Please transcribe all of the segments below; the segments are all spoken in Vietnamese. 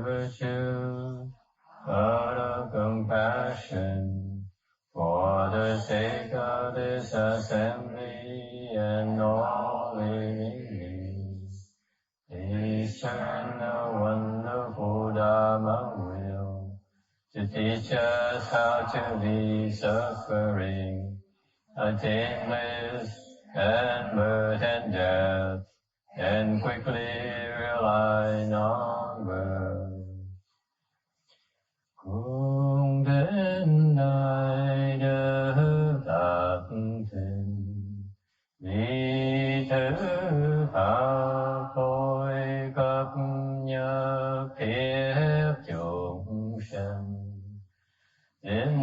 virtue of compassion for the sake of this assembly and all living beings. Please turn the wonderful Dharma wheel to teach us how to be suffering, attain bliss and birth and death, and quickly realize non-birth. Cung đến đại đức tập thình, vì thứ pháp thôi cấp nhập thiết chúng sanh, đến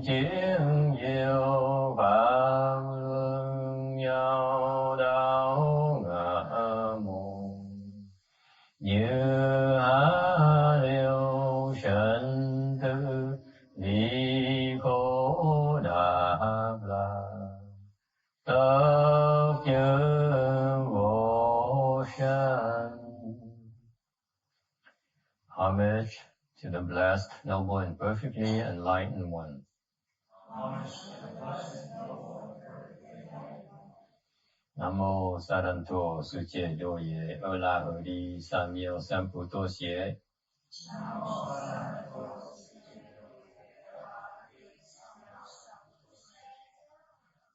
chiến diệu pháp luân nhau đạo ngã môn, như hạ liêu sanh tư ly khổ đạp là tất chư vô sanh. Homage to the blessed, noble, and perfectly enlightened one. Nam mô Saranto Suche Doye Ola Odi Samyo Samputo Xie.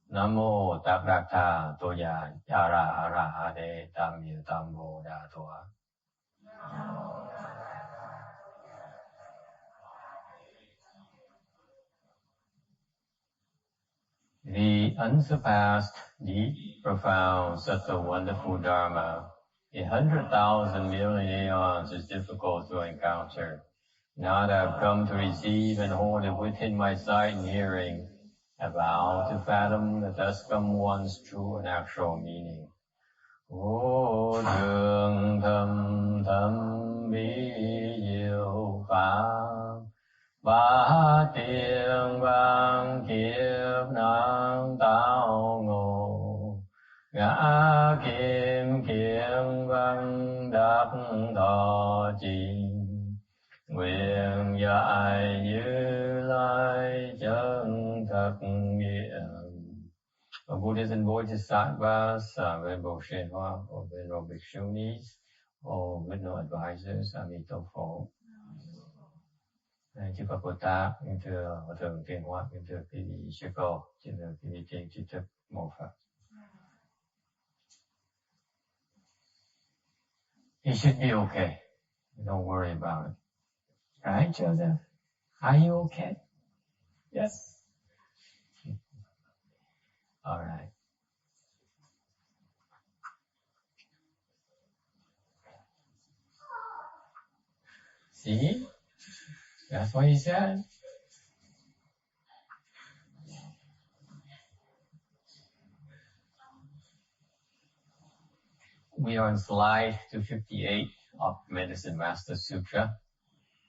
Nam mô Tát Đạc Tha Toya Yara Arahade Tamyo Tambo Đà Thoa. The unsurpassed, deep, profound, such a wonderful Dharma, 100,000 million aeons is difficult to encounter. Now that I've come to receive and hold it within my sight and hearing, I vow to fathom the thus come one's true and actual meaning. Vô thường thâm thâm bí diệu pháp, ba tiền vang kiếp năng tao ngộ, ngã kim kiên văn đắc thọ trì, nguyện dạy Như Lai chân thật nghĩa. Buddhas and Bodhisattvas, Venerable Shenhua, or Venerable Bhikshunis, or Venerable Advisors, Amitabha. Chư Phật Bồ Tát, kính thưa Hòa Thượng Thiền Hóa, kính thưa quý vị sư cô, kính thưa quý vị trên tri thức mô Phật. It should be okay. Don't worry about it. Right, Joseph? Are you okay? Yes? All right. See? That's what he said. We are on slide 258 of Medicine Master Sutra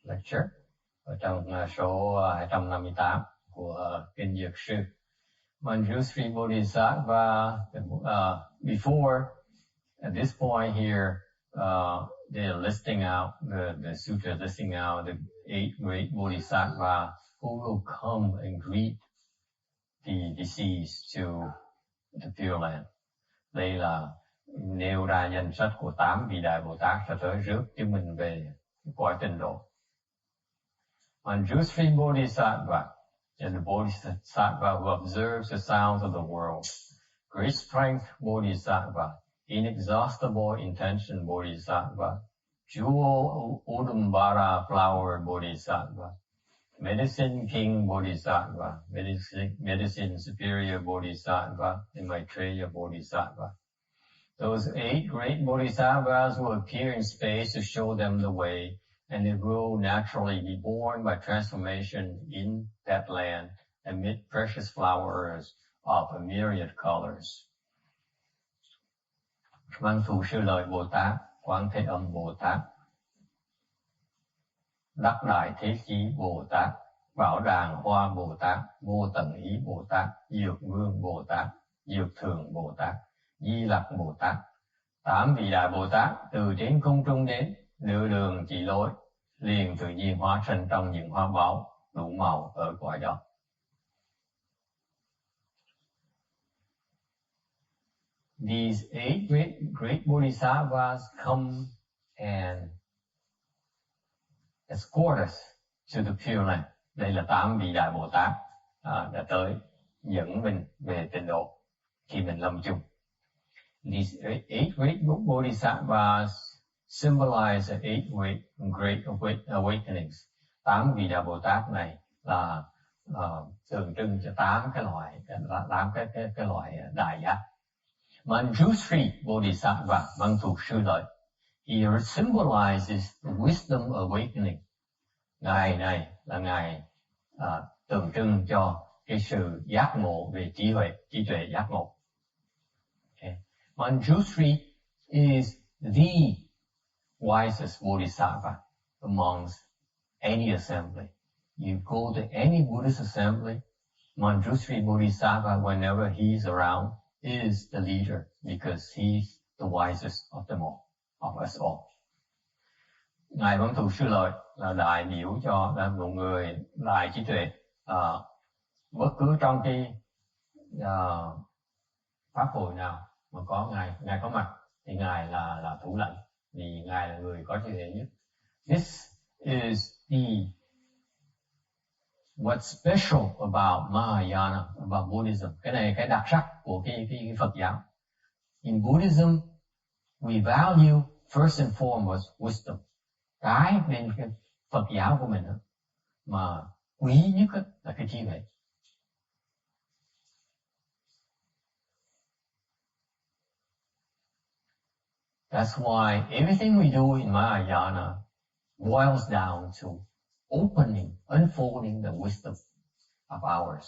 lecture ở trong số 258 của Kinh Duoc Si. Manjushri Bodhisattva, before, at this point here, they're listing out, the sutra listing out the 8 great Bodhisattva who will come and greet the deceased to the Pure Land. Đây là nêu ra danh sách của 8 vị đại Bồ Tát cho tới rước chúng mình về cõi tịnh độ. Manjushri Bodhisattva, and the Bodhisattva who observes the sounds of the world. Great strength Bodhisattva, inexhaustible intention Bodhisattva, jewel Udumbara flower Bodhisattva, medicine king Bodhisattva, medicine superior Bodhisattva, and Maitreya Bodhisattva. Those 8 great Bodhisattvas will appear in space to show them the way, and they will naturally be born by transformation in that land amid precious flowers of a myriad colors. Văn thù sư lợi Bồ Tát, Quán Thế Âm Bồ Tát, Đắc Đại Thế Chí Bồ Tát, Bảo Đàng Hoa Bồ Tát, Vô Tận Ý Bồ Tát, Dược Vương Bồ Tát, Dược Thường Bồ Tát, Di Lặc Bồ Tát, 8 vị đại Bồ Tát từ trên không trung đến, đưa đường chỉ lối, liền tự nhiên hóa sinh trong những hoa báo đủ màu ở cõi đó. These 8 great Bodhisattvas come and escort us to the Pure Land. Đây là 8 vị đại Bồ Tát đã tới dẫn mình về tịnh độ khi mình lâm chung. These 8 great Bodhisattvas symbolize the 8 great awakenings. 8 vị đại Bồ Tát này là tượng trưng cho 8 cái loại đại giác. Manjushri Bodhisattva, Mang Thủ Sư Lợi, he symbolizes the wisdom awakening. Ngài này là ngài tượng trưng cho cái sự giác ngộ về trí tuệ giác ngộ. Okay. Manjushri is the wisest Bodhisattva amongst any assembly. You go to any Buddhist assembly, Manjushri Bodhisattva, whenever he's around, is the leader because he's the wisest of them all, of us all. Ngài Văn Thù Sư Lợi là đại biểu cho là một người đại trí tuệ. Bất cứ trong cái pháp hội nào mà có ngài có mặt thì ngài là thủ lãnh, vì ngài là người có trí tuệ nhất. This is what's special about Mahayana, about Buddhism. Cái này cái đặc sắc của cái Phật giáo. In Buddhism, we value first and foremost wisdom. Cái bên cái Phật giáo của mình mà quý nhất là cái trí tuệ. That's why everything we do in Mahayana boils down to opening, unfolding the wisdom of ours.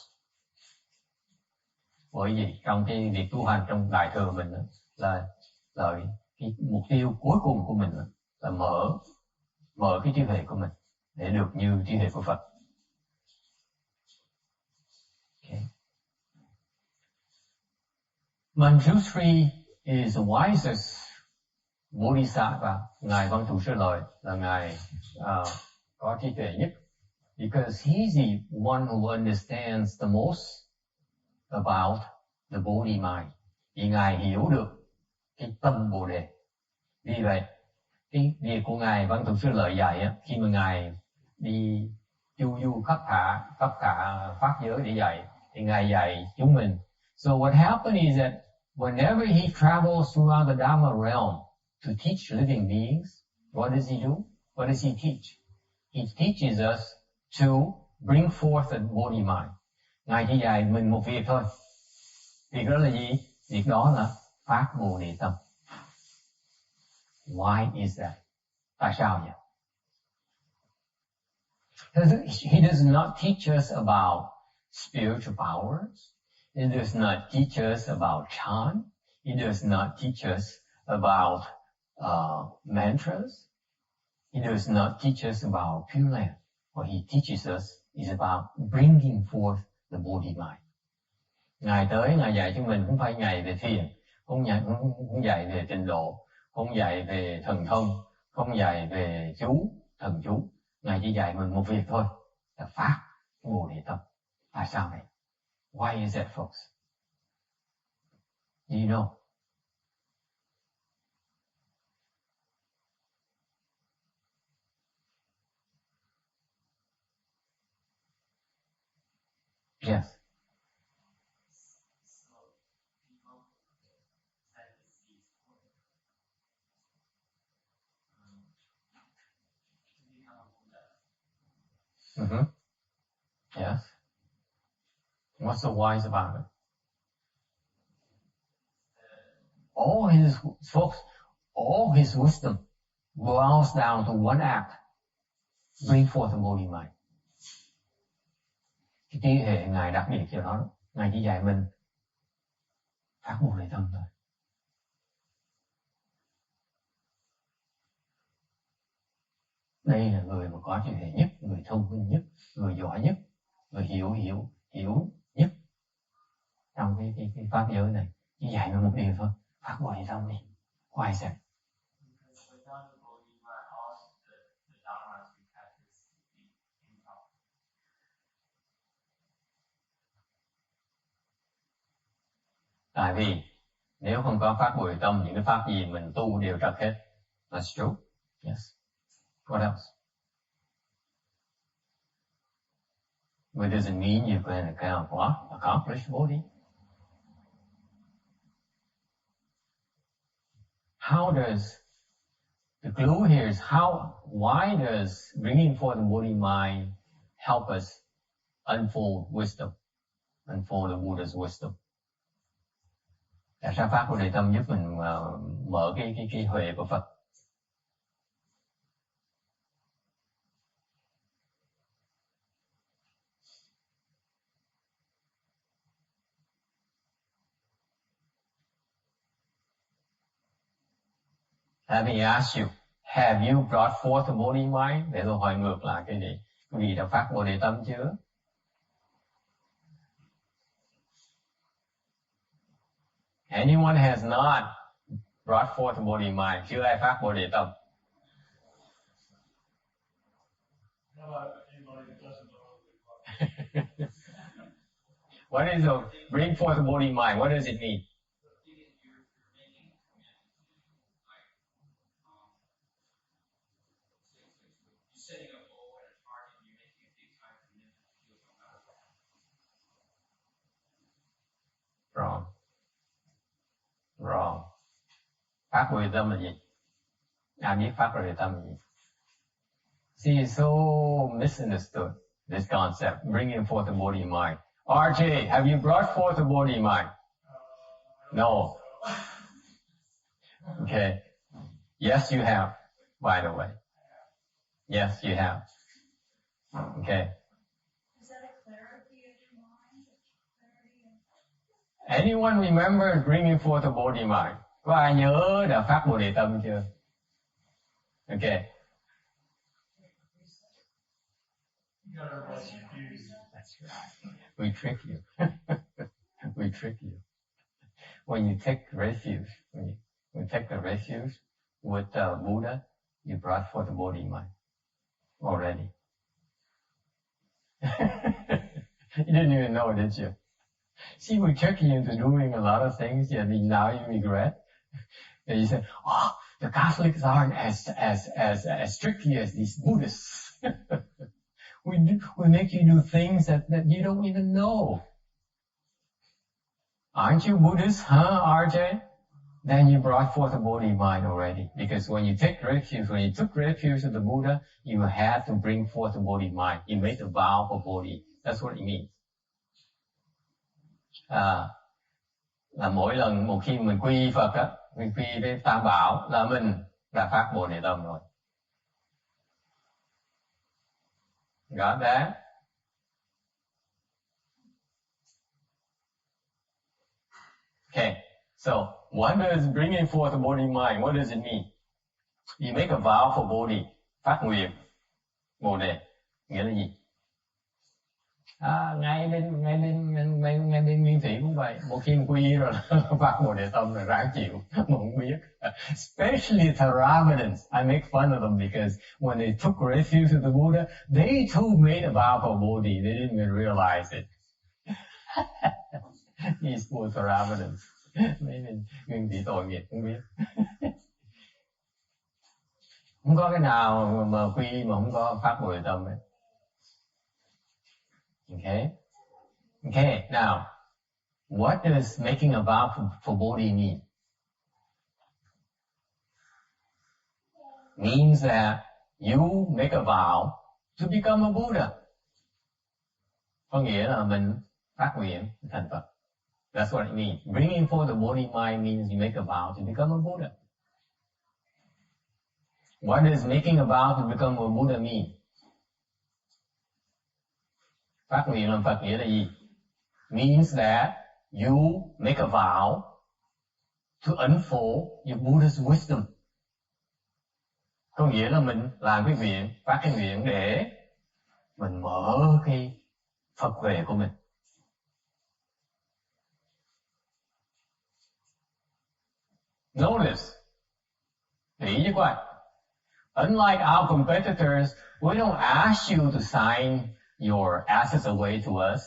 Bởi vì trong cái việc tu hành trong đại thừa mình là cái mục tiêu cuối cùng của mình là mở cái trí tuệ của mình để được như trí tuệ của Phật. Okay. Manjushri is the wisest Bodhisattva. Ngài Văn Thù Sư Lợi là ngài có trí tuệ nhất, because he's the one who understands the most about the Bodhi mind. Vì ngài hiểu được cái tâm Bồ Đề. Vì vậy, cái việc của ngài Văn Thù Sư Lợi dạy khi mà ngài đi du khắp cả pháp giới để dạy, thì ngài dạy chúng mình. So what happened is that whenever he travels throughout the Dharma realm to teach living beings, what does he do? What does he teach? He teaches us to bring forth the Bodhi mind. Ngài chỉ dạy mình một việc thôi. Việc đó là gì? Việc đó là phát Bồ Đề tâm. Why is that? Tại sao vậy? He does not teach us about spiritual powers. He does not teach us about chant. He does not teach us about mantras. He does not teach us about Pure Land. What he teaches us is about bringing forth the Bodhi mind. Ngài tới, ngài dạy cho mình không phải ngài về thiền, không dạy về tịnh độ, không dạy về thần thông, không dạy về thần chú. Ngài chỉ dạy mình một việc thôi, là phát Bồ Đề tâm. Tại sao vậy? Why is that, folks? Do you know? Yes. Mm-hmm. Yes. What's so wise about it? All his wisdom boils down to one act: bring forth the Bodhi mind. Cái trí hệ ngài đặc biệt cho nó, ngài chỉ dạy mình phát Bồ Đề tâm thôi. Đây là người mà có trí tuệ nhất, người thông minh nhất, người giỏi nhất, người hiểu nhất trong cái pháp giới này. Chỉ dạy mình một điều thôi, phát Bồ Đề tâm đi. Why is that? Tại vì nếu không có pháp Bồ Đề Tâm, những cái pháp gì mình tu đều trật hết. That's true. Yes. What else? But it doesn't mean you can accomplish Bodhi. How does, the clue here is why does bringing forth the Bodhi mind help us unfold wisdom, unfold the Buddha's wisdom? Tại sao pháp Bồ Đề Tâm giúp mình mở cái huệ của Phật? Let me ask you, have you brought forth the Bodhi mind? Để tôi hỏi ngược lại cái gì? Quý vị đã phát Bồ Đề Tâm chưa? Anyone has not brought forth the Bodhi mind? Chưa ai phát Bồ Đề Tâm? What is the bring forth the Bodhi mind? What does it mean? Wrong. Phát Bồ Đề Tâm là gì? Ai biết phát Bồ Đề Tâm là gì? See, it's so misunderstood, this concept, bringing forth the Bodhi mind. RJ, have you brought forth the Bodhi mind? No. Okay. Yes, you have, by the way. Yes, you have. Okay. Is that a clarity of your mind? Anyone remember bringing forth the Bodhi mind? Có ai nhớ đã phát Bồ Đề Tâm chưa? Okay. That's right. We trick you. We trick you. When you take refuge, when you take the refuge with Buddha, you brought forth the Bodhi mind already. You didn't even know, did you? See, we trick you into doing a lot of things, and now you regret. And you say, "Oh, the Catholics aren't as tricky as these Buddhists." We make you do things that you don't even know. Aren't you Buddhist, huh, RJ? Then you brought forth the Bodhi mind already. Because when you took refuge of the Buddha, you had to bring forth the Bodhi mind. You made a vow for Bodhi. That's what it means. Là mỗi lần một khi mình quy Phật á, mình quy với Tam Bảo là mình đã phát Bồ Đề Tâm rồi. Got that? Okay, so what does bringing forth the Bodhi mind, what does it mean? You make a vow for Bodhi, phát nguyện Bồ Đề, nghĩa là gì? Ngay bên Nguyên Thủy cũng vậy, một khi quy rồi phát Bồ Đề Tâm rồi ráng chịu, mà không biết. Especially Theravadins, I make fun of them because when they took refuge of the Buddha, they too made a vow for Bodhi, they didn't even realize it. These poor Theravadins, mấy bên Nguyên Thủy tội nghiệp không biết. Không có cái nào mà quy mà không có phát Bồ Đề Tâm ấy. Okay, now, what does making a vow for Bodhi mean? Means that you make a vow to become a Buddha. Có nghĩa là mình phát nguyện thành Phật. That's what it means. Bringing forth the Bodhi mind means you make a vow to become a Buddha. What does making a vow to become a Buddha mean? Phát nguyện làm Phật nghĩa là gì? Means that you make a vow to unfold your Buddha's wisdom. Có nghĩa là mình làm cái nguyện, phát cái nguyện để mình mở cái Phật huệ của mình. Notice, Nghĩ chứ quay. Unlike our competitors, we don't ask you to sign your assets away to us.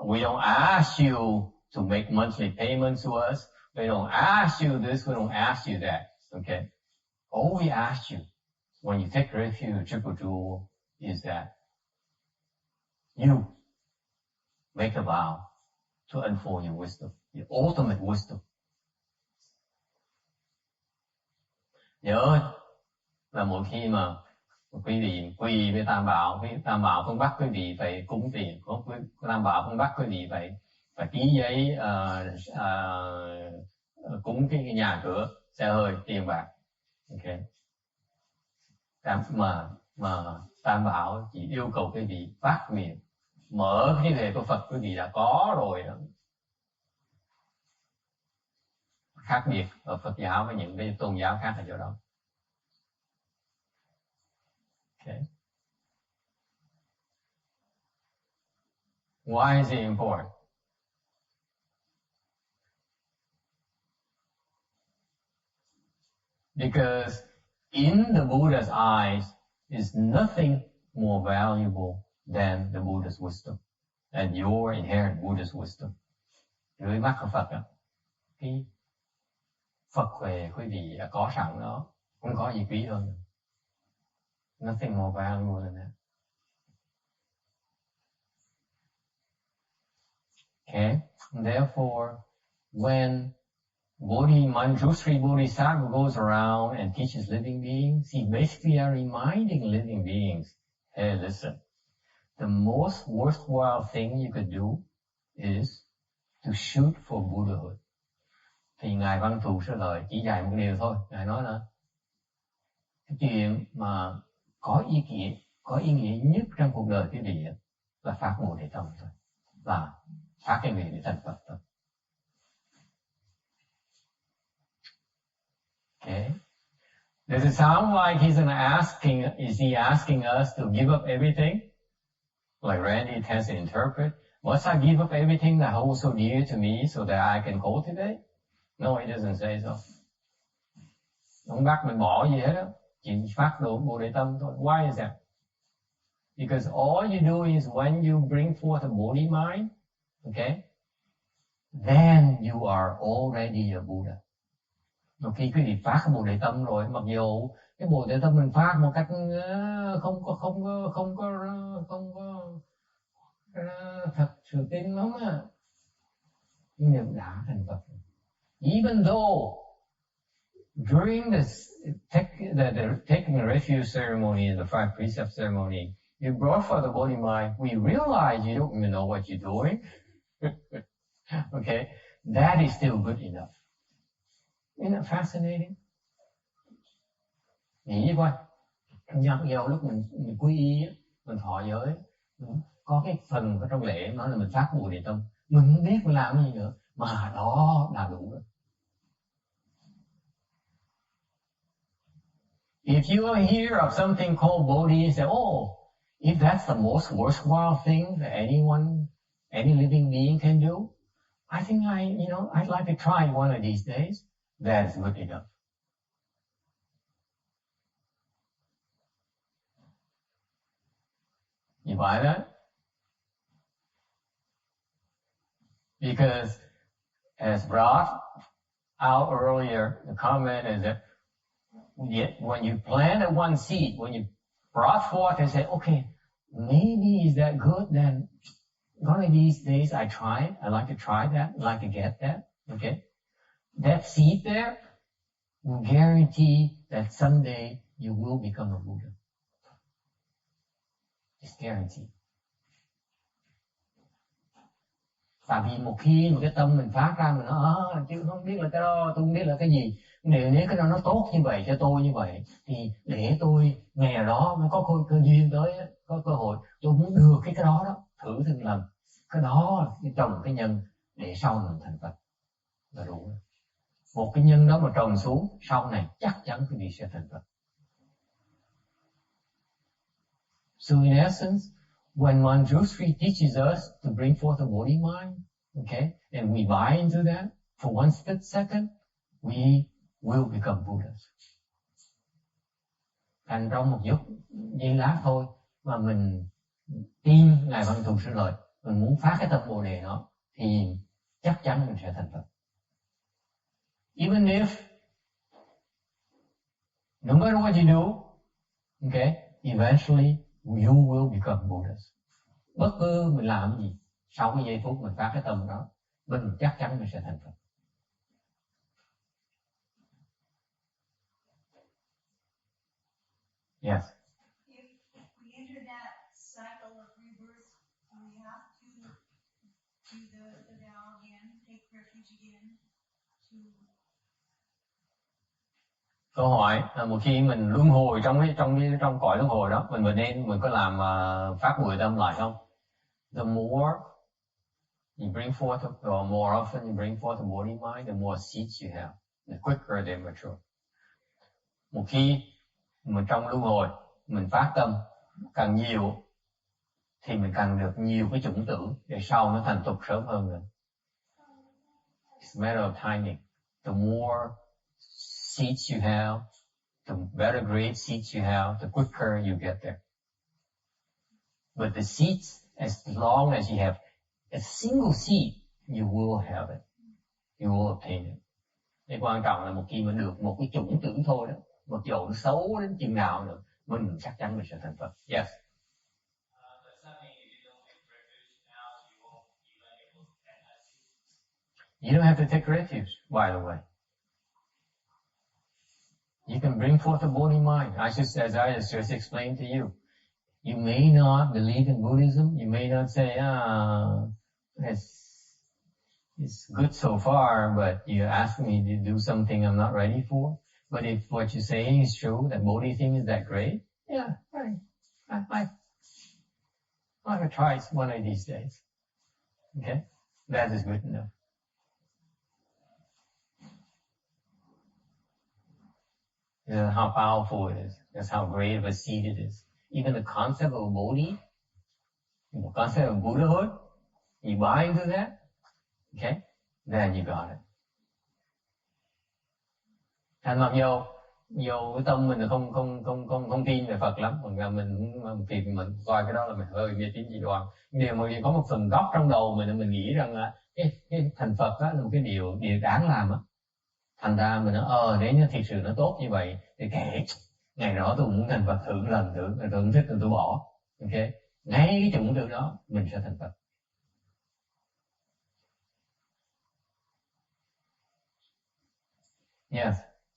We don't ask you to make monthly payments to us. We don't ask you this, we don't ask you that. Okay? All we ask you when you take refuge in Triple Jewel is that you make a vow to unfold your wisdom, your ultimate wisdom. Nhớ là mỗi khi mà quý vị quy với Tam Bảo phương Bắc, quý vị phải cúng tiền, có Tam Bảo phương Bắc quý vị phải ký giấy cúng cái nhà cửa, xe hơi, tiền bạc. Ok. Mà Tam Bảo chỉ yêu cầu quý vị phát nguyện mở cái nghề của Phật quý vị đã có rồi đó. Khác biệt ở Phật giáo với những cái tôn giáo khác ở chỗ đó. Okay. Why is it important? Because in the Buddha's eyes is nothing more valuable than the Buddha's wisdom and your inherent Buddha's wisdom. Dưới mắt của Phật đó, cái Phật huệ quý vị đã có sẵn đó, không có gì quý hơn. Nothing more valuable than that. Okay? And therefore, when Manjushri Bodhisattva goes around and teaches living beings, he basically are reminding living beings, hey, listen, the most worthwhile thing you could do is to shoot for Buddhahood. Thì Ngài Văn Thù Sơ Lợi chỉ dạy một điều thôi. Ngài nói là cái chuyện mà có ý nghĩa nhất trong cuộc đời quý vị là phát Bồ Đề Tâm thôi, là phát cái nguyện để thành Phật thôi. Okay. Does it sound like is he asking us to give up everything? Like Randy tends to interpret, must I give up everything that holds so dear to me so that I can cultivate? No, he doesn't say so. Không bắt mình bỏ gì hết đó, chỉ phát độ Bồ Đề Tâm thôi. Why is that? Because all you do is when you bring forth a body mind, okay, then you are already a Buddha. Rồi khi quý vị phát Bồ Đề Tâm rồi, mặc dù cái Bồ Đề Tâm mình phát một cách không có thật sự tin lắm á, nhưng đã thành Phật. Even though during the taking a refuge ceremony and the five precept ceremony, you brought for the body mind, we realize you don't even know what you're doing. Okay, that is still good enough. Isn't that fascinating? Nghĩ coi, nhiều lúc mình quy y, mình thọ giới, có cái phần ở trong lễ nói là mình phát Bồ Đề Tâm, mình không biết mình làm gì nữa, mà đó là đủ rồi. If you hear of something called Bodhi and say, oh, if that's the most worthwhile thing that any living being can do, I think I'd like to try one of these days. That is good enough. You buy that? Because as brought out earlier, the comment is that when you planted one seed, when you brought forth and said, okay, maybe is that good, then one of these days I try it. I'd like to try that. I'd like to get that. Okay? That seed there will guarantee that someday you will become a Buddha. It's guaranteed. Tại vì một khi một cái tâm mình phát ra mình nói chứ không biết là cái đó, tôi không biết là cái gì. Nếu cái đó nó tốt như vậy cho tôi như vậy thì để tôi ngày nào đó mới có cơ duyên tới, có cơ hội tôi muốn được cái đó thử từng lần. Cái đó là trồng cái nhân để sau mình thành Phật là đủ. Một cái nhân đó mà trồng xuống sau này chắc chắn quý vị sẽ thành Phật. So in essence, when Manjushri teaches us to bring forth a body mind, okay, and we buy into that for one split second, we will become Buddhas. thành trong một giây lát thôi mà mình tin Ngài Văn Thù Sư Lợi, mình muốn phát cái tâm Bồ Đề đó, thì chắc chắn mình sẽ thành Phật. Even if no matter what you do, okay, eventually you will become Buddhas. Bất cứ mình làm cái gì, sau cái giây phút mình phát cái tâm đó, mình chắc chắn mình sẽ thành Phật. Yes. If we enter that cycle of rebirth, do we have to do the vow again, take refuge again, to... Câu hỏi là một khi mình luân hồi trong cõi luân hồi đó, mình có làm phát bùi tâm lại không? The more you bring forth, or more often you bring forth the body mind, the more seeds you have, the quicker they mature. Một khi mình trong luân hồi mình phát tâm càng nhiều thì mình càng được nhiều cái chủng tử để sau nó thành tục sớm hơn nữa. It's a matter of timing. The more seeds you have, the better grade seeds you have, the quicker you get there. But the seeds, as long as you have a single seed, you will have it. You will obtain it. Cái quan trọng là một khi mình được một cái chủng tử thôi đó, một dầu nó xấu đến chừng nào nữa, mình chắc chắn mình sẽ thành Phật. Yes. You don't have to take refuge, by the way. You can bring forth a body mind. As I just explained to you. You may not believe in Buddhism. You may not say, it's good so far, but you ask me to do something I'm not ready for. But if what you're saying is true, that Bodhi thing is that great, yeah, right. I could try it one of these days. Okay? That is good enough. That's how powerful it is. That's how great of a seed it is. Even the concept of Bodhi, the concept of Buddhahood, you buy into that, okay? Then you got it. Thành mặc nhiều cái tâm mình là không tin về Phật lắm, còn mình coi cái đó là mình hơi mê tín dị đoan. Điều mà có một phần gốc trong đầu mình nghĩ rằng là cái thành Phật đó là một cái điều đáng làm á. Thành ra mình nói nếu như thật sự nó tốt như vậy thì kể ngày đó tôi muốn thành Phật thử thích rồi tôi bỏ. Ok, ngay cái chủng từ đó mình sẽ thành Phật. Yes.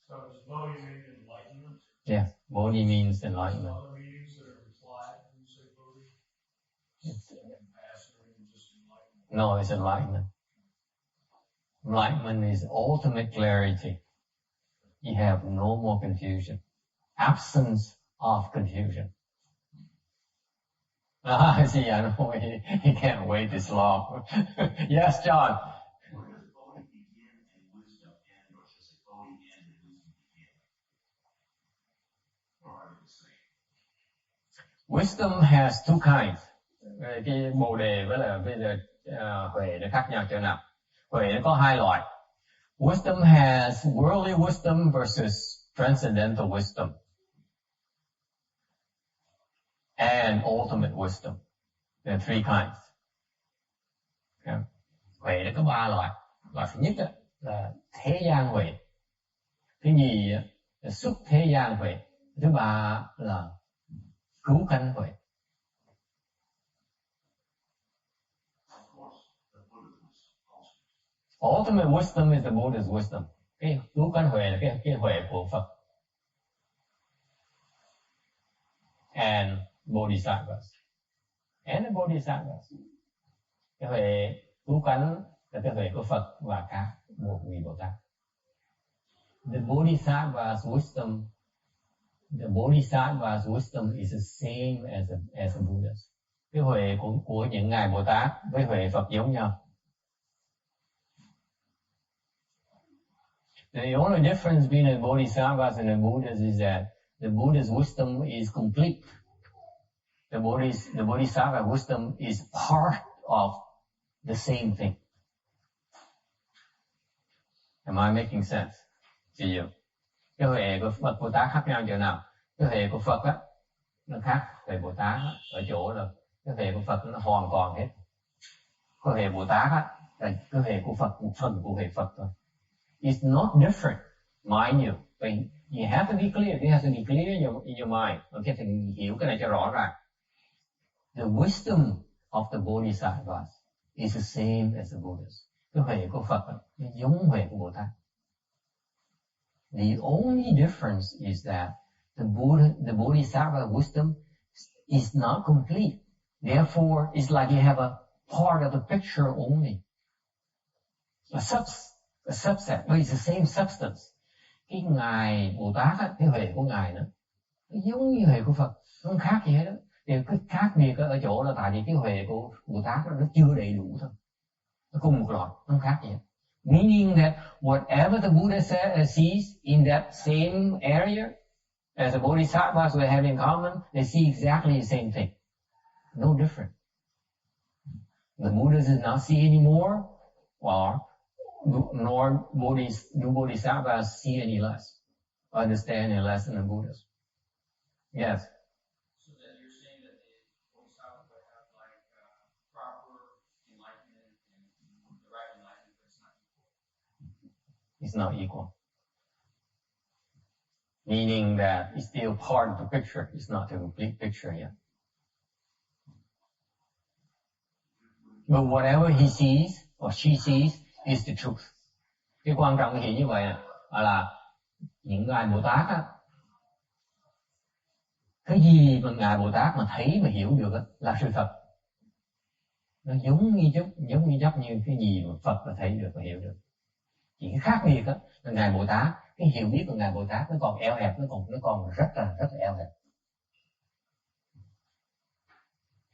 So does Bodhi mean enlightenment? Yes, Bodhi means enlightenment. Other meanings that are implied when you say Bodhi? It's, Mastery and just enlightenment? no, it's enlightenment. Enlightenment is ultimate clarity. You have no more confusion. Absence of confusion. See, I know he can't wait this long. Yes, John. Where does Bodhi begin and wisdom end, or does it Bodhi end and wisdom begin? Or are they the same? Wisdom has two kinds. Cái Bồ đề với là bây giờ huệ nó khác nhau chỗ nào? Huệ nó có hai loại. Wisdom has worldly wisdom versus transcendental wisdom. And ultimate wisdom. There are three kinds. Okay. Huệ nó có ba loại. Loại thứ nhất là thế gian huệ. Thứ nhì là xuất thế gian huệ. Thứ ba là cứu cánh huệ. Ultimate wisdom is the Buddha's wisdom. Cái cứu cánh huệ là cái huệ của Phật. And Bodhisattvas. And the Bodhisattvas. Cái huệ cứu cánh là cái huệ của Phật và các vị Bồ Tát. The Bodhisattva's wisdom is the same as the Buddha's. Cái huệ của những ngài Bồ Tát với huệ Phật giống nhau. The only difference between the Bodhisattvas and the Buddhas is that the Buddha's wisdom is complete. The Bodhisattva wisdom is part of the same thing. Am I making sense to you? Cái huệ của Phật Bồ Tát khác nhau chỗ nào? Cái huệ của Phật á, nó khác huệ Bồ Tát á, ở chỗ là cái huệ của Phật nó hoàn toàn hết. Cái huệ Bồ Tát á, là cái huệ của Phật, một phần của huệ Phật thôi. It's not different, mind you. But you have to be clear. It has to be clear in your mind. Okay, thì hiểu cái này cho rõ ràng. The wisdom of the Bodhisattvas is the same as the Buddhas. Cái huệ của Phật nó giống huệ của Bồ Tát. The only difference is that the Bodhisattva wisdom is not complete. Therefore, it's like you have a part of the picture only. A subset, but it's the same substance. Cái ngài Bồ Tát á, cái huệ của ngài nó giống như huệ của Phật, nó không khác gì hết đó. Thì cái khác biệt ở chỗ là tại vì cái huệ của Bồ Tát nó chưa đầy đủ thôi. Nó cùng một loại, nó không khác gì hết. Meaning that whatever the Buddha sees in that same area as the Bodhisattvas will have in common, they see exactly the same thing. No different. The Buddha does not see any more, nor do Bodhisattvas see any less, understand any less than the Buddhas. Yes. So then you're saying that the Bodhisattva would have like proper enlightenment and the right enlightenment, but it's not equal. It's not equal. Meaning that it's still part of the picture. It's not the complete picture yet. But whatever he sees or she sees is the truth. Cái quan trọng cái hiểu như vậy là những ngài Bồ Tát á, cái gì mà ngài Bồ Tát mà thấy mà hiểu được á, là sự thật. Nó giống như cái gì mà Phật mà thấy được và hiểu được. Chỉ cái khác biệt á là ngài Bồ Tát, cái hiểu biết của ngài Bồ Tát nó còn eo hẹp, nó còn rất là eo hẹp.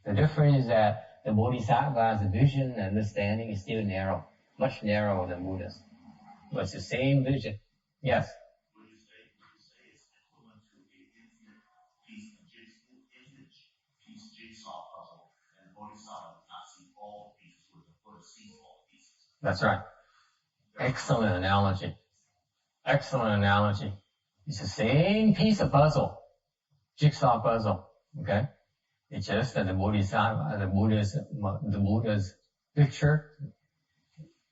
The difference is that the Bodhisattva's vision and understanding is still narrow, much narrower than Buddha's. But it's the same vision. Yes. Would you say it's equivalent to an infinite piece jigsaw puzzle, and the Bodhisattva does not see all the pieces, where the Buddha sees all the pieces? That's right. Excellent analogy. Excellent analogy. It's the same piece of puzzle, jigsaw puzzle. Okay. It's just that the Bodhisattva, the Buddha's picture,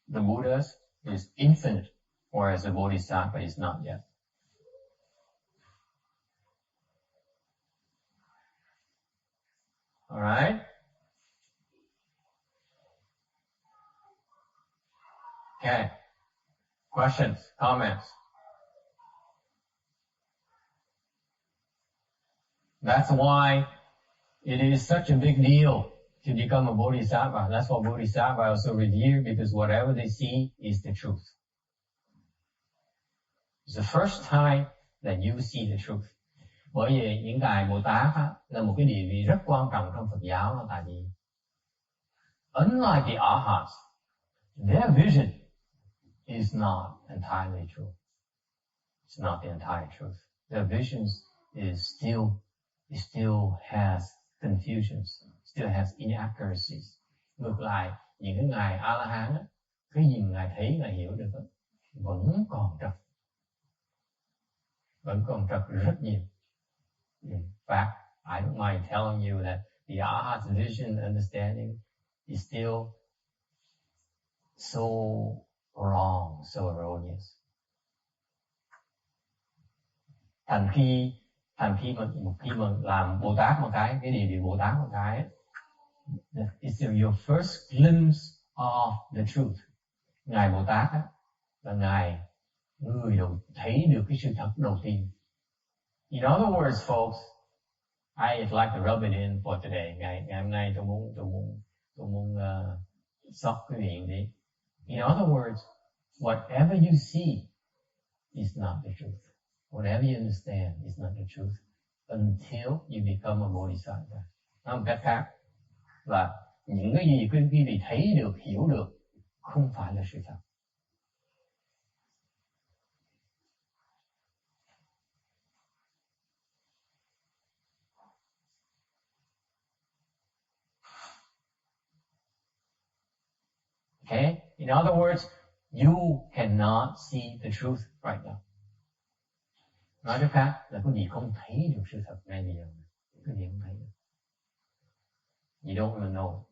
the Buddha's is infinite, whereas the Bodhisattva is not yet. All right. Okay. Questions, comments? That's why it is such a big deal to become a Bodhisattva. That's why Bodhisattva are so revered, because whatever they see is the truth. It's the first time that you see the truth. Bởi vì những ngài Bồ Tát á, là một cái địa vị rất quan trọng trong Phật giáo, là tại vì unlike the Arhats, their vision is not entirely true. It's not the entire truth. Their visions still has confusions, still has inaccuracies. Ngược lại, những cái ngài A-la-hán á, cái gì ngài thấy, ngài hiểu được đó, vẫn còn trật rất nhiều. In fact, I don't mind telling you that the Arhat's vision understanding is still so wrong, so erroneous. Thành khi mà làm Bồ Tát một cái địa vị Bồ Tát một cái, it's your first glimpse of the truth. Ngài Bồ Tát á, là người thấy được cái sự thật đầu tiên. In other words, folks, I'd like to rub it in for today. Ngày hôm nay tôi muốn sóc cái miệng đi. In other words, whatever you see is not the truth. Whatever you understand is not the truth until you become a Bodhisattva. Nói một cách khác là những cái gì quý vị thấy được, hiểu được không phải là sự thật. Okay? In other words, you cannot see the truth right now. Nói cách khác là quý vị không thấy được sự thật ngay bây giờ. Quý vị không thấy được. You don't even know.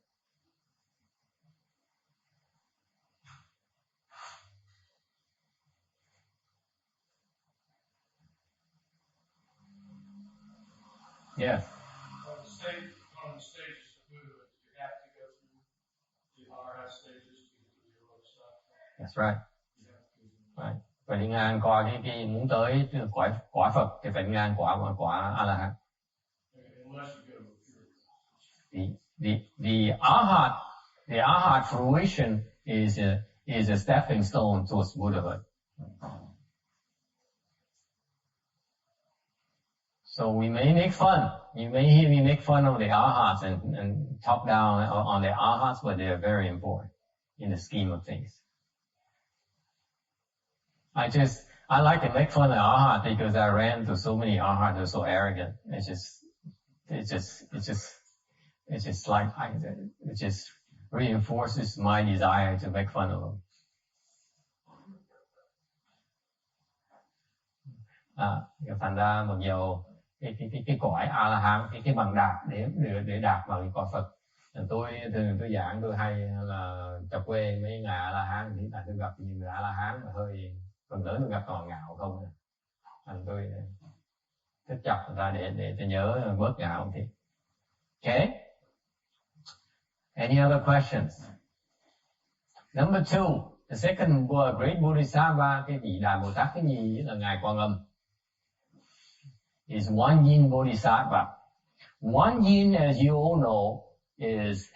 Yes. One of the stages of Buddhahood, you have to go through the RS stages to get to the other side. That's right. Right. Phải đi ngang qua cái muốn tới quả Phật thì phải đi ngang quả A-la-hán. Unless you go through. The arhat fruition is a stepping stone towards Buddhahood. So we may make fun. You may hear me make fun of the arhats and talk down on the arhats, but they are very important in the scheme of things. I like to make fun of arhat because I ran into so many arhats who are so arrogant. It just reinforces my desire to make fun of them. Thành ra mặc dù cái cõi A-la-hán, cái bằng đạp để đạp vào cái cõi Phật. Tôi giảng tôi hay là chọc quê mấy ngài A-la-hán, thì tại tôi gặp nhiều người A-la-hán mà hơi phần lớn tôi gặp toàn ngạo không. Thành tôi thích chọc người ta để nhớ bớt ngạo thì. Okay. Any other questions? Number 2, the second great Bodhisattva, cái vị Đại Bồ Tát thứ nhì là ngài Quan Âm. Is One Yin Bodhisattva. One Yin, as you all know, is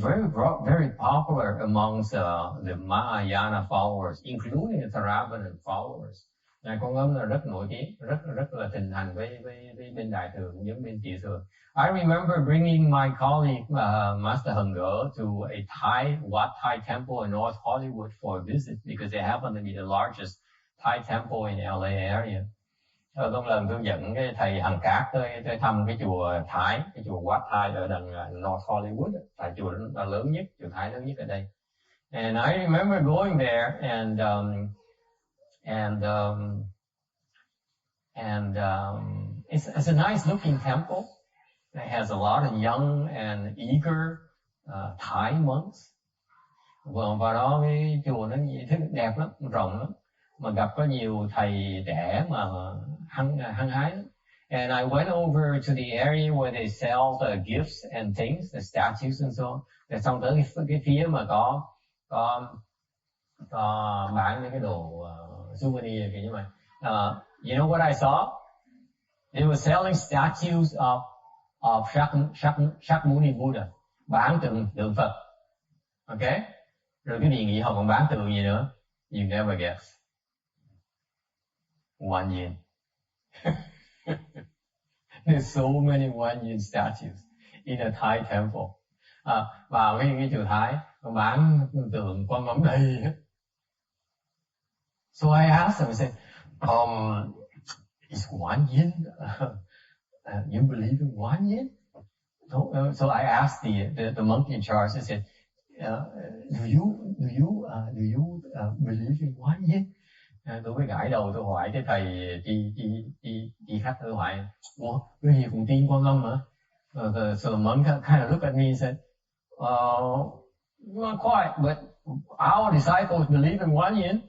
very popular amongst the Mahayana followers, including the Theravada followers. Ngài Quan Âm là rất nổi tiếng, rất là thịnh hành với bên Đại thừa giống bên Tiểu thừa. I remember bringing my colleague Master Hằng Ge to a Wat Thai temple in North Hollywood for a visit because they happen to be the largest Thai temple in LA area. Có lần tôi dẫn cái thầy Hằng Cát tới thăm cái chùa Thái, cái chùa Wat Thai ở đằng North Hollywood, tại chùa đó là lớn nhất, chùa Thái lớn nhất ở đây. And I remember going there and it's a nice looking temple. It has a lot of young and eager Thai monks. Và đó cái chùa nó đẹp lắm, rộng lắm. Mà gặp có nhiều thầy trẻ mà hăng hái. And I went over to the area where they sell the gifts and things, the statues and so on. Rồi xong tới cái phía mà có bán những cái đồ souvenir kiểu như vậy. You know what I saw? They were selling statues of Shakyamuni Buddha. Bán tượng Phật. Okay? Rồi cái gì nghĩ họ còn bán tượng gì nữa? You never guess. One Yin. There's so many One Yin statues in a Thai temple. Vào cái chùa Thái bán tượng Quan Âm đầy. So I asked them, I said, is One Yin? You believe in One Yin? So I asked the monk in charge. I said, do you believe in One Yin? Tôi mới gãi đầu tôi hỏi cái thầy chị khách, tôi hỏi, ủa cái gì cũng tin Quan Âm hả? So the monk kind of looked at me and said, not quite, but our disciples believe in One Yin.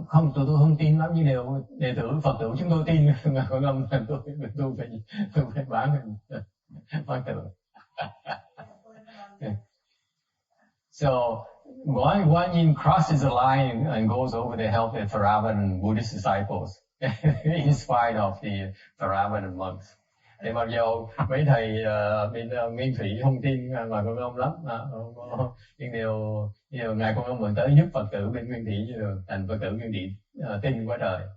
Không, tôi không tin lắm, nhưng đều đệ tử Phật tử chúng tôi tin Quan Âm, tôi phải bán tượng. So One Yin crosses the line and goes over to help the Theravada Buddhist disciples in spite of the Theravada monks. Thì mặc dù mấy thầy bên Nguyên Thủy không tin ngài Quan Âm lắm, nhưng điều ngài Quan Âm vẫn tới giúp Phật tử bên Nguyên Thủy thành Phật tử Nguyên Thủy tin quá trời.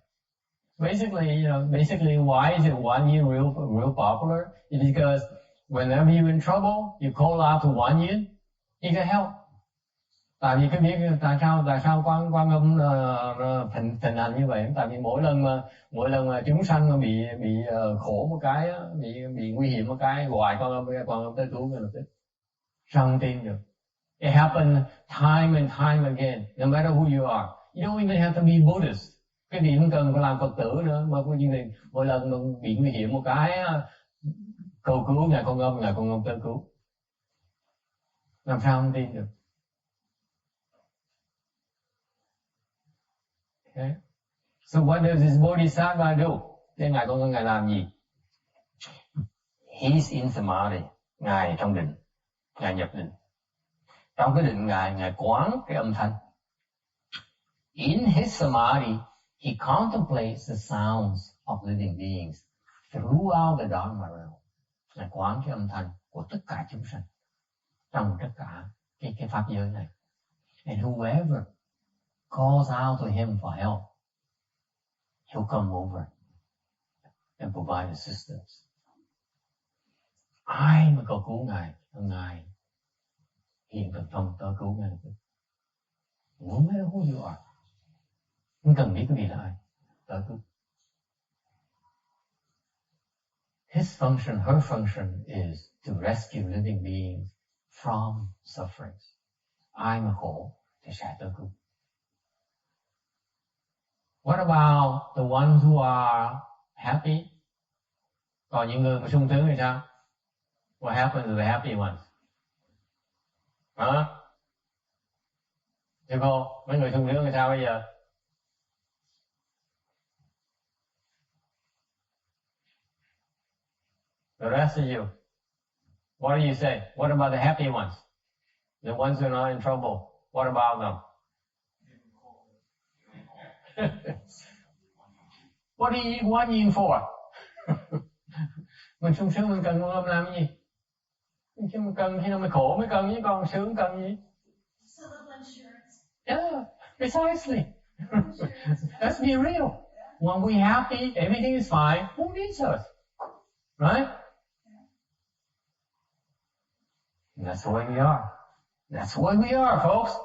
Basically, why is it One Yin real popular? It's because whenever you're in trouble, you call out to One Yin, he can help. Tại vì cái biết tại sao Quan Âm thịnh hành như vậy? Tại vì mỗi lần mà chúng sanh mà bị khổ một cái, bị nguy hiểm một cái, gọi Quan Âm tới cứu ngay lập tức. Không tin được. It happened time and time again, no matter who you are. You don't even have to be Buddhist. Cái gì không cần phải làm Phật tử nữa, mà có như này mỗi lần mà bị nguy hiểm một cái cầu cứu Ngài Con Âm tới cứu. Làm sao không tin được? Okay. So what does this Bodhisattva do? Thế Ngài Con Âm Ngài làm gì? He's in samadhi. Ngài trong định, Ngài nhập định. Trong cái định Ngài quán cái âm thanh. In his samadhi, he contemplates the sounds of living beings throughout the dharma realm. Ngài quán cái âm thanh của tất cả chúng sanh trong tất cả cái pháp giới này. And whoever calls out to him for help, he'll come over and provide assistance. Ai mà cầu cứu Ngài hiện thần thông tới cứu Ngài. No matter who you are, không cần biết cái gì là ai, tới cứu. His function, her function is to rescue living beings from suffering. Ai mà khổ thì sẽ tới cứu. What about the ones who are happy? Còn những người mà sung sướng thì sao? What happens to the happy ones? Hả? Thưa cô, mấy người sung sướng thì sao bây giờ? The rest of you, what do you say? What about the happy ones? The ones who are not in trouble, what about them? What do you want you for? Mình sung sướng mình cần Con Âm làm cái gì? Mình cần khi nào mình khổ mới cần, chứ còn sướng cần gì? Yeah, precisely. Let's be real. When we're happy, everything is fine. Who needs us? Right? And that's the way we are. That's the way we are, folks.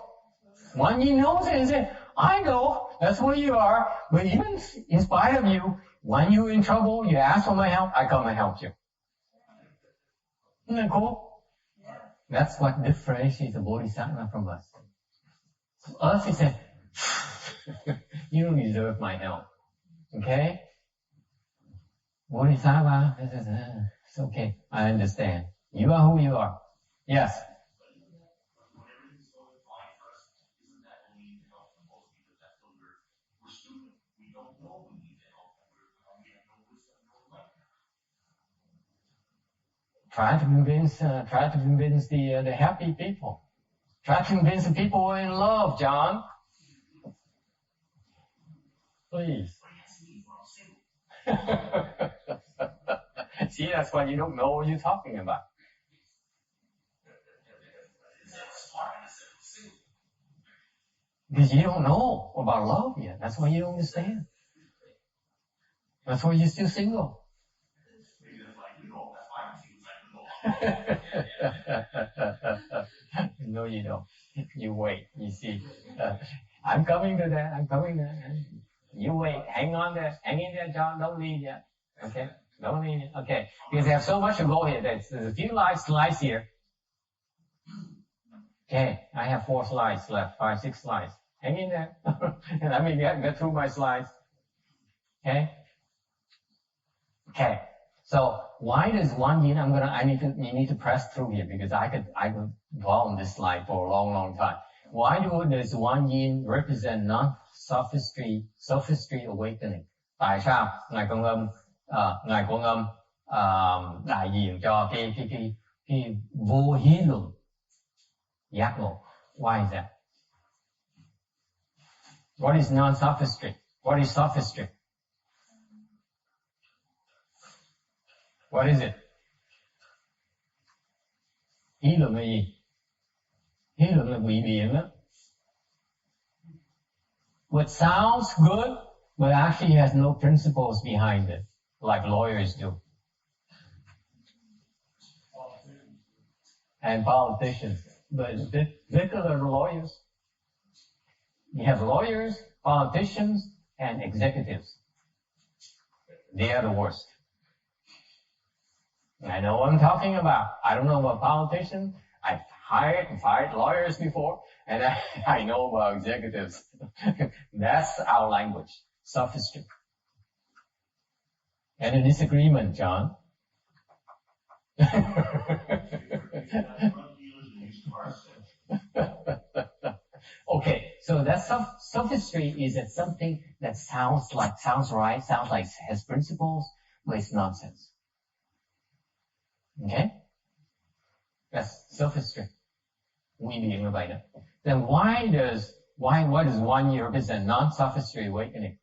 When you know things, I know that's where you are. But even in spite of you, when you're in trouble, you ask for my help, I come and help you. Isn't that cool? That's what differentiates the Bodhisattva from us. Us, he said, you don't deserve my help. Okay? Bodhisattva, it's okay. I understand. You are who you are. Yes. When everything's going fine for us, isn't that what we need to help the most? Because that's when we're stupid. We don't know we need to help. We have no wisdom, no light. Try to convince the happy people. Try to convince the people who are in love, John. Please. See, that's why you don't know what you're talking about. Because you don't know about love yet. That's why you don't understand. That's why you're still single. No, you don't. You wait. You see. I'm coming to that. You wait. Hang on there. Hang in there, John. Don't leave yet. Okay? Don't leave yet. Okay. Because there's so much to go here. There's a few slides here. Okay. I have 4 slides left. 5, 6 slides. Hang in there. And let me get through my slides. Okay? Okay. So why does one yin? You need to press through here because I could dwell on this slide for a long, long time. Why does one yin represent non-sophistry awakening? Tại sao Ngài Con Âm đại diện cho cái vô hí luận giác ngộ? Why is that? What is non-sophistry? What is sophistry? What is it? Hí luận là gì? Hí luận là ngụy biện đó. What sounds good, but actually has no principles behind it, like lawyers do. And politicians. But particular lawyers. You have lawyers, politicians, and executives. They are the worst. I know what I'm talking about. I don't know about politicians. I've hired and fired lawyers before, and I know about executives. That's our language. sophistry. Any disagreement, John? Okay, so that sophistry is that something that sounds right, sounds like has principles, but it's nonsense. Okay? That's sophistry. Nguy biện như vậy đó. Then why does one year represent non-sophistry awakening?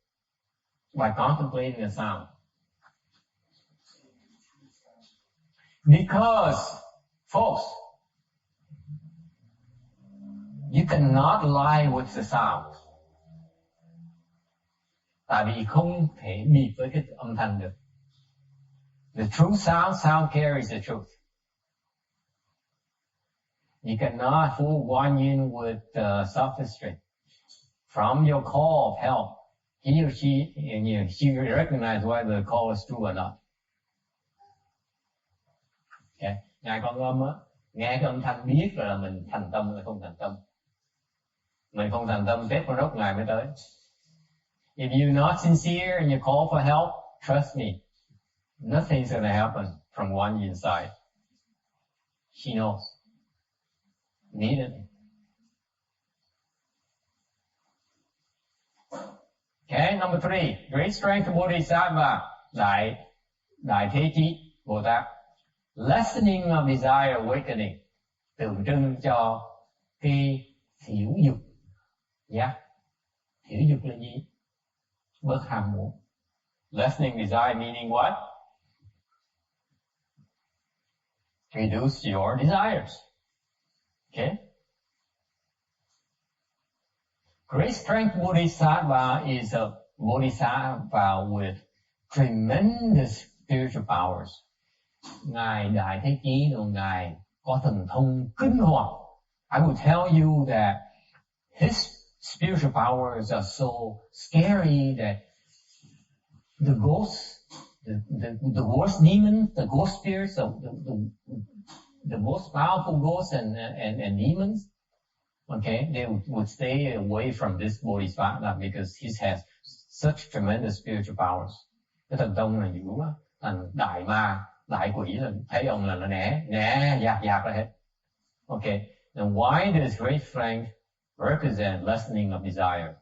By contemplating the sound. Because, folks, you cannot lie with the sound. Tại vì không thể bịp với cái âm thanh được. The true sound carries the truth. You cannot fool one yin with sophistry. From your call of help, he or she recognize whether the call is true or not. Okay. Ngài con âm á, nghe cái âm thanh biết là mình thành tâm hay không thành tâm. Mình không thành tâm, tết con rốc Ngài mới tới. If you're not sincere in your call for help, trust me, nothing's going to happen from one inside. She knows. Immediately. Okay, number 3. Great strength of Bodhisattva. Đại Thế Chí Bồ Tát. Lessening of desire awakening. Tượng trưng cho cái thiểu dục. Yeah. Thiểu dục là gì? Bớt ham muốn. Lessening desire meaning what? Reduce your desires. Okay? Great strength Bodhisattva is a Bodhisattva with tremendous spiritual powers. Ngài Đại Thế Chí rồi Ngài có thần thông kinh hoàng. I will tell you that his spiritual powers are so scary that the ghosts, the worst demons, the ghost spirits, the most powerful ghosts and demons, okay, they would stay away from this Bodhisattva because he has such tremendous spiritual powers. Cái thần thông là dữ quá, thành đại ma, đại quỷ là thấy ông là nó né dạt ra hết. Okay, then why does great strength represent lessening of desire?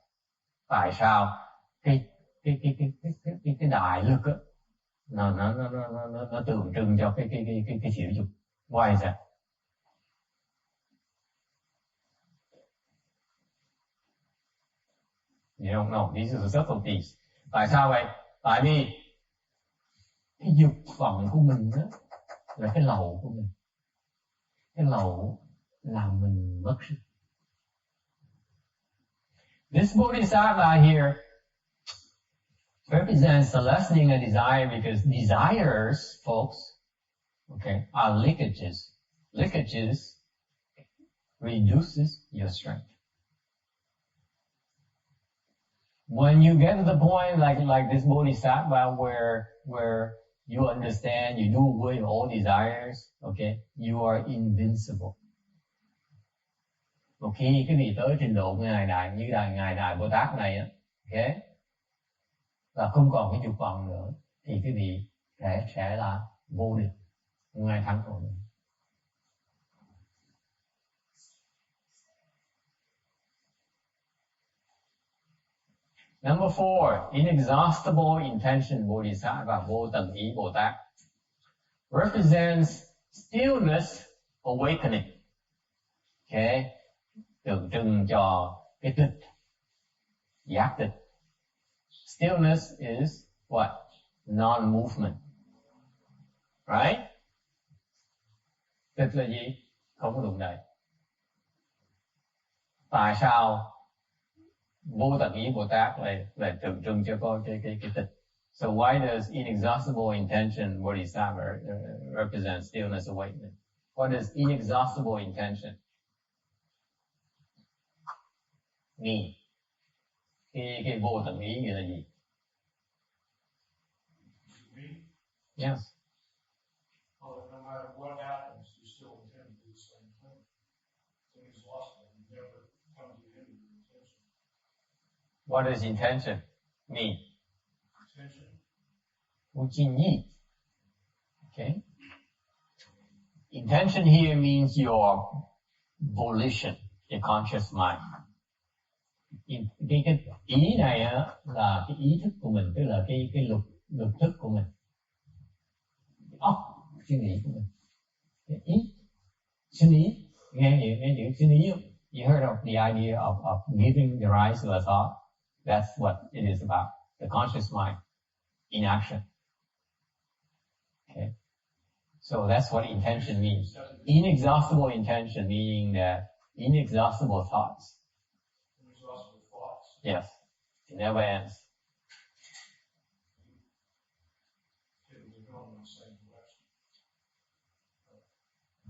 Tại sao cái đại lực á, nó tượng trưng cho cái thiểu dục? Why is that? You don't know. These are the subtleties. Tại sao vậy? Tại vì cái dục vọng của mình đó là cái lậu của mình. Cái lậu làm mình mất sức. This Bodhisattva here represents the lessening of desire because desires, folks, okay, are leakages. Leakages reduces your strength. When you get to the point like this Bodhisattva where you understand, you do away with all desires, okay, you are invincible. Một khi cái vị tới trình độ Ngài Đại Bồ Tát này, okay, là không còn cái dục vọng nữa, thì cái vị sẽ là vô địch, Ngài thắng rồi. Number 4, inexhaustible intention Bodhisattva, vô tận ý Bồ Tát, represents stillness awakening. Okay, tượng trưng cho cái tịch, giác tịch. Stillness is what? Non-movement. Right? Tịch là gì? Không có đụng đậy. Tại sao vô tận ý Bồ Tát lại tượng trưng cho có cái tịch? So why does inexhaustible intention Bodhisattva represent stillness awakening? What is inexhaustible intention? Me. Cái vô tận ý nghĩa là gì? Yes. Oh, no matter what happens, you still intend to do the same thing. It's inexhaustible. You never come to the end of your intention. What is intention? mean? Attention. Vô chi nhi. Okay. Intention here means your volition, your conscious mind. Cái ý này á là cái ý thức của mình, tức là cái lục thức của mình, óc suy nghĩ của mình. Cái ý suy nghĩ, nghe chữ suy nghĩ không? You heard of the idea of giving the rise to a thought? That's what it is about. The conscious mind in action. Okay. So that's what intention means. Inexhaustible intention, meaning that inexhaustible thoughts. Inexhaustible thoughts. Yes. It never ends. They're going in the same direction.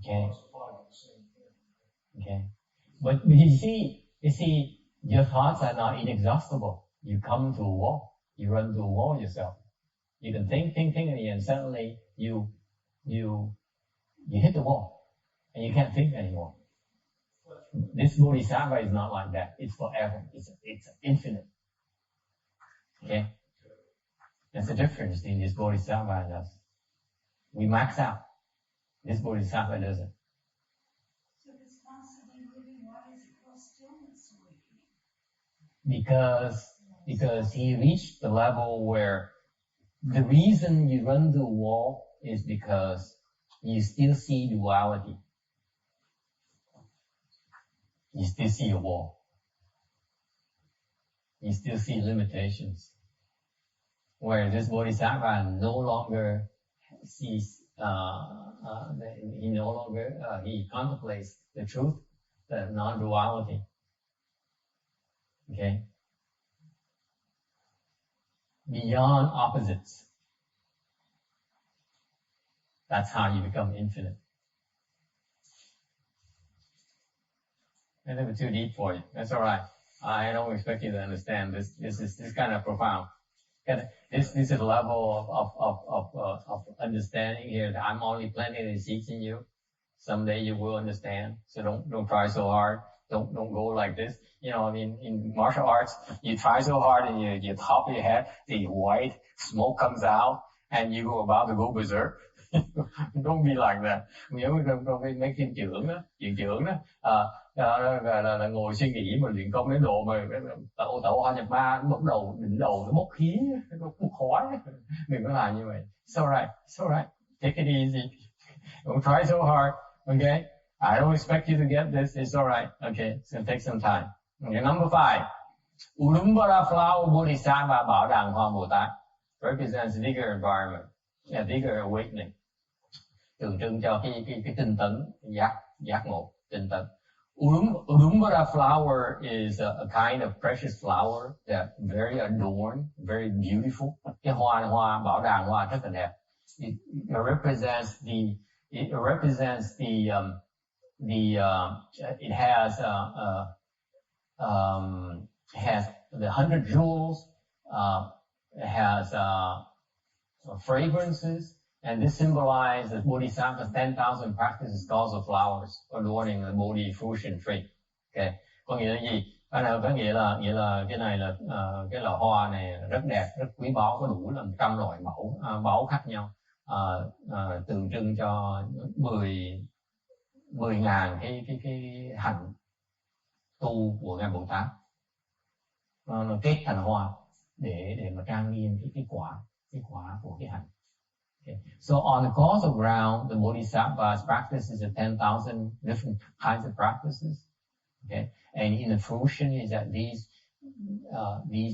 Okay. Thoughts apply to the same thing. Okay. But you see, your thoughts are not inexhaustible. You come to a wall. You run to a wall yourself. You can think, and suddenly you hit the wall. And you can't think anymore. This bodhisattva is not like that. It's forever. It's infinite. Okay? That's the difference between this bodhisattva and us. We max out. This bodhisattva doesn't. So if it's constantly moving, why is it called stillness awakening? Because he reached the level where the reason you run to a wall is because you still see duality. You still see a wall. You still see limitations. Where this bodhisattva no longer sees, he contemplates the truth, the non-duality. Okay? Beyond opposites. That's how you become infinite. A little bit too deep for you. That's alright. I don't expect you to understand this. This is kind of profound. This is a level of understanding here that I'm only planning on teaching you. Someday you will understand. So don't try so hard. Don't go like this. You know, I mean, in martial arts, you try so hard and you top your head, the white smoke comes out, and you go about to go berserk. Don't be like that. Nhớ trong mấy phim trưởng đó, là ngồi suy nghĩ mà luyện công đến độ mà tẩu hoa nhập ma, bắt đầu đỉnh đầu nó bốc khí, nó bốc khói. Đừng có làm như vậy. It's alright. Take it easy. Don't try so hard. Okay? I don't expect you to get this. It's alright. Okay? It's gonna take some time. Okay, number 5. Udumbara flower bodhisattva Bảo Đàng Hoa Bồ Tát represents bigger environment, a bigger awakening. Tượng trưng cho cái tinh tấn, giác ngộ, tinh tấn. Udumbara flower is a kind of precious flower that very adorned, very beautiful. Cái hoa Bảo Đàng Hoa rất là đẹp. It represents it has the 100 jewels, it has fragrances, and this symbolizes the Bodhisattva's 10,000 practices calls of flowers adorning the Bodhi fruition tree. Okay, có nghĩa là gì? Có nghĩa là cái này là cái lọ hoa này rất đẹp, rất quý báu, có đủ là 100 loại báu khác nhau, tượng trưng cho 10.000 cái hạnh tu của ngài Bồ Tát. Nó kết thành hoa để mà trang nghiêm cái quả của cái hạnh. Okay. So on the causal ground, the Bodhisattva's practices are 10,000 different kinds of practices. Okay, and in the fruition is that these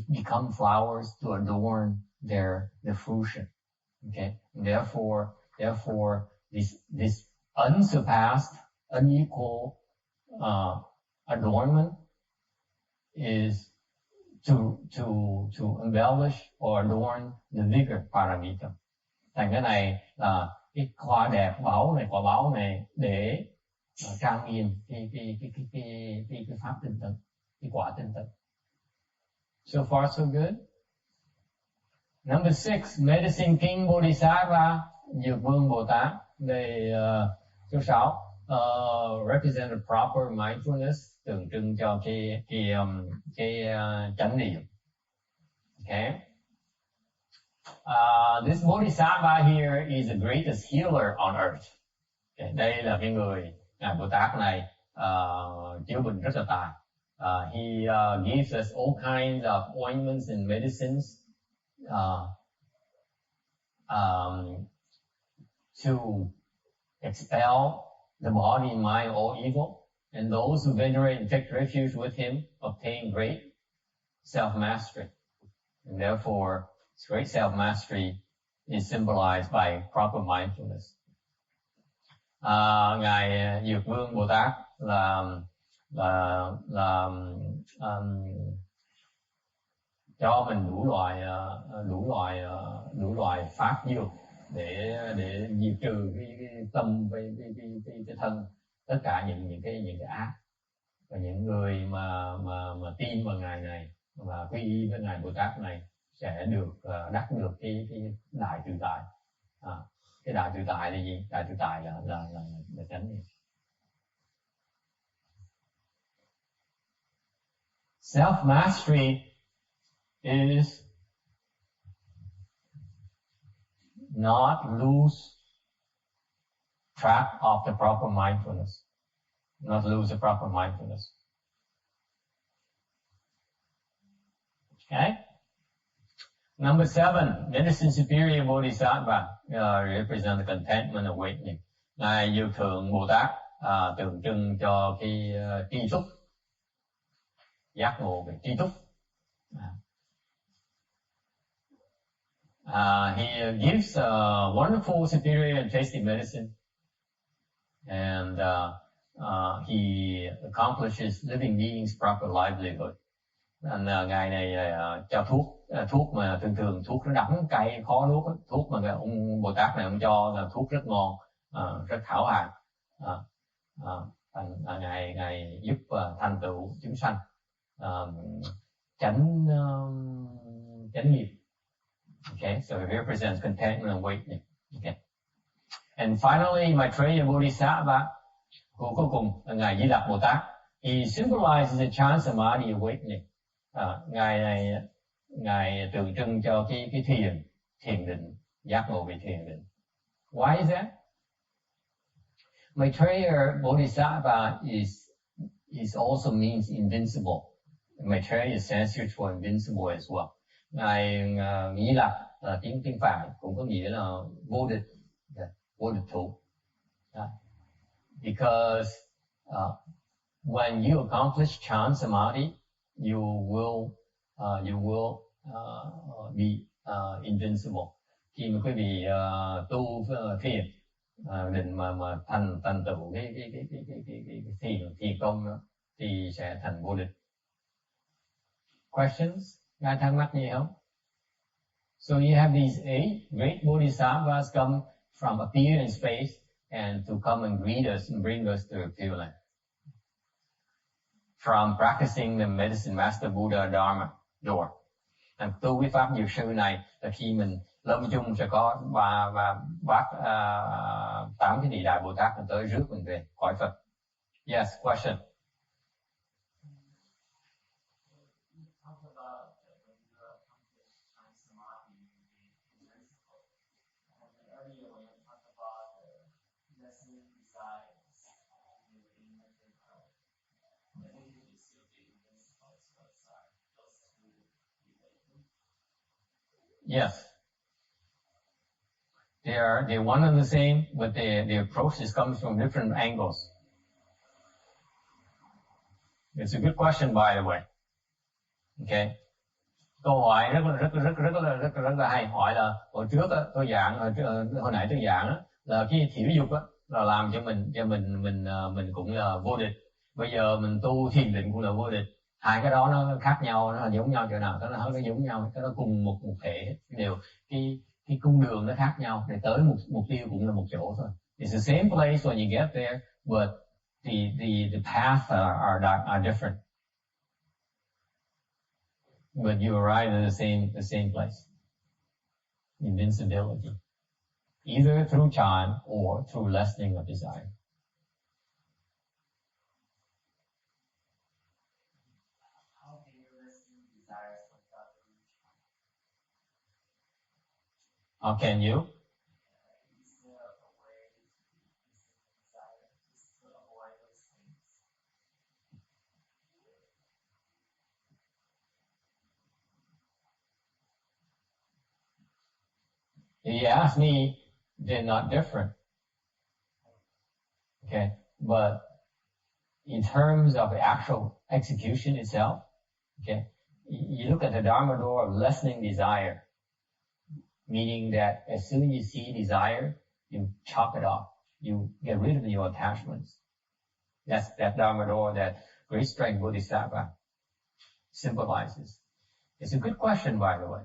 become flowers to adorn their fruition. Okay, and therefore this unsurpassed, unequal adornment is to embellish or adorn the vigor paramita. Thành cái này là cái hoa đẹp quả báo này để trang nghiêm cái pháp tinh tấn, cái quả tinh tấn. So far so good. Number 6, Medicine King Bodhisattva, Dược Vương Bồ Tát. Đây số 6 represent a proper mindfulness, tượng trưng cho cái chánh niệm. Okay. This Bodhisattva here is the greatest healer on earth. Okay. Đây là cái người, Ngài Bồ Tát này chữa bệnh rất là tài. He gives us all kinds of ointments and medicines to expel the body, mind, all evil. And those who venerate and take refuge with him obtain great self-mastery. And therefore, great self-mastery is symbolized by proper mindfulness. Ngài Dược Vương Bồ Tát là cho mình đủ loại pháp dược để diệt trừ cái tâm, cái thân, tất cả những cái ác. Và những người mà tin vào Ngài này và quy y với Ngài Bồ Tát này sẽ được đắc được cái đại tự tại. Cái đại tự tại là gì? Đại tự tại là chánh niệm. Self-mastery is not lose track of the proper mindfulness. Not lose the proper mindfulness. Okay? Number 7, medicine superior bodhisattva represent the contentment awakening. Ngài Dược Thượng Bồ Tát tượng trưng cho cái tri túc, giác ngộ về tri túc. He gives wonderful superior and tasty medicine, and he accomplishes living beings proper livelihood. Ngài này cho thuốc mà thường thuốc nó đắng cay khó nuốt, thuốc mà ông Bồ Tát này ông cho là thuốc rất ngon, rất hảo hạng. Ngài giúp thành tựu chúng sanh chánh nghiệp. Okay, so it represents contentment and awakening. Okay, and finally, Maitreya Bodhisattva, cuối cùng là Ngài Di Lặc Bồ Tát. He symbolizes the chance samadhi awakening. Ngài tượng trưng cho cái thiền định, giác ngộ về thiền định. Why is that? Maitreya Bodhisattva is also means invincible. Maitreya is Sanskrit for invincible as well. Ngài Di Lặc tiếng Phạn cũng có nghĩa là vô địch, vô địch thủ. Because when you accomplish chant samadhi, you will be invincible. Khi mà quý vị tu thiền định mà thành tựu cái thiền công đó, thì sẽ thành vô địch. Questions? Ai thắc mắc gì không? So you have these 8 great bodhisattvas come from appear in space and to come and greet us and bring us to the Pure Land. From practicing the medicine master Buddha Dharma door. Tu cái pháp dược sư này là khi mình lâm chung sẽ có bác 8 cái địa đại Bồ Tát tới rước mình về cõi Phật. Yes, question. Yes, they're one and the same, but the approach comes from different angles. It's a good question, by the way. Okay, câu hỏi rất là hay. Hỏi là hồi trước tôi giảng, hồi nãy tôi giảng là cái thiểu dục là làm cho mình cũng là vô địch. Bây giờ mình tu thiền định cũng là vô địch. Hai cái đó nó khác nhau, nó là giống nhau chỗ nào? Nó giống nhau, nó cùng một thể đều. Cái cung đường nó khác nhau, để tới mục tiêu cũng là một chỗ thôi. It's the same place when you get there, but the paths are different. But you arrive at the same place. Invincibility, either through chant or through lessening of desire. Or can you? If you ask me, they're not different. Okay, but in terms of the actual execution itself, okay, you look at the Dharma door of lessening desire, meaning that as soon as you see desire, you chop it off. You get rid of your attachments. That's that Dharma door that great strength Bodhisattva symbolizes. It's a good question, by the way.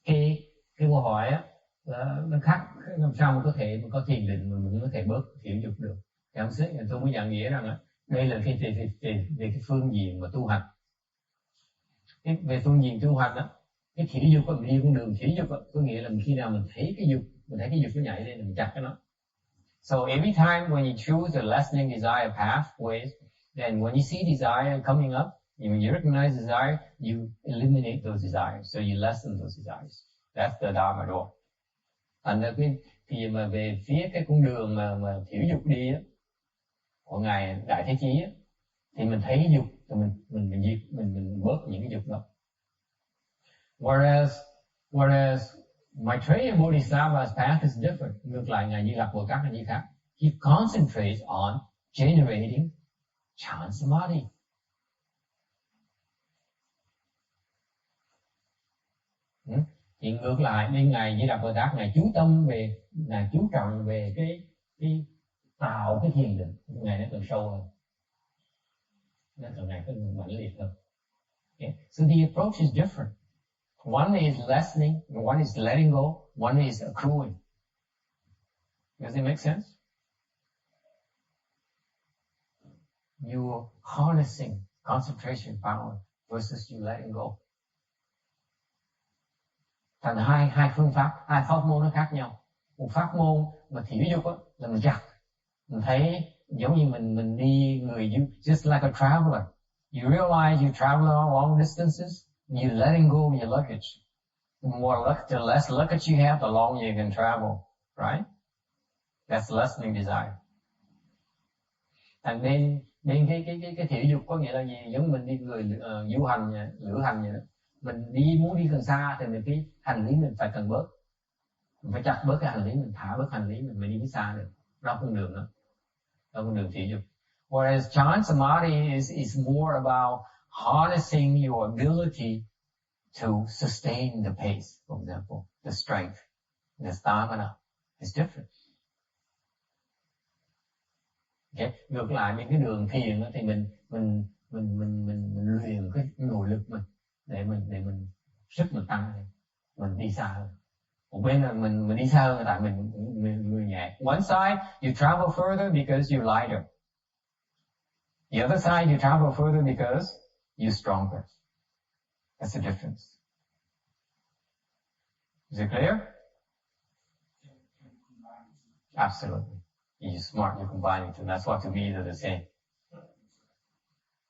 Cái câu hỏi á, nó khác, làm sao mà có thể mà có thiền định mà mình có thể bớt thiểu dục được? Thì ông sếp tôi mới nhận nghĩa rằng á, đây là về cái phương diện mà tu hành. Về phương diện tu hành á, cái thiểu dục mình đi con đường thiểu dục á, có nghĩa là khi nào mình thấy cái dục nó nhảy lên mình chặt cái nó. So every time when you choose the lessening desire pathways, then when you see desire coming up, when you recognize desire, you eliminate those desires. So you lessen those desires. That's the Dharma door. Thành ra thì mà về phía cái con đường mà thiểu dục đi á, của ngài Đại Thế Chí á, thì mình thấy dục thì mình bớt những cái dục đó. Whereas Maitreya Bodhisattva's path is different. Ngược lại ngài Di Lặc Bồ Tát là như khác. He concentrates on generating chant samadhi. Thì ngược lại bên ngài Di Lặc Bồ Tát ngài chú trọng về cái tạo cái thiền định, ngài nó càng sâu hơn, nó càng ngày càng mạnh liệt hơn. Okay? So the approach is different. One is lessening, one is letting go, one is accruing. Does it make sense? You're harnessing concentration power versus you letting go. Thành hai phương pháp, hai pháp môn nó khác nhau. Một pháp môn mà thiểu dục á là mình chặt, mình thấy giống như mình đi người just like a traveler. You realize you travel long distances, you're letting go of your luggage. The less luggage you have, the longer you can travel, right? That's lessening desire. Thành bên cái thiểu dục có nghĩa là gì? Giống mình đi người du hành, lữ hành vậy đó. Mình muốn đi càng xa thì cái hành lý mình phải cần bớt. Mình phải chặt bớt cái hành lý, mình thả bớt hành lý, mình mới đi xa được. Đó con đường đó. Đó con đường thiểu dục. Whereas chant samadhi is more about harnessing your ability to sustain the pace, for example, the strength, the stamina. It's different. Okay. Ngược lại những cái đường thiền đó thì mình luyện cái nội lực mình để mình sức mình tăng lên, mình đi xa hơn. Một bên là mình đi xa hơn tại mình nhẹ. One side you travel further because you're lighter. The other side you travel further because you're stronger. That's the difference. Is it clear? Absolutely. You're smart, you're combining two. That's why to me they're the same.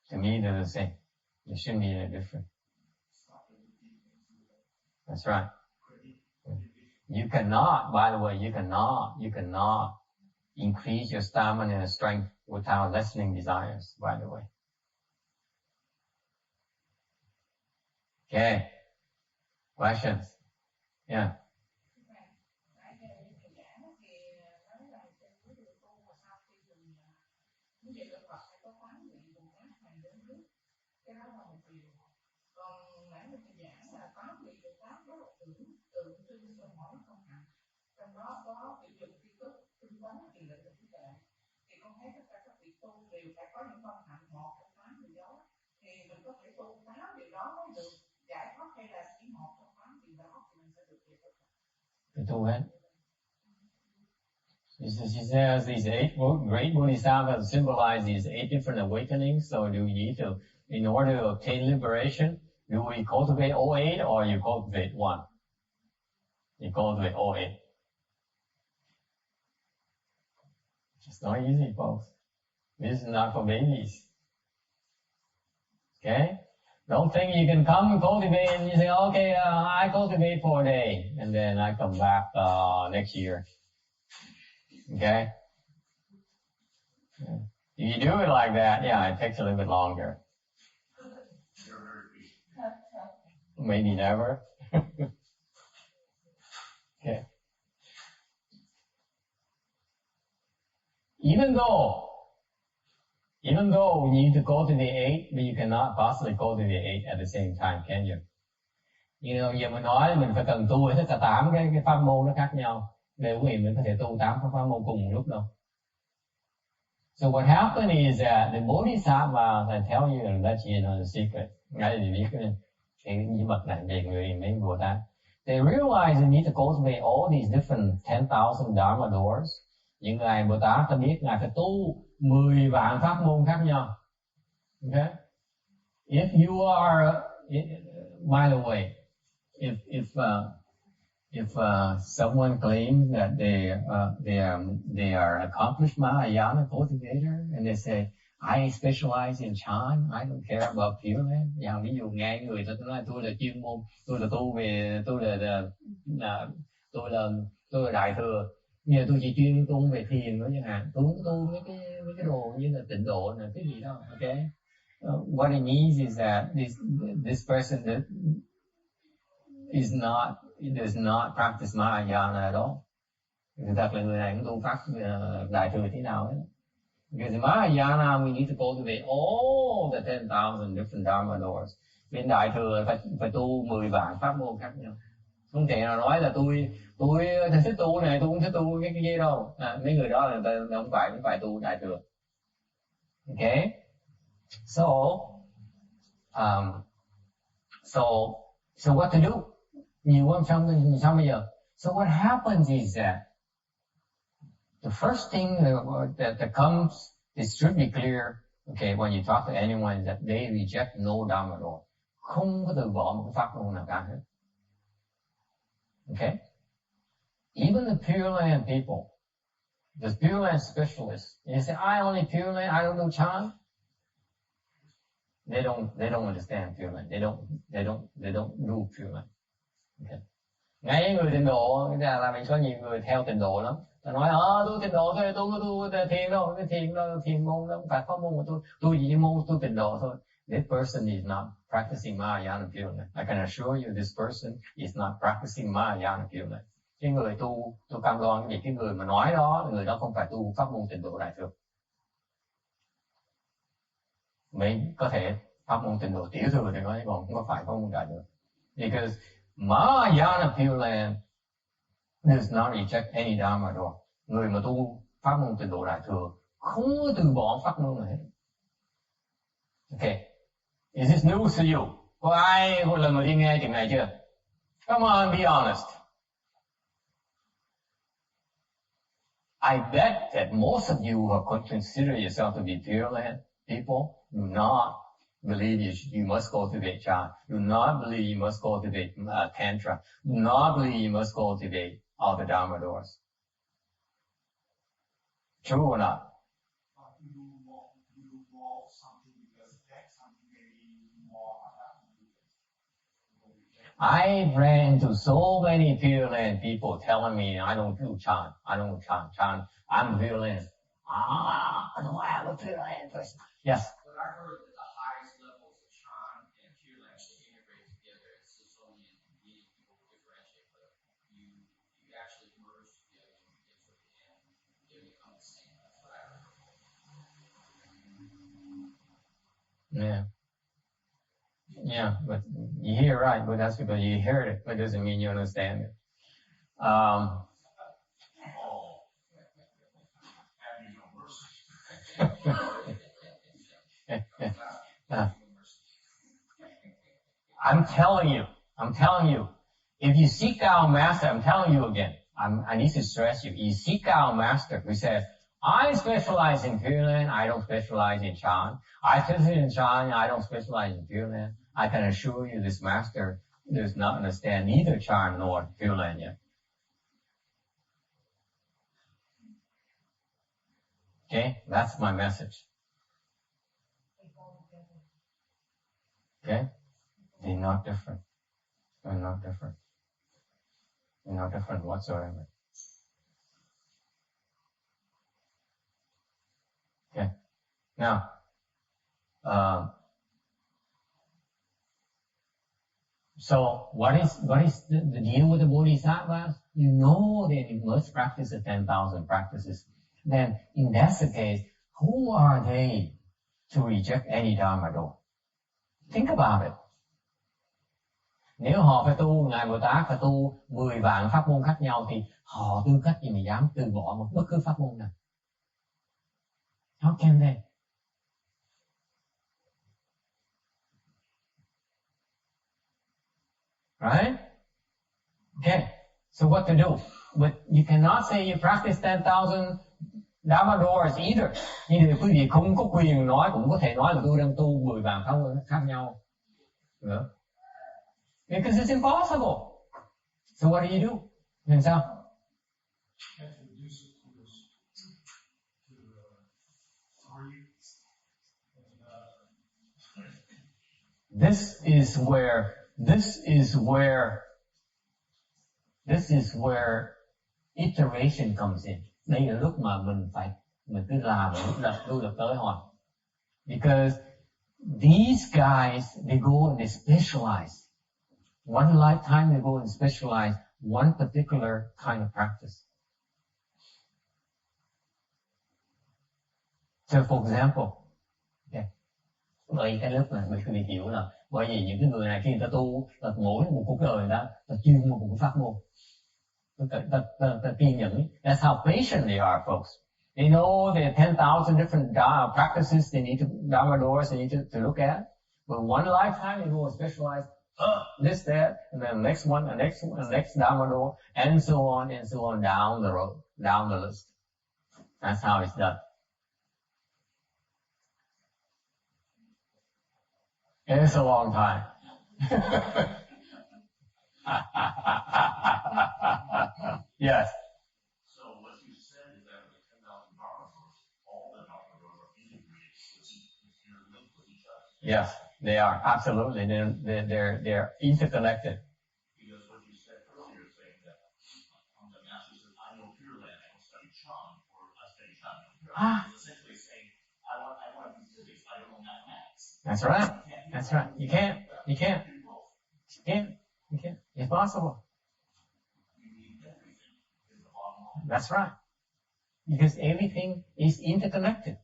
To me they're the same. There shouldn't be any different. That's right. You cannot, by the way, you cannot increase your stamina and strength without lessening desires, by the way. Okay. Questions? Yeah. She says these 8 great bodhisattvas symbolize these 8 different awakenings. So do we need to, in order to obtain liberation, do we cultivate all 8 or you cultivate one? You cultivate all 8. It's not easy, folks. This is not for babies. Okay? Don't think you can come and cultivate and you say, okay, I cultivate for a day and then I come back next year. Okay? If you do it like that, yeah, it takes a little bit longer. Maybe never. Okay. Even though you need to cultivate 8, but you cannot possibly cultivate 8 at the same time, can you? You know, giờ mình nói là mình phải cần tu hết cả 8 cái pháp môn nó khác nhau. Để quý vị mình có thể tu 8 pháp môn cùng một lúc đâu. So what happened is that the Bodhisattvas, I tell you and let you know the secret. Ngay thì biết cái bí mật này về người mấy Bồ Tát. They realize they need to cultivate all these different 10,000 dharma doors. Những ngài Bồ Tát ta biết ngài phải tu 10 vạn pháp môn khác nhau. Okay? If you are, by the way, if someone claims that they are an accomplished Mahayana cultivator and they say I specialize in Chan, I don't care about Pure Land. Ví dụ nghe người ta nói tôi là chuyên môn, tôi là tu về, tôi là đại thừa, nhưng mà tôi chỉ chuyên tu về thiền thôi chẳng hạn, tôi không tu mấy cái đồ như là tịnh độ này cái gì đâu, okay? What it means is that this person that does not practice Mahayana at all. Thật là người này cũng tu pháp đại thừa thế nào ấy. Because in Mahayana, we need to cultivate all the 10,000 different dharma doors. Bên đại thừa phải tu 10 vạn pháp môn khác nhau. Không thể nào nói là tôi thích tu này, tôi cũng thích tu cái kia đâu. Mấy người đó là không phải tu đại thừa. Okay? So what to do? Nhiều ông sao bây giờ? So what happens is that the first thing that comes is should be clear, okay, when you talk to anyone, is that they reject no dharma door. Không có từ bỏ một cái pháp môn nào cả hết. Okay? Even the Pure Land people, the Pure Land specialists, you say, I only Pure Land, I don't do Chan. They don't understand Pure Land. They don't do Pure Land. Okay. Ngay người tịnh độ, là mình có nhiều người theo tịnh độ lắm. Ta nói, tôi tịnh độ thôi, tôi không có tu thiền đâu, cái thiền môn đó không phải pháp môn của tôi chỉ môn tu tịnh độ thôi. This person is not practicing Mahayana Pure Land. I can assure you this person is not practicing Mahayana Pure Land. Cái người tôi cam đoan cái người mà nói đó, người đó không phải tu pháp môn tịnh độ đại thừa. Mình có thể pháp môn tịnh độ tiểu thừa thì nói còn không phải pháp môn đại thừa. Because Mahayana Pure Land does not reject any dharma door. Người mà tu pháp môn tịnh độ đại thừa không có từ bỏ pháp môn này hết. Okay. Is this news to you? Có ai một lần mà đi nghe chuyện này chưa? Come on, be honest. I bet that most of you who consider yourself to be Pure Land people do not believe you must cultivate Chan. Do not believe you must cultivate Tantra. Do not believe you must cultivate all the Dharma doors. True or not? You want something because that's something maybe more I ran into so many Pure Land people telling me I don't do Chan. I don't do Chan. I'm Pure Land. No, I'm a Pure Land person. Yes. But I heard that the highest levels of Chan and Pure Land integrate together. It's just only in meeting people differentiate, but you actually merge together and they become the same. That's what I heard. Yeah. Yeah, but you hear right, but that's because you heard it, but it doesn't mean you understand it. I'm telling you, if you seek out master, I'm telling you again, I need to stress you seek out master who says, I specialize in Pure Land, I don't specialize in Chan. I specialize in Chan, I don't specialize in Pure Land. I can assure you this master does not understand neither Chan nor Pure Land yet. Okay, that's my message. Okay? They're not different. They're not different. They're not different whatsoever. Okay. Now, so what is the deal with the bodhisattvas? You know that you must practice the 10,000 practices. Then, in that case, who are they to reject any dharma door? Think about it. Nếu họ phải tu, Ngài Bồ Tát phải tu 10 vạn pháp môn khác nhau thì họ tư cách gì mà dám từ bỏ một bất cứ pháp môn nào? How can they? Right? Okay. So what to do? But you cannot say you practice 10,000 Dharma doors either. Nhưng quý vị không có quyền nói, cũng có thể nói là tôi đang tu 10 vạn pháp môn khác nhau. Nữa. Because it's impossible. So what do you do? Làm sao? This is where iteration comes in. Đây là lúc mà mình cứ làm lui lập tới hỏi. Because these guys, they go and they specialize. One lifetime they go and specialize one particular kind of practice. So for example, okay, bởi cái lớp này mình hiểu là bởi vì những cái người này khi người ta tu là mỗi một cuộc đời người ta chuyên một cái pháp môn. Ta kiên nhẫn. That's how patient they are, folks. They know there are 10,000 different practices they need to, Dharma doors they need to look at. But one lifetime they go and specialize this, that, and then the next one, the next Dharma door, and so on down the road, down the list. That's how it's done. It's a long time. Yes. So what you said is that with 10,000 Dharma doors, all the Dharma doors are integrated with each other. Yes, they are. Absolutely. They're interconnected. Because what you said earlier, saying that the master says, I know Pure Land, I don't study Chan, or I study Chan, I know Pure Land. It's essentially saying, I want to do physics, I don't know mathematics. That's right. That's right. You can't. It's possible. That's right. Because everything is interconnected.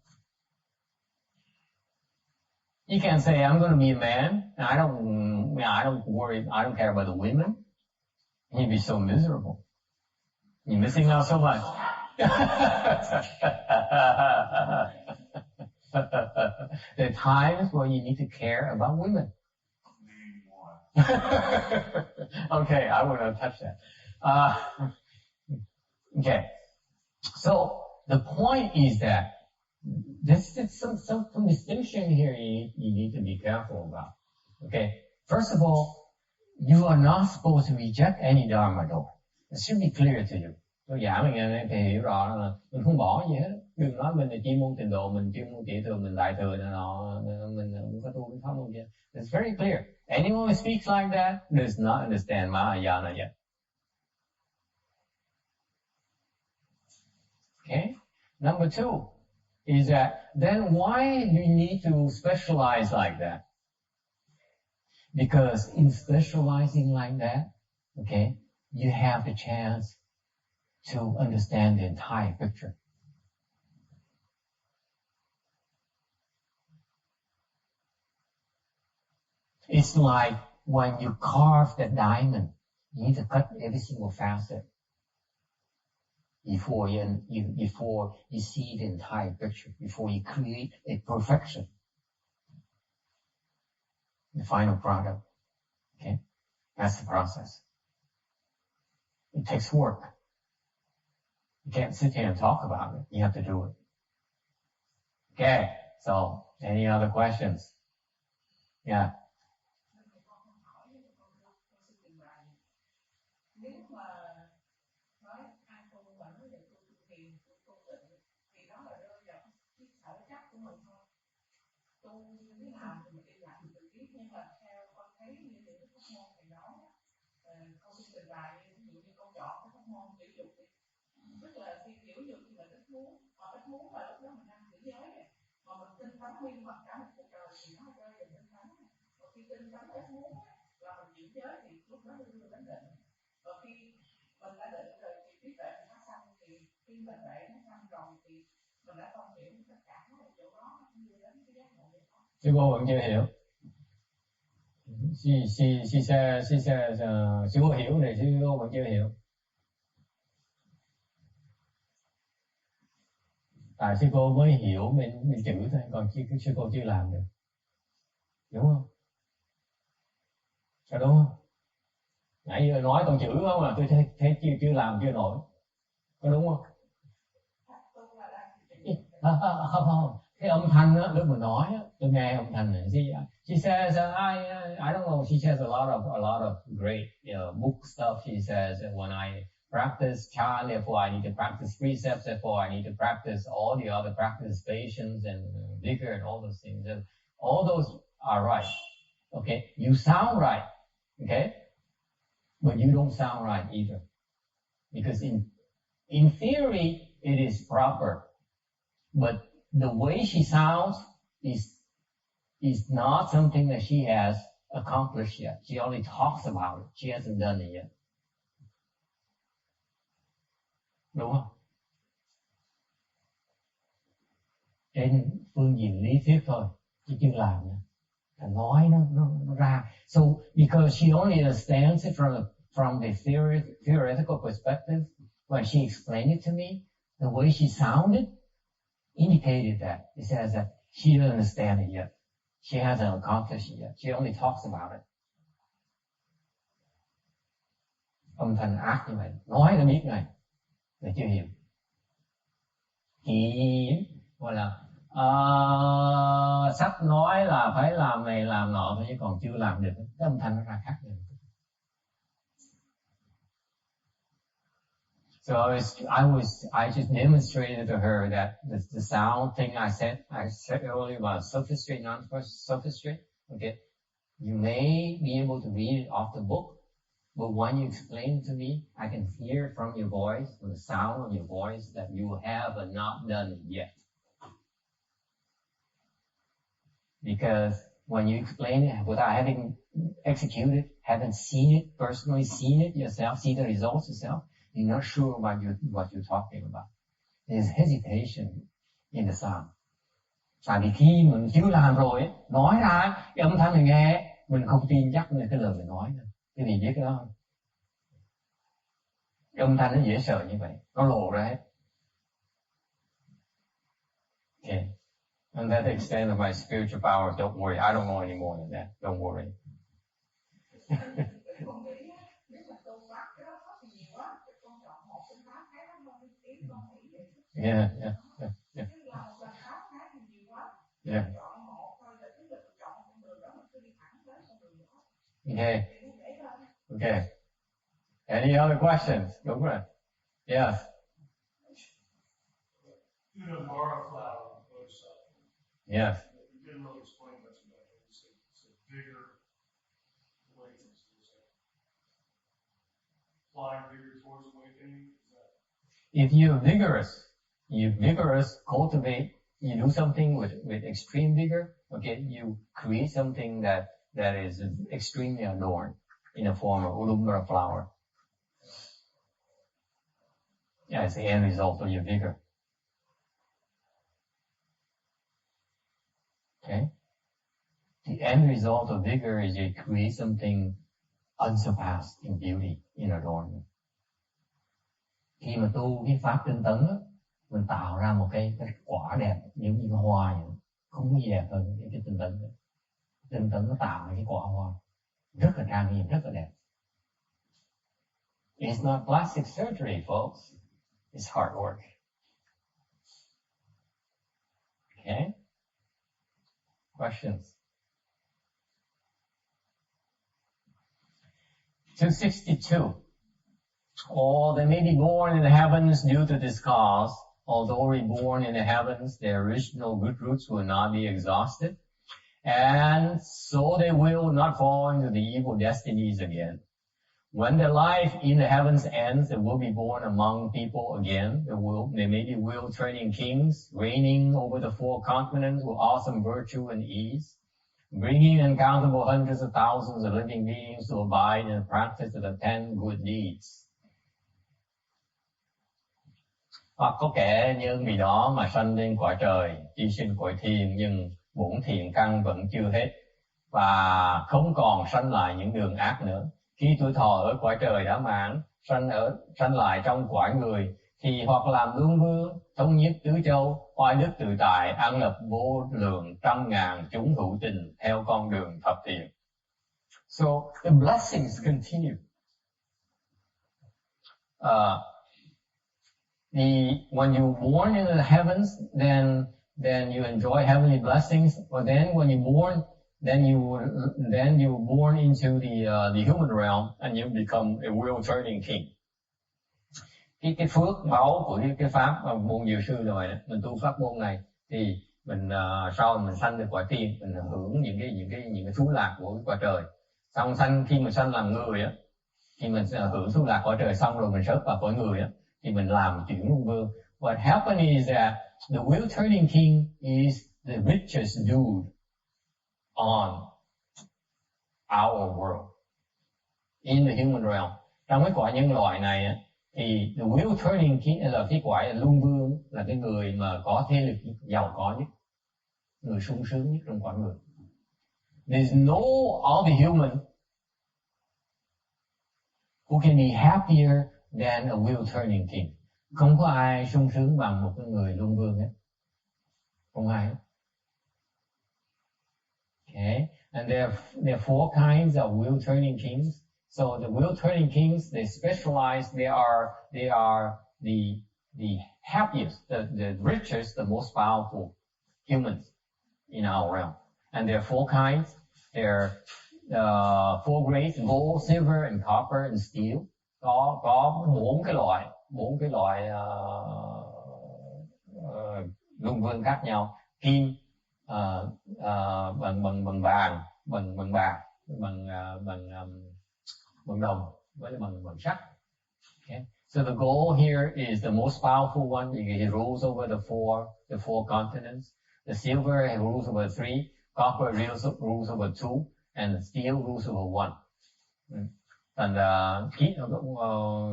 You can't say, I'm going to be a man, and I don't care about the women. You'd be so miserable. You're missing out so much. There are times where you need to care about women. Okay, I will not touch that. Okay. So the point is that this is some distinction here you need to be careful about. Okay. First of all, you are not supposed to reject any Dharma door. It should be clear to you. Tôi giảng mình nghe thì hiểu rõ là mình không bỏ gì hết. Đừng nói mình là chuyên môn trình độ, mình chuyên môn tiểu thừa, mình đại thừa này nọ, mình không có tu cái pháp môn kia. It's very clear. Anyone who speaks like that does not understand Mahayana yet. Okay? Number two is that then why do you need to specialize like that? Because in specializing like that, okay, you have the chance to understand the entire picture. It's like when you carve the diamond, you need to cut every single facet before you see the entire picture, before you create a perfection, the final product. Okay? That's the process. It takes work. You can't sit here and talk about it. You have to do it. Okay, so any other questions? Yeah. Nếu mà nói ai tu mà nói về tu thiền, tu tịnh thì đó là rơi vào cái sở chắc của mình thôi. Tu như thế nào thì mình đi làm mình biết, nhưng mà pháp môn thầy nói câu trình bày ví dụ như câu chọn cái pháp môn tiểu dục đi, tức là khi tiểu dục thì mình ít muốn mà lúc đó mình đang giữ giới này, mà mình tinh tấn nguyên mặt cả một cuộc đời thì nó rơi vào tinh tấn, và khi tinh tấn ít muốn là mình giữ giới thì lúc đó nó đưa đến định, và khi mình đã định rồi thì trí tuệ nó xong, thì khi mình để nó xong rồi thì mình đã thông hiểu tất cả ở chỗ đó nó cũng đưa đến cái giác ngộ vậy thôi. Sư cô vẫn chưa hiểu. Sư cô hiểu này, sư cô vẫn chưa hiểu. Tại sư cô mới hiểu mình chữ thôi, còn sư cô chưa làm được. Đúng không? Có đúng không? Nãy giờ nói con chữ không à, tôi thấy chưa làm chưa nổi. Có đúng không? Không. Cái âm thanh á, lúc mà nói á, tôi nghe âm thanh này. She says, I don't know. She says a lot of great, book stuff. She says when I practice chant, therefore I need to practice precepts. Therefore I need to practice all the other practices, patience and vigor and all those things. And all those are right. Okay, you sound right. Okay, but you don't sound right either, because in theory it is proper, but the way she sounds is not something that she has accomplished yet. She only talks about it. She hasn't done it yet. Đúng không? Trên phương diện lý thuyết thôi, chứ chưa làm nữa. Nói nó ra. So because she only understands it from the theoretical perspective, when she explained it to me, the way she sounded indicated that. It says that she doesn't understand it yet. She hasn't accomplished it yet. She only talks about it. Âm thanh ác như vậy, nói là biết ngay, là chưa hiểu. Chỉ gọi là sắp nói là phải làm này làm nọ thôi, chứ còn chưa làm được. Cái âm thanh nó ra khác được. So I just demonstrated to her that the sound thing I said earlier about sophistry, non-sophistry. Okay, you may be able to read it off the book, but when you explain it to me, I can hear from your voice, from the sound of your voice, that you have not done it yet. Because when you explain it without having executed, haven't seen it personally, seen it yourself, see the results yourself, you're not sure what you're talking about. There's hesitation in the sound. Tại vì khi mình chưa làm rồi, nói ra cái âm thanh mình nghe, mình không tin chắc cái lời mình nói nữa. Cái gì biết cái đó không? Cái âm thanh nó dễ sợ như vậy, nó lộ ra hết. Okay. And that's the extent of my spiritual power. Don't worry, I don't know any more than that. Don't worry. Yeah. Okay. Any other questions? Go for it. Yes. You know, Mara flower, bodhisattva. Yes. You didn't really explain much about it. It's a bigger awakening. Applying vigor towards awakening. If you're vigorous, cultivate, you do something with extreme vigor, okay, you create something that is extremely adorned in the form of Udumbara flower. Yeah, it's the end result of your vigor. Okay? The end result of vigor is you create something unsurpassed in beauty, in adornment. Khi mà tu cái pháp tinh tấn á, mình tạo ra một cái quả đẹp giống như cái hoa vậy, không có gì đẹp hơn cái tinh tấn. Tinh tấn nó tạo ra cái quả hoa rất là trang nghiêm, rất là đẹp. It's not plastic surgery, folks. It's hard work. Okay? Questions? 262. All they may be born in the heavens due to this cause. Although reborn in the heavens, their original good roots will not be exhausted. And so they will not fall into the evil destinies again. When their life in the heavens ends, they will be born among people again. They may be wheel-turning kings, reigning over the 4 continents with awesome virtue and ease, bringing uncountable hundreds of thousands of living beings to abide in the practice of the 10 good deeds. Hoặc có kẻ như người đó mà sanh lên cõi trời, đi sinh cõi thiên nhưng bổn thiện căn vẫn chưa hết và không còn sanh lại những đường ác nữa. Khi tuổi thọ ở cõi trời đã mãn, sanh lại trong cõi người thì hoặc làm luân vương, thống nhất tứ châu, oai đức tự tại, an lập vô lượng trăm ngàn chúng hữu tình theo con đường thập thiện. So the blessings continue. When you born in the heavens, then you enjoy heavenly blessings. But then when you born, then you born into the human realm and you become a wheel-turning king. Cái phước báo của cái pháp mà môn Diệu Sư rồi đó, mình tu pháp môn này thì mình sau mình sanh được cõi tiên, mình hưởng những cái thú lạc của cái cõi trời. Xong khi mình sanh làm người á, thì mình sẽ hưởng thú lạc cõi trời xong rồi mình sớt vào cõi người á, thì mình làm chuyển luân vương. What happened is that the wheel-turning king is the richest dude on our world, in the human realm. Trong cái cõi nhân loại này á, thì the wheel-turning king là cái cõi luân vương, là cái người mà có thế lực nhất, giàu có nhất, người sung sướng nhất trong cõi người. There's no other human who can be happier than a wheel-turning king. Không có ai sung sướng bằng một cái người luân vương hết. Không ai hết. Okay, and there are 4 kinds of wheel-turning kings. So the wheel-turning kings, they specialize. They are the happiest, the richest, the most powerful humans in our realm. And there are 4 kinds. There are 4 grades: gold, silver, and copper, and steel. Có 4 cái loại luân vương khác nhau: kim, bằng vàng, bằng bạc, bằng đồng với bằng sắt. Okay. So the gold here is the most powerful one. He rules over the four continents. The silver rules over 3. Copper rules over 2, and steel rules over 1. Thành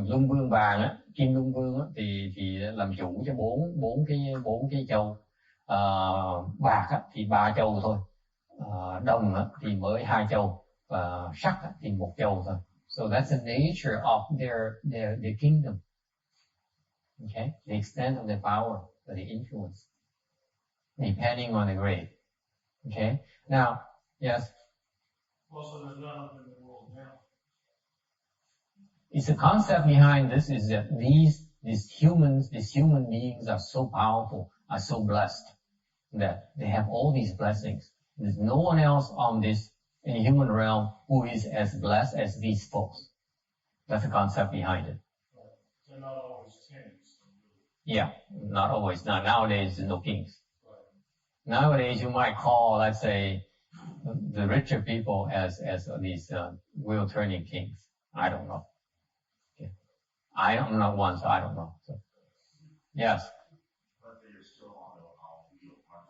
luân vương vàng á, kim luân vương á, thì làm chủ cho bốn cái châu. Bạc á, thì 3 châu thôi. Đồng á, thì mới 2 châu, và sắt á, thì 1 châu thôi. So that's the nature of their kingdom. Okay, the extent of their power, or the influence, depending on the grade. Okay, now, yes. Also, there's none of them in the world now. It's the concept behind this is that these human beings are so powerful, are so blessed that they have all these blessings. There's no one else on this in the human realm who is as blessed as these folks. That's the concept behind it. They're not always kings. Yeah, not always. Now, nowadays, there's no kings. Nowadays, you might call, let's say, the richer people as these wheel-turning kings. I don't know. Okay. I'm not one, so I don't know. So, yes. But they're still on the wheel, aren't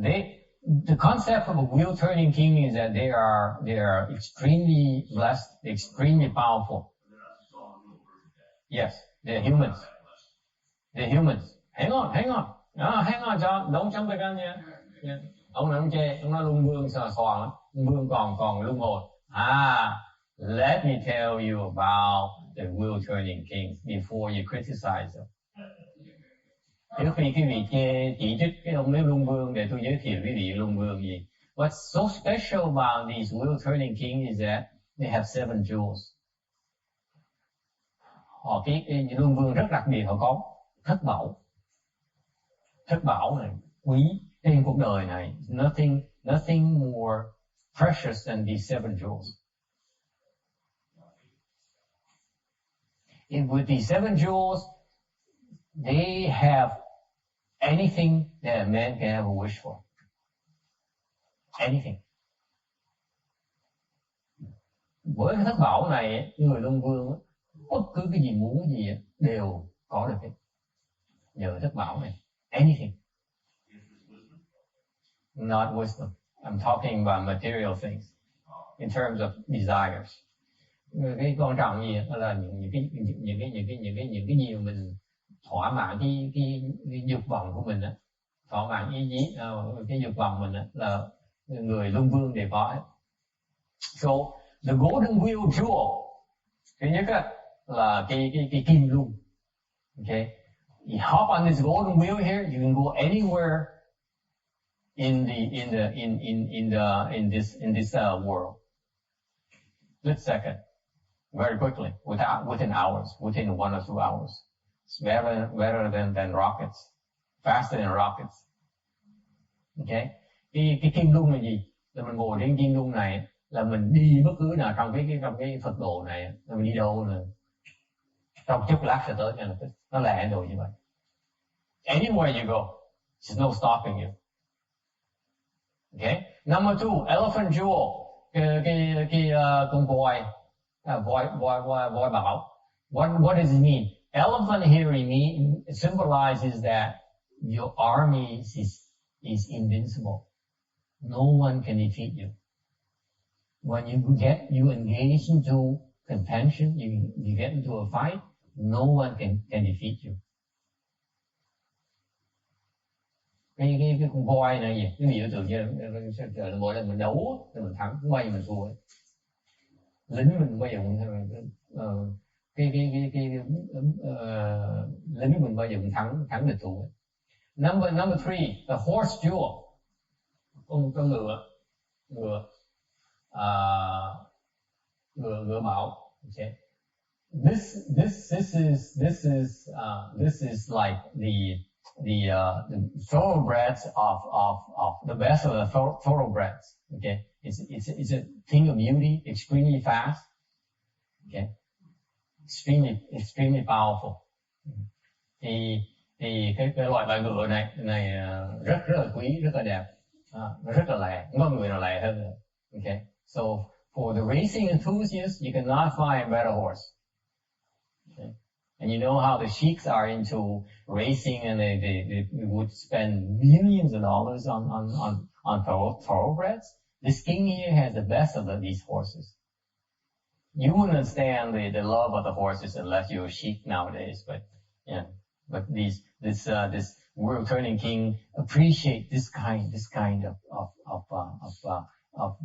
they? The concept of a wheel-turning king is that they are extremely blessed, extremely powerful. They're not still on the wheel version yet. Yes, they're humans. They're humans. Hang on. Hang on, John. Don't jump the gun yet. Yeah. Ông nói chê, ông nói luân vương xòa lắm. Luân vương còn luân hồi. Let me tell you about the wheel-turning kings before you criticize them. Trước khi quý vị chỉ trích cái ông luân vương, để tôi giới thiệu quý vị luân vương gì. What's so special about these wheel-turning kings is that they have 7 jewels. Họ cái luân vương rất đặc biệt, họ có thất bảo. Thất bảo này quý trên cuộc đời này, nothing more precious than these 7 jewels. And with these 7 jewels, they have anything that a man can ever wish for. anything. Với cái thất bảo này, người Long Vương bất cứ cái gì muốn cái gì đều có được hết. Nhờ thất bảo này, anything. Not wisdom. I'm talking about material things in terms of desires. Cái quan trọng gì là những cái gì mà mình thỏa mãn cái dục vọng của mình á, thỏa mãn ý chí cái dục vọng mình á, là người Long Vương đều có hết. So the golden wheel jewel, thứ nhất á, là cái kim luân. Okay, you hop on this golden wheel here, you can go anywhere in this world. Split second, very quickly, within hours, within 1 or 2 hours. It's better than rockets, faster than rockets. Okay, cái kim luân là gì? Là mình ngồi trên kim luân này, là mình đi bất cứ nào trong cái Phật độ này, là mình đi đâu nữa, trong chốc lát sẽ tới ngay lập tức. Nó lẹ rồi như vậy. Anywhere you go, there's no stopping you. Okay. Number 2, elephant jewel. Cái con voi bảo. What does it mean? Elephant here symbolizes that your army is invincible. No one can defeat you. When you engage into contention, you get into a fight, no one can defeat you. Cái con voi này gì? Cái biểu tượng như mỗi lần mình đấu thì mình thắng, không bao giờ mình thua. Lính mình bao giờ mình lính mình bao giờ mình thắng địch thủ. Number 3, the horse jewel. Con ngựa bảo. Okay. This is like the thoroughbreds of the best of the thoroughbreds. Okay, it's a thing of beauty, extremely fast. Okay, extremely powerful. Thì cái loại ngựa này rất là quý, rất là đẹp, nó rất là lẹ, không có người nào lẹ hơn nữa. Okay, so for the racing enthusiasts, you cannot find a better horse. Okay. And you know how the sheiks are into racing, and they would spend millions of dollars on thoroughbreds. This king here has the best of these horses. You wouldn't understand the love of the horses unless you're a sheik nowadays, but yeah. But this world-turning king appreciate this kind of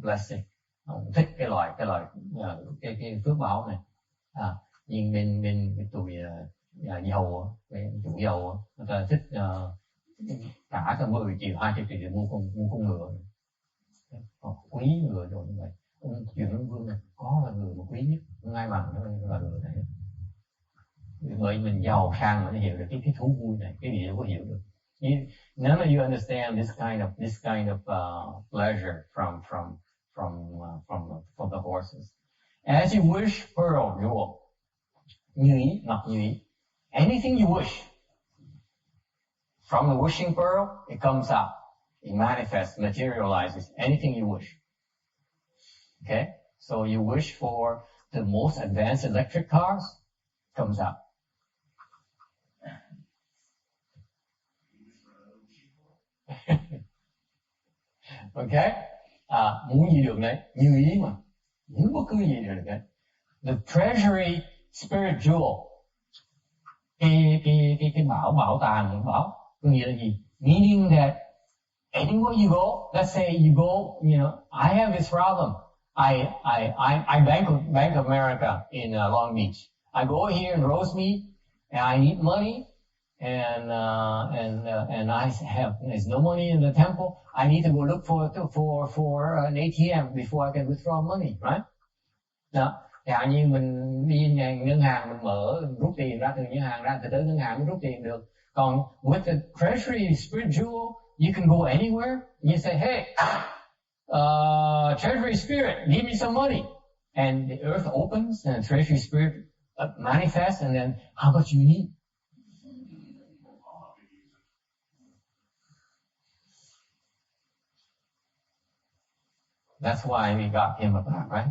blessing. Thích cái loại cái phước báo này. Nhưng bên tụi giàu, chủ giàu, người ta thích cả 10 triệu, 20 triệu để mua con ngựa. Quý ngựa rồi như vậy. Ông Truyền Long Vương này có là người mà quý nhất, không ai bằng nó là người này. Bởi mình giàu sang mới hiểu được cái thú vui này, cái gì đâu có hiểu được. None of you understand this kind of pleasure from the horses. As you wish, pearl jewel. Như ý, ngọc như ý. Anything you wish. From the wishing pearl, it comes out. It manifests, materializes. Anything you wish. Okay? So you wish for the most advanced electric cars, comes out. Okay? Muốn gì được đấy, như ý mà. Muốn bất cứ gì được đấy. The treasury spirit jewel. Cái bảo tàng, có nghĩa là gì? Meaning that anywhere you go, let's say you go, I have this problem. I Bank of America in Long Beach. I go here in Rosemead, and I need money, and there's no money in the temple. I need to go look for an ATM before I can withdraw money, right? Đó, chẳng như mình đi ngân hàng, mình rút tiền ra từ ngân hàng ra, từ tới ngân hàng mới rút tiền được. Còn with the treasury spirit jewel, you can go anywhere. You say, hey, treasury spirit, give me some money, and the earth opens, and the treasury spirit manifests, and then how much you need? That's why we got him a back, right?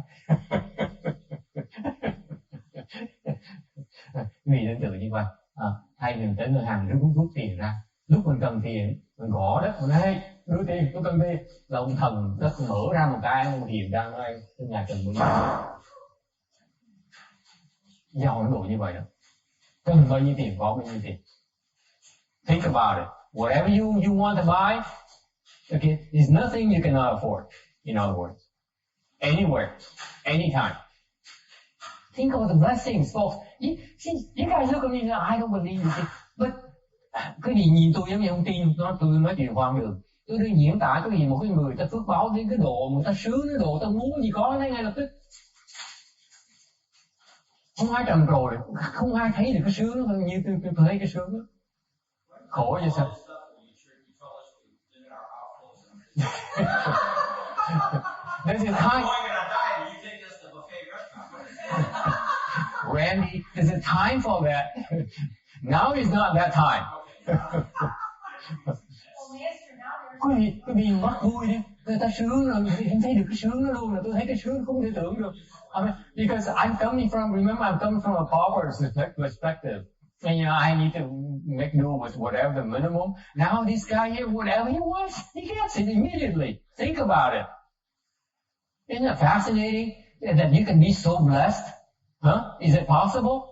Vì tương tự như vậy, thay vì tới ngân hàng rút tiền ra, lúc mình cần tiền, mình gõ đất, mình nói, hey, đưa tiền, tôi cần tiền, là ông thần đất mở ra một cái, ông hiền ra nói, nhà cần bao nhiêu? Giàu nó độ như vậy đó. Cần bao nhiêu tiền, có bao nhiêu tiền. Think about it. Whatever you want to buy, okay, there's nothing you cannot afford. In other words, anywhere, anytime. Think of the blessings, folks. You guys look at me, I don't believe you. But cái gì nhìn tôi giống như không tin, tôi nói chuyện hoang đường. Tôi đi diễn tả cái gì một cái người ta phước báo đến cái độ, người ta sướng cái độ, ta muốn gì có ngay lập tức. Không ai trầm trồ được, không ai thấy được cái sướng đó như tôi thấy cái sướng đó. Khổ vậy sao? There's a time. Randy, there's a time for that. Now is not that time. Quý vị mất vui đi. Người ta sướng rồi, em thấy được cái sướng đó luôn, là tôi thấy cái sướng không thể tưởng được. I mean, because I'm coming from a poverty perspective. And I need to make do with whatever the minimum. Now this guy here, whatever he wants, he gets it immediately. Think about it. Isn't it fascinating that you can be so blessed? Huh? Is it possible?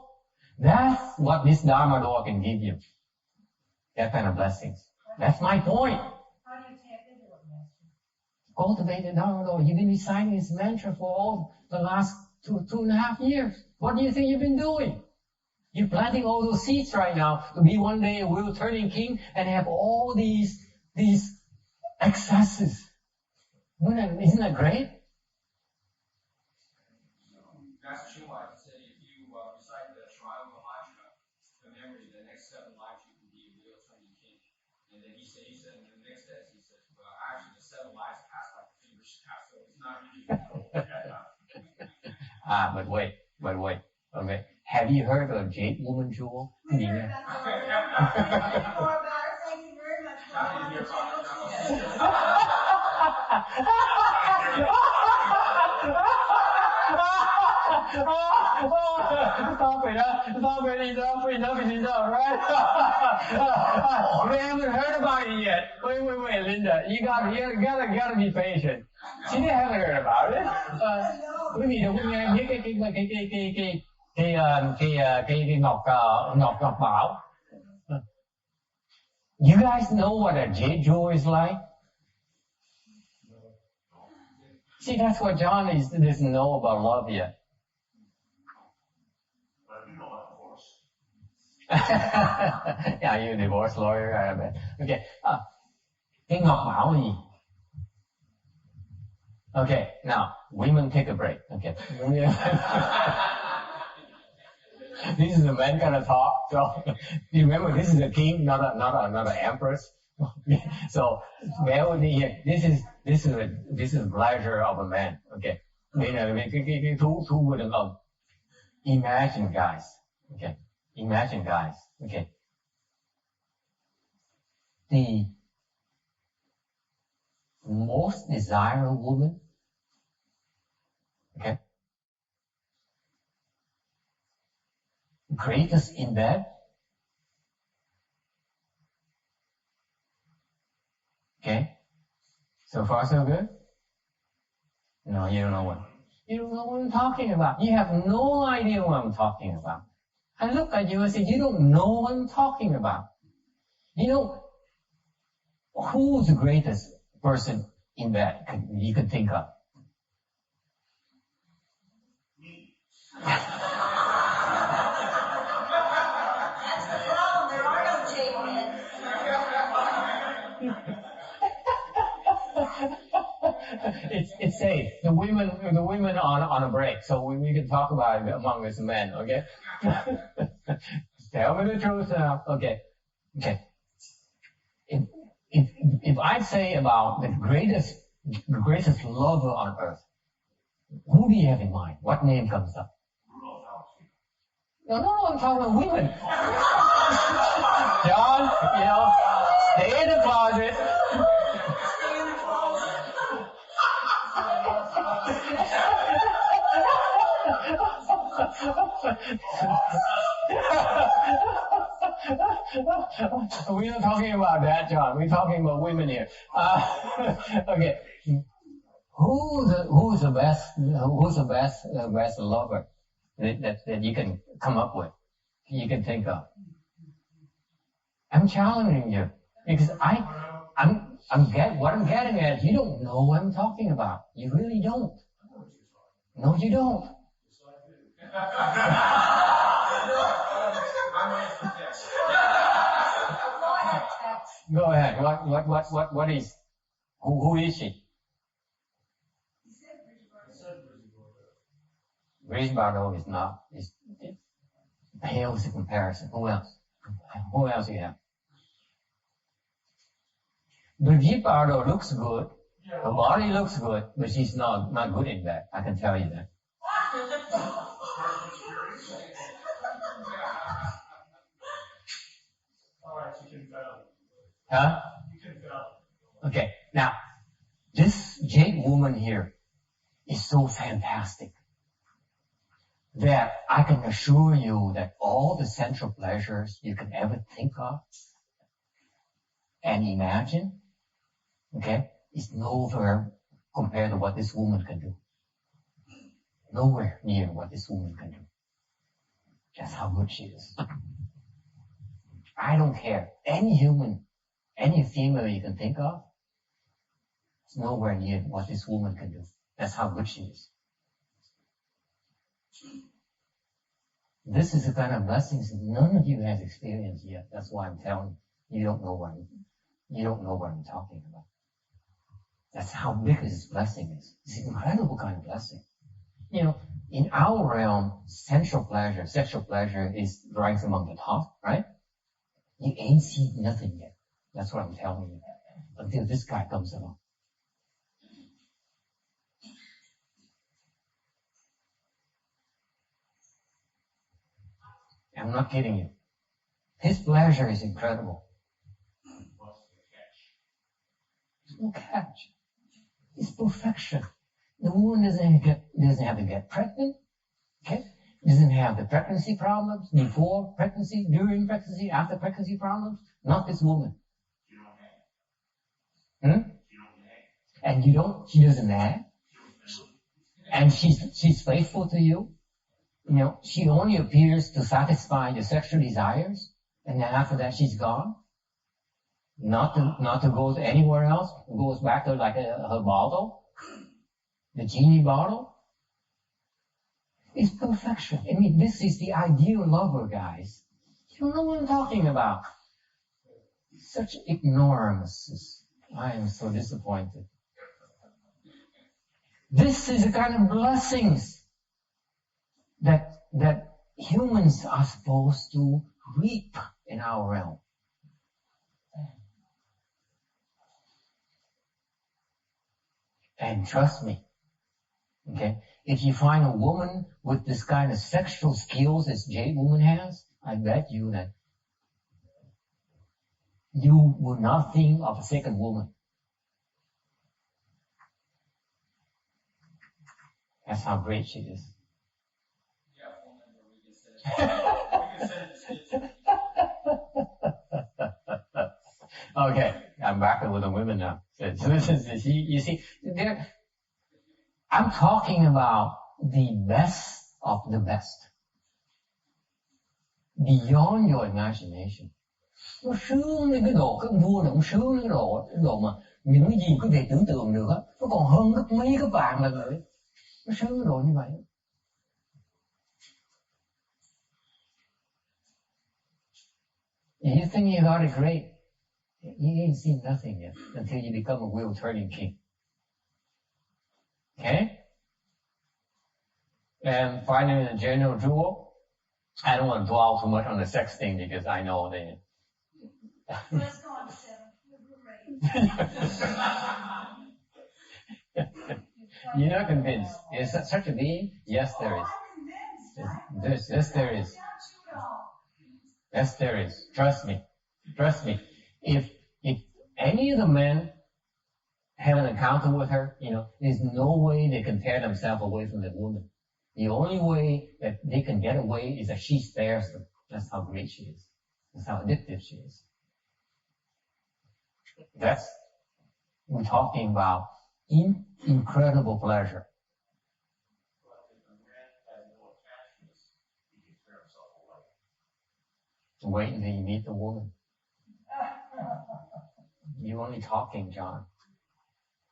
That's what this Dharma law can give you. That kind of blessings. That's my point. How do you tap into it, Master? Cultivate the Dharma law. You've been reciting this mantra for all the last two and a half years. What do you think you've been doing? You're planting all those seeds right now to be one day a world turning king and have all these excesses. Isn't that great? Master Shuai said if you recite the Triangle Mantra from memory, the next 7 lives you can be a real turning king. And then he said in the next text, he says, well, actually the 7 lives pass like a finger snap, so it's not really. But wait. Okay. Have you heard of Jade Woman Jewel? We heard about that. More about her. Thank you very much. Enough, right? We haven't heard about it yet. Wait, Linda, you gotta be patient. She haven't heard about it. Quý vị đâu có nghe biết cái ngọc bảo. You guys know what a jade jewel is like? See, that's what John doesn't know about love yet. Yeah, you're a divorce lawyer, I bet. Okay. Cái ngọc bảo là gì? Okay, now, women take a break. Okay. This is a man kind of talk. So, you remember, this is a king, not an empress. So, bear with me here. This is a pleasure of a man. Okay. Cái thú của đàn ông. Imagine, guys. Okay. Okay. The most desirable woman, okay, greatest in bed, okay, so far so good? No, you don't know what I'm talking about. You have no idea what I'm talking about. I look at you and say, you don't know what I'm talking about. You know, who's the greatest person in bed you could think of? That's the problem. There are no jade men. It's safe. The women on a break, so we can talk about it among us men. Okay. Tell me the truth now. Okay. If I say about the greatest lover on earth, who do you have in mind? What name comes up? No, I'm talking about women. John, stay in the closet. We're not talking about that, John. We're talking about women here. Okay. Who's the best lover that you can come up with? You can think of. I'm challenging you because what I'm getting at, you don't know what I'm talking about. You really don't. No, you don't. Go ahead. What is? Who is she? Grace Bardo is not. It pales in comparison. Who else? Who else you have? Brigitte Bardot looks good. Her body looks good, but she's not good in that. I can tell you that. Alright, you can fail. Huh? You can fail. Okay. Now, this jade woman here is so fantastic that I can assure you that all the sensual pleasures you can ever think of and imagine, okay, is nowhere compared to what this woman can do. Nowhere near what this woman can do. That's how good she is. I don't care. Any human, any female you can think of, it's nowhere near what this woman can do. That's how good she is. This is the kind of blessings none of you has experienced yet. That's why I'm telling you, you don't know what I'm talking about. That's how big this blessing is. It's an incredible kind of blessing. You know, in our realm, sexual pleasure is ranks among the top, right? You ain't seen nothing yet. That's what I'm telling you. Until this guy comes along. I'm not kidding you. His pleasure is incredible. What's the catch? There's no catch. It's perfection. The woman doesn't have to get pregnant. Okay? Doesn't have the pregnancy problems before pregnancy, during pregnancy, after pregnancy problems. Not this woman. You don't nag. You don't nag. And she doesn't nag. And she's faithful to you. You know, she only appears to satisfy your sexual desires. And then after that, she's gone. Not to go to anywhere else. Goes back to like her bottle. The genie bottle. It's perfection. I mean, this is the ideal lover, guys. You don't know what I'm talking about. Such ignorance. I am so disappointed. This is the kind of blessings that humans are supposed to reap in our realm. And trust me, okay, if you find a woman with this kind of sexual skills as Jade woman has, I bet you that you will not think of a second woman. That's how great she is. Yeah, phone number, we can send it. Okay, I'm back with the women now. You see, I'm talking about the best of the best. Beyond your imagination. Nó sướng đến cái độ, cái ông vua này cũng sướng đến cái độ mà những cái gì quý vị tưởng tượng được á, nó còn hơn gấp mấy cái vàng lần nữa. Nó sướng cái độ như vậy. You think you got it great? You ain't seen nothing yet until you become a wheel-turning king. Okay? And finally, the general rule, I don't want to dwell too much on the sex thing because I know that. Let's go on to 7. We're ready. You're not convinced. Is that such a being? Yes, there is. I'm convinced. Yes, there is. Yes, there is. Trust me. Trust me. If any of the men have an encounter with her, you know, there's no way they can tear themselves away from the woman. The only way that they can get away is that she spares them. That's how great she is. That's how addictive she is. We're talking about incredible pleasure. But if a man has no attachments, he can tear himself away. Wait until you meet the woman. You're only talking, John.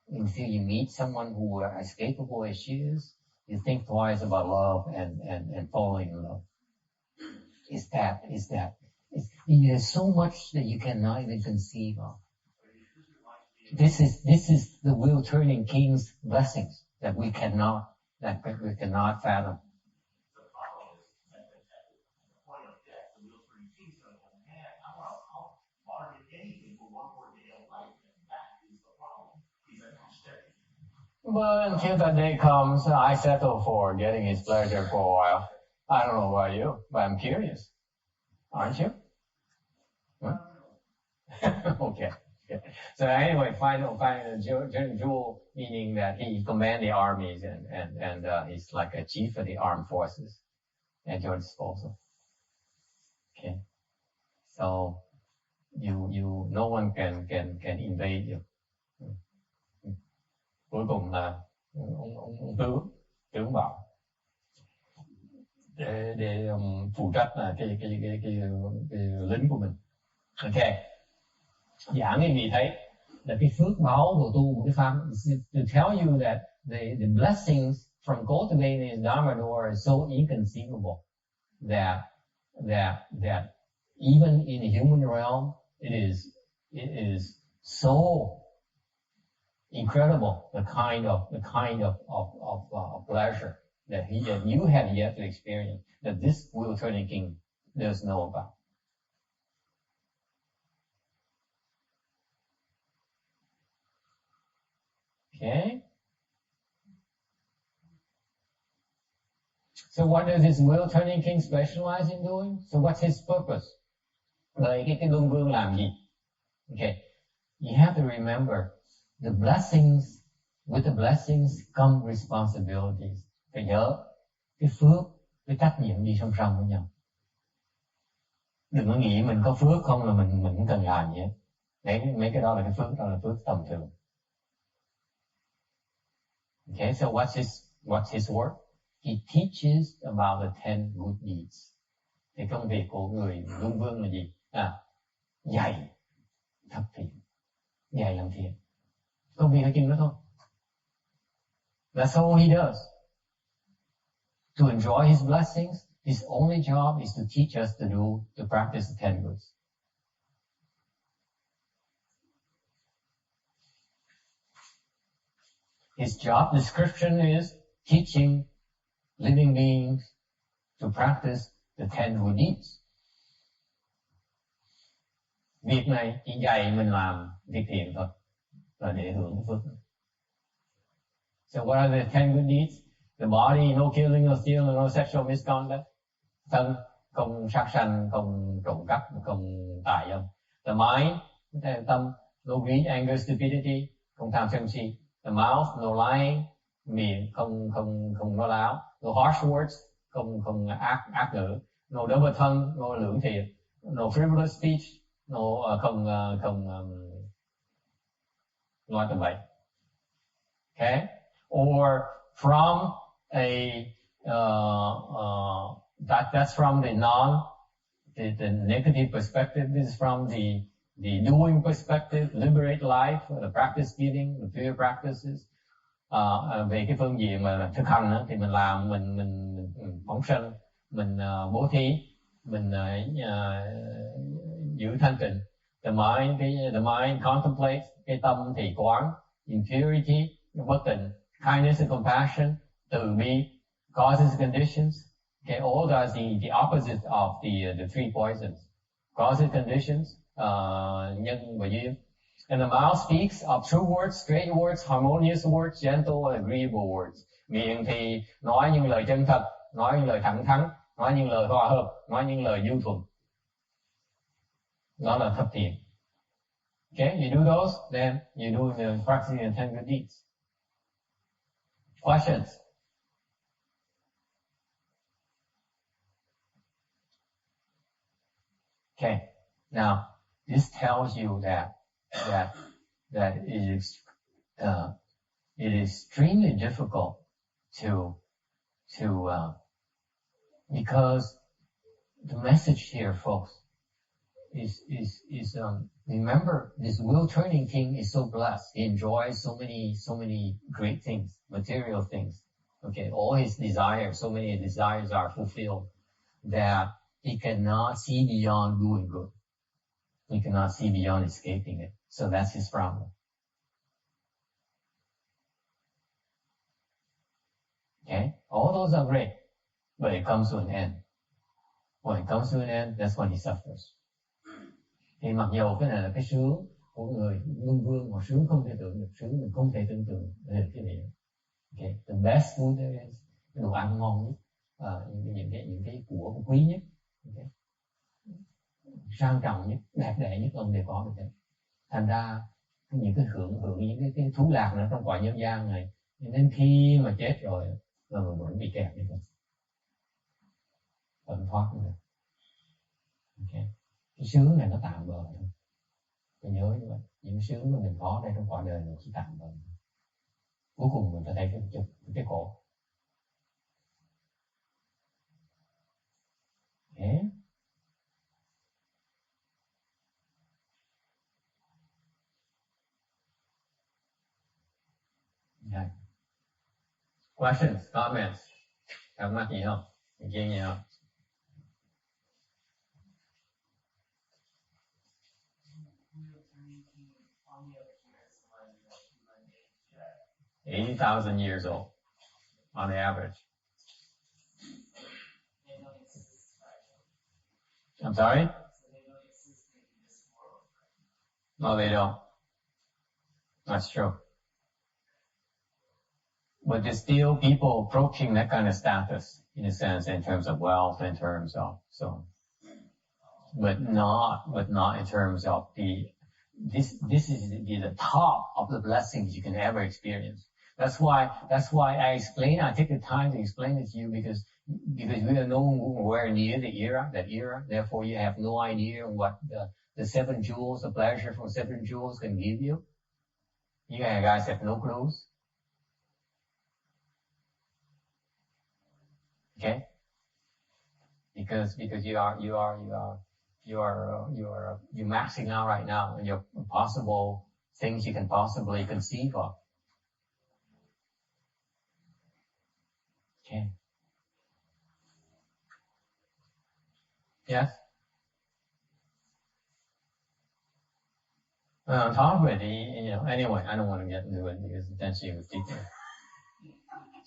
Until you meet someone who is as capable as she is, you think twice about love and falling in love. There's so much that you cannot even conceive of. This is the wheel turning king's blessings that we cannot fathom. The problem is at the point of death, the wheel turning king's going to go, man, I'll bargain anything for one more day of life, and that is the problem. He's attached to everything. But until that day comes, I settle for getting his pleasure for a while. I don't know about you, but I'm curious. Aren't you? Huh? Okay. So anyway, final jewel, meaning that he command the armies and he's like a chief of the armed forces at your disposal. Okay. So no one can invade you. Cuối cùng là ông tướng bảo để phụ trách là cái lính của mình. Okay. Giảng cái gì thấy là cái phước báo của tu một cái pháp, to tell you that the blessings from cultivating the dharma door are so inconceivable that even in the human realm it is so incredible the kind of pleasure that you have yet to experience, that this wheel turning king does know about. Okay. So what does this wheel turning king specialize in doing? So what's his purpose? Vậy cái luân vương làm gì? Okay. You have to remember the blessings, with the blessings come responsibilities. Phải nhớ cái phước, cái trách nhiệm đi song song với nhau. Đừng có nghĩ mình có phước không là mình cũng cần làm gì hết. Mấy cái đó là cái phước, đó là phước tầm thường. Okay, so what's his work? He teaches about the 10 good deeds. Thì công việc của người luân vương là gì? Dạy thập thiện, dạy làm thiện. Công việc ở chừng đó thôi. That's all he does. To enjoy his blessings, his only job is to teach us to practice the 10 goods. His job description is teaching living beings to practice the 10 good deeds. Việc này chỉ dạy mình làm việc thiện thôi, là để hưởng cái phước. So what are the 10 good deeds? The body, no killing, no stealing, no sexual misconduct. Thân, không sát sanh, không trộm cắp, không tà dâm. The mind, tâm, no greed, anger, stupidity, không tham sân si. The mouth, no lying, miệng không nói láo. No harsh words, không ác ngữ. No double tongue, no lưỡng thiệt. No frivolous speech, no không nói tầm bậy. Okay? Or from that's from the negative perspective. This is from the doing perspective, liberate life, the practice giving, the pure practices. Về cái phương diện mà thực hành đó, thì mình làm, mình phóng sanh, mình bố thí, mình giữ thanh tịnh. The mind contemplates, cái tâm thì quán, impurity, bất tịnh, kindness and compassion, từ bi, causes and conditions. Okay, all that's the opposite of the three poisons. Causes, conditions, nhân và duyên. And the mouth speaks of true words, straight words, harmonious words, gentle and agreeable words. Miệng thì nói những lời chân thật, nói những lời thẳng thắn, nói những lời hòa hợp, nói những lời nhu thuận. Đó là thập thiện. Okay, you do those, then you do the practicing the 10 good deeds. Questions? Okay. Now, this tells you that it is extremely difficult to because the message here, folks, is remember, this wheel turning king is so blessed. He enjoys so many great things, material things. Okay, all his desires, so many desires are fulfilled that he cannot see beyond doing good. He cannot see beyond escaping it. So that's his problem. Okay, all those are great, but it comes to an end. When it comes to an end, that's when he suffers. Thì mặc dầu cái này là cái sướng của người luân vương, mà sướng không thể tưởng được, sướng mình không thể tưởng tượng được cái này. Okay, the best food there is, cái đồ ăn ngon nhất, những cái của quý nhất, okay, sang trọng nhất, đẹp đẽ nhất ông đều có được đấy. Thành ra những cái hưởng những cái thú lạc nữa trong cõi nhân gian này, nên khi mà chết rồi là mình vẫn bị kẹt như vậy, vẫn thoát được. Okay. Cái sướng này nó tạm bợ thôi. Phải nhớ như vậy. Những sướng mà mình có đây trong cõi đời này chỉ tạm bợ. Cuối cùng mình phải thấy cái khổ. Okay. Okay. Questions, comments? Thắc mắc gì không? Ý kiến gì không? $80,000 years old, on average. I'm sorry? No, they don't. That's true. But there's still people approaching that kind of status, in a sense, in terms of wealth, in terms of, but not in terms of this is the top of the blessings you can ever experience. That's why I take the time to explain it to you, because we are nowhere near that era. Therefore, you have no idea what the 7 jewels, the pleasure from 7 jewels can give you. You guys have no clues. Okay? Because you're maxing out right now in your possible things you can possibly conceive of. Okay. Yes? Talk with anyway, I don't want to get into it because then she was teaching.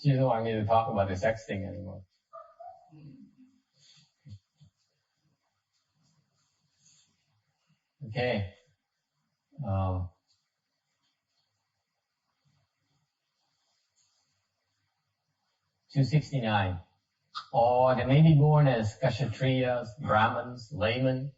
She doesn't want me to talk about the sex thing anymore. Okay. 269. Or they may be born as Kshatriyas, Brahmins, laymen,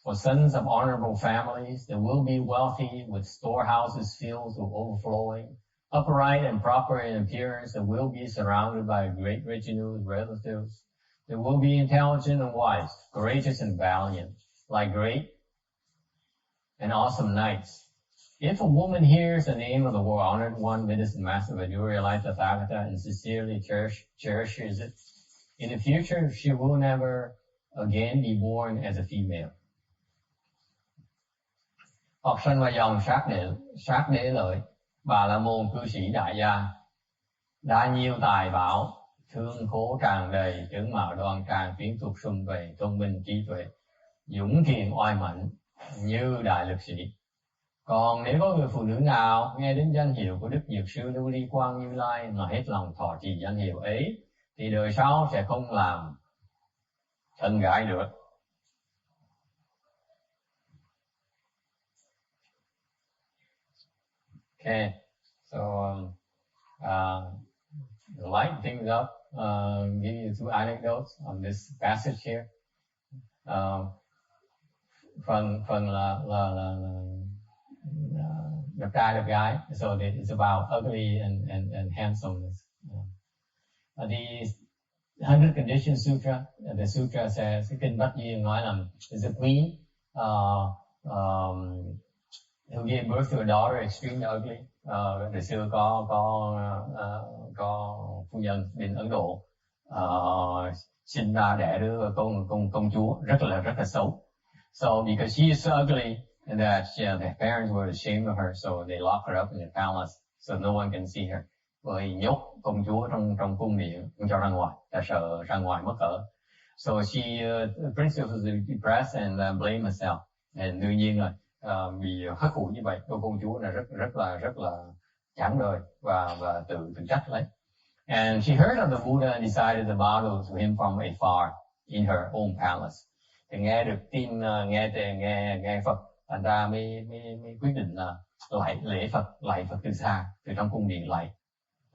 or sons of honorable families. They will be wealthy with storehouses filled to overflowing, upright and proper in appearance. They will be surrounded by a great retinue of relatives. They will be intelligent and wise, courageous and valiant, like great and awesome knights. If a woman hears the name of the honored one, medicine master Vajrayana life Tathagata, and sincerely cherishes it, in the future she will never again be born as a female. Hoặc sinh vào dòng sát đế lợi, bà la môn cư sĩ đại gia, đa nhiêu tài bảo, thương khố tràn đầy, tướng mạo đoan trang, tiến tục sum vầy, thông minh trí tuệ, dũng thiện oai mạnh như đại lực sĩ. Còn nếu có người phụ nữ nào nghe đến danh hiệu của Đức Dược Sư Lưu Ly Quang Như Lai mà hết lòng thọ trì danh hiệu ấy, thì đời sau sẽ không làm thân gái được. Okay, so to light things up, give you 2 anecdotes on this passage here. Phần là đẹp trai đẹp gái, so it's about ugly and handsomeness. 100 Condition Sutra. The Sutra says, cái kinh Bách Duyên nói là there's a queen who gave birth to a daughter extremely ugly. Ngày xưa có phu nhân bên Ấn Độ sinh ra đẻ đứa công chúa rất là xấu. So because she is so ugly and that the parents were ashamed of her, so they locked her up in the palace so no one can see her. Bởi nhốt công chúa trong cung điện, không cho ra ngoài, ta sợ ra ngoài mất cỡ. So she, the princess was depressed and blamed herself. And đương nhiên rồi, bị khắc khổ như vậy, cô công chúa là rất là chán đời và tự trách lấy. And she heard of the Buddha and decided to bow to him from afar in her own palace. Thì nghe được tin, nghe Phật, thành ra mới quyết định là lạy Phật từ xa, từ trong cung điện lạy,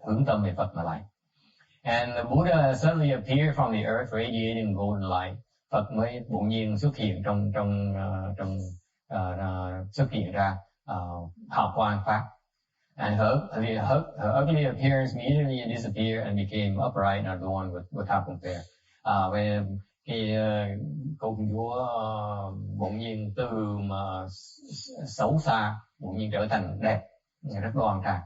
hướng tâm về Phật mà lạy. And the Buddha suddenly appeared from the earth, radiating golden light. Phật mới bỗng nhiên xuất hiện xuất hiện ra hào quang pháp. And her ugly appearance immediately disappeared and became upright and adorned without compare. Về khi cô công chúa bỗng nhiên từ mà xấu xa bỗng nhiên trở thành đẹp, rất đoan trang.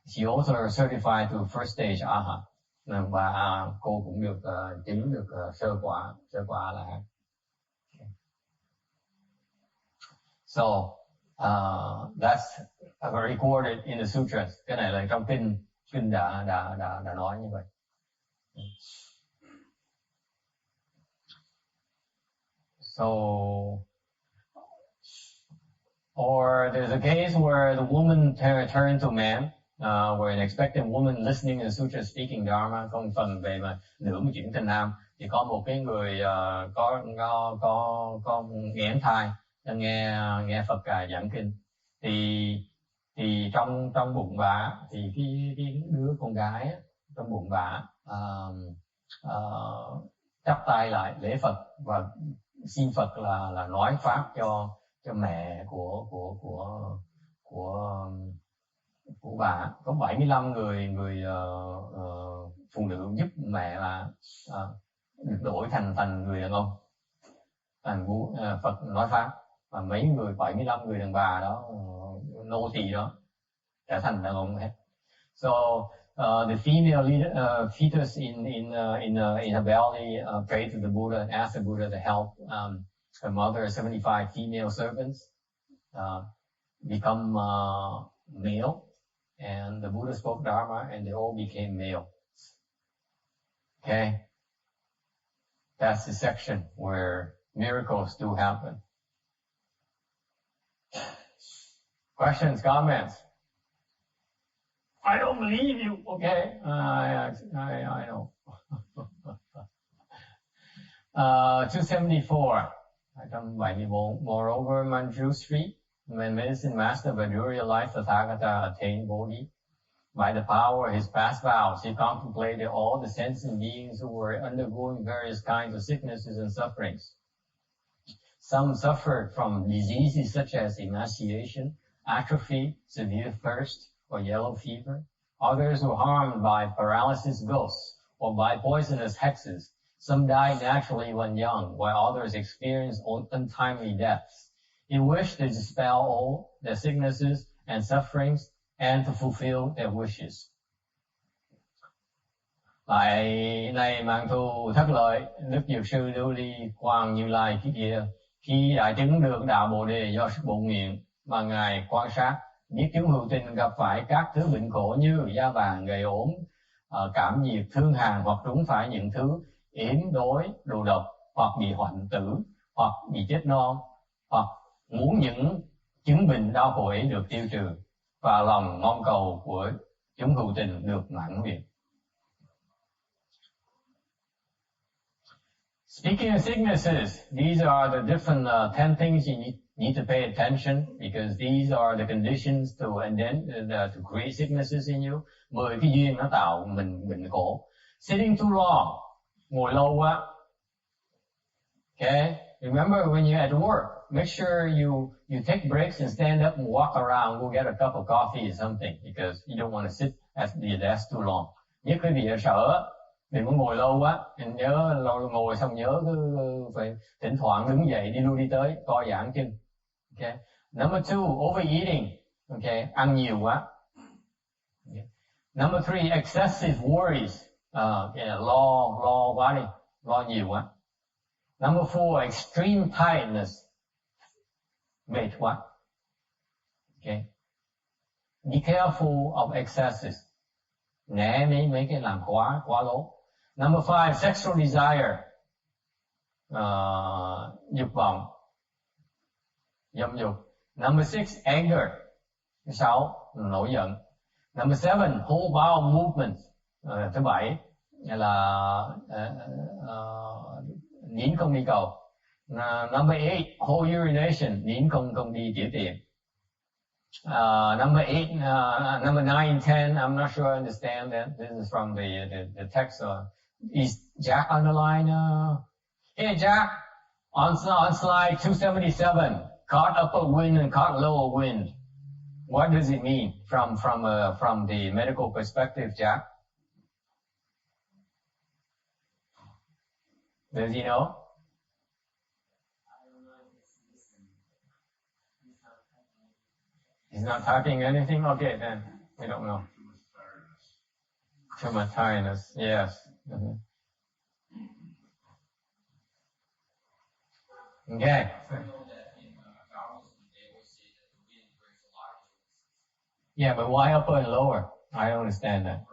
She also certified to first stage aha, và cô cũng được chứng được sơ quả là. So that's recorded in the sutras. Cái này là trong kinh đã nói như vậy. So, or there's a case where the woman turned to man, where an expectant woman listening to the sutra speaking dharma. Không phần về mà nửa một chuyện tình nam, thì có một cái người có nghẽn thai nghe Phật giảng kinh, thì trong bụng bà thì cái đứa con gái trong bụng bà chắp tay lại lễ Phật và xin Phật là nói pháp cho mẹ của bà. Có 75 người phụ nữ giúp mẹ là được đổi thành người đàn ông, thành Phật nói pháp, và mấy người 75 người đàn bà đó nô tỳ đó trở thành đàn ông hết. So the female fetus in her belly prayed to the Buddha and asked the Buddha to help her mother, 75 female servants, become male, and the Buddha spoke dharma and they all became male. Okay, that's the section where miracles do happen. Questions, comments? I don't believe you. Okay, I know. 274. 274. Moreover, Manjushri, when medicine master Vajraya life Tathagata attained Bodhi, by the power of his past vows, he contemplated all the sentient beings who were undergoing various kinds of sicknesses and sufferings. Some suffered from diseases such as emaciation, atrophy, severe thirst, or yellow fever. Others were harmed by paralysis ghosts or by poisonous hexes. Some died naturally when young, while others experienced untimely deaths. He wished to dispel all their sicknesses and sufferings and to fulfill their wishes. Lại này mạng thù thất lợi, Đức Dược Sư Lưu Ly Quang Như Lai kia, khi đã chứng được đạo Bồ Đề do sức bổn nguyện mà Ngài quan sát, biết chúng hữu tình gặp phải các thứ bệnh khổ như da vàng, gầy ốm, cảm nhiệt, thương hàn, hoặc trúng phải những thứ yếm đói, đồ độc, hoặc bị hoạnh tử, hoặc bị chết non, hoặc muốn những chứng bệnh đau khổ ấy được tiêu trừ, và lòng mong cầu của chúng hữu tình được mãn nguyện. Speaking of sicknesses, these are the different 10 things you need to pay attention, because these are the conditions to create sicknesses in you. 10 cái duyên nó tạo mình bệnh khổ. Sitting too long, ngồi lâu quá. Okay, remember when you're at work, make sure you take breaks and stand up and walk around, go get a cup of coffee or something, because you don't want to sit at the desk too long. Nhất quý vị ở sở Đừng có ngồi lâu quá, mình nhớ lâu ngồi xong nhớ cứ phải thỉnh thoảng đứng dậy đi lui đi tới, co giãn chân. Okay. Number 2, overeating. Okay, ăn nhiều quá. Okay. Number 3, excessive worries. Lo quá đi, lo nhiều quá. Number 4, extreme tiredness. Mệt quá. Okay. Be careful of excesses. Né mấy cái làm quá lố. Number 5, sexual desire. Dục vọng, dâm dục. Number 6, anger. 6, nổi giận. Number 7, whole bowel movement. Thứ 7 là nín không đi cầu. Number 8, whole urination. Nín không đi tiểu tiện. Number 9 and 10, I'm not sure I understand that. This is from the text. Is Jack on the line? Hey Jack, on slide 277, caught upper wind and caught lower wind. What does it mean from the medical perspective, Jack? Does he know? He's not typing anything? Okay, then we don't know. Too much tiredness, yes. Mm-hmm. Okay. Yeah, but why upper and lower? I don't understand that.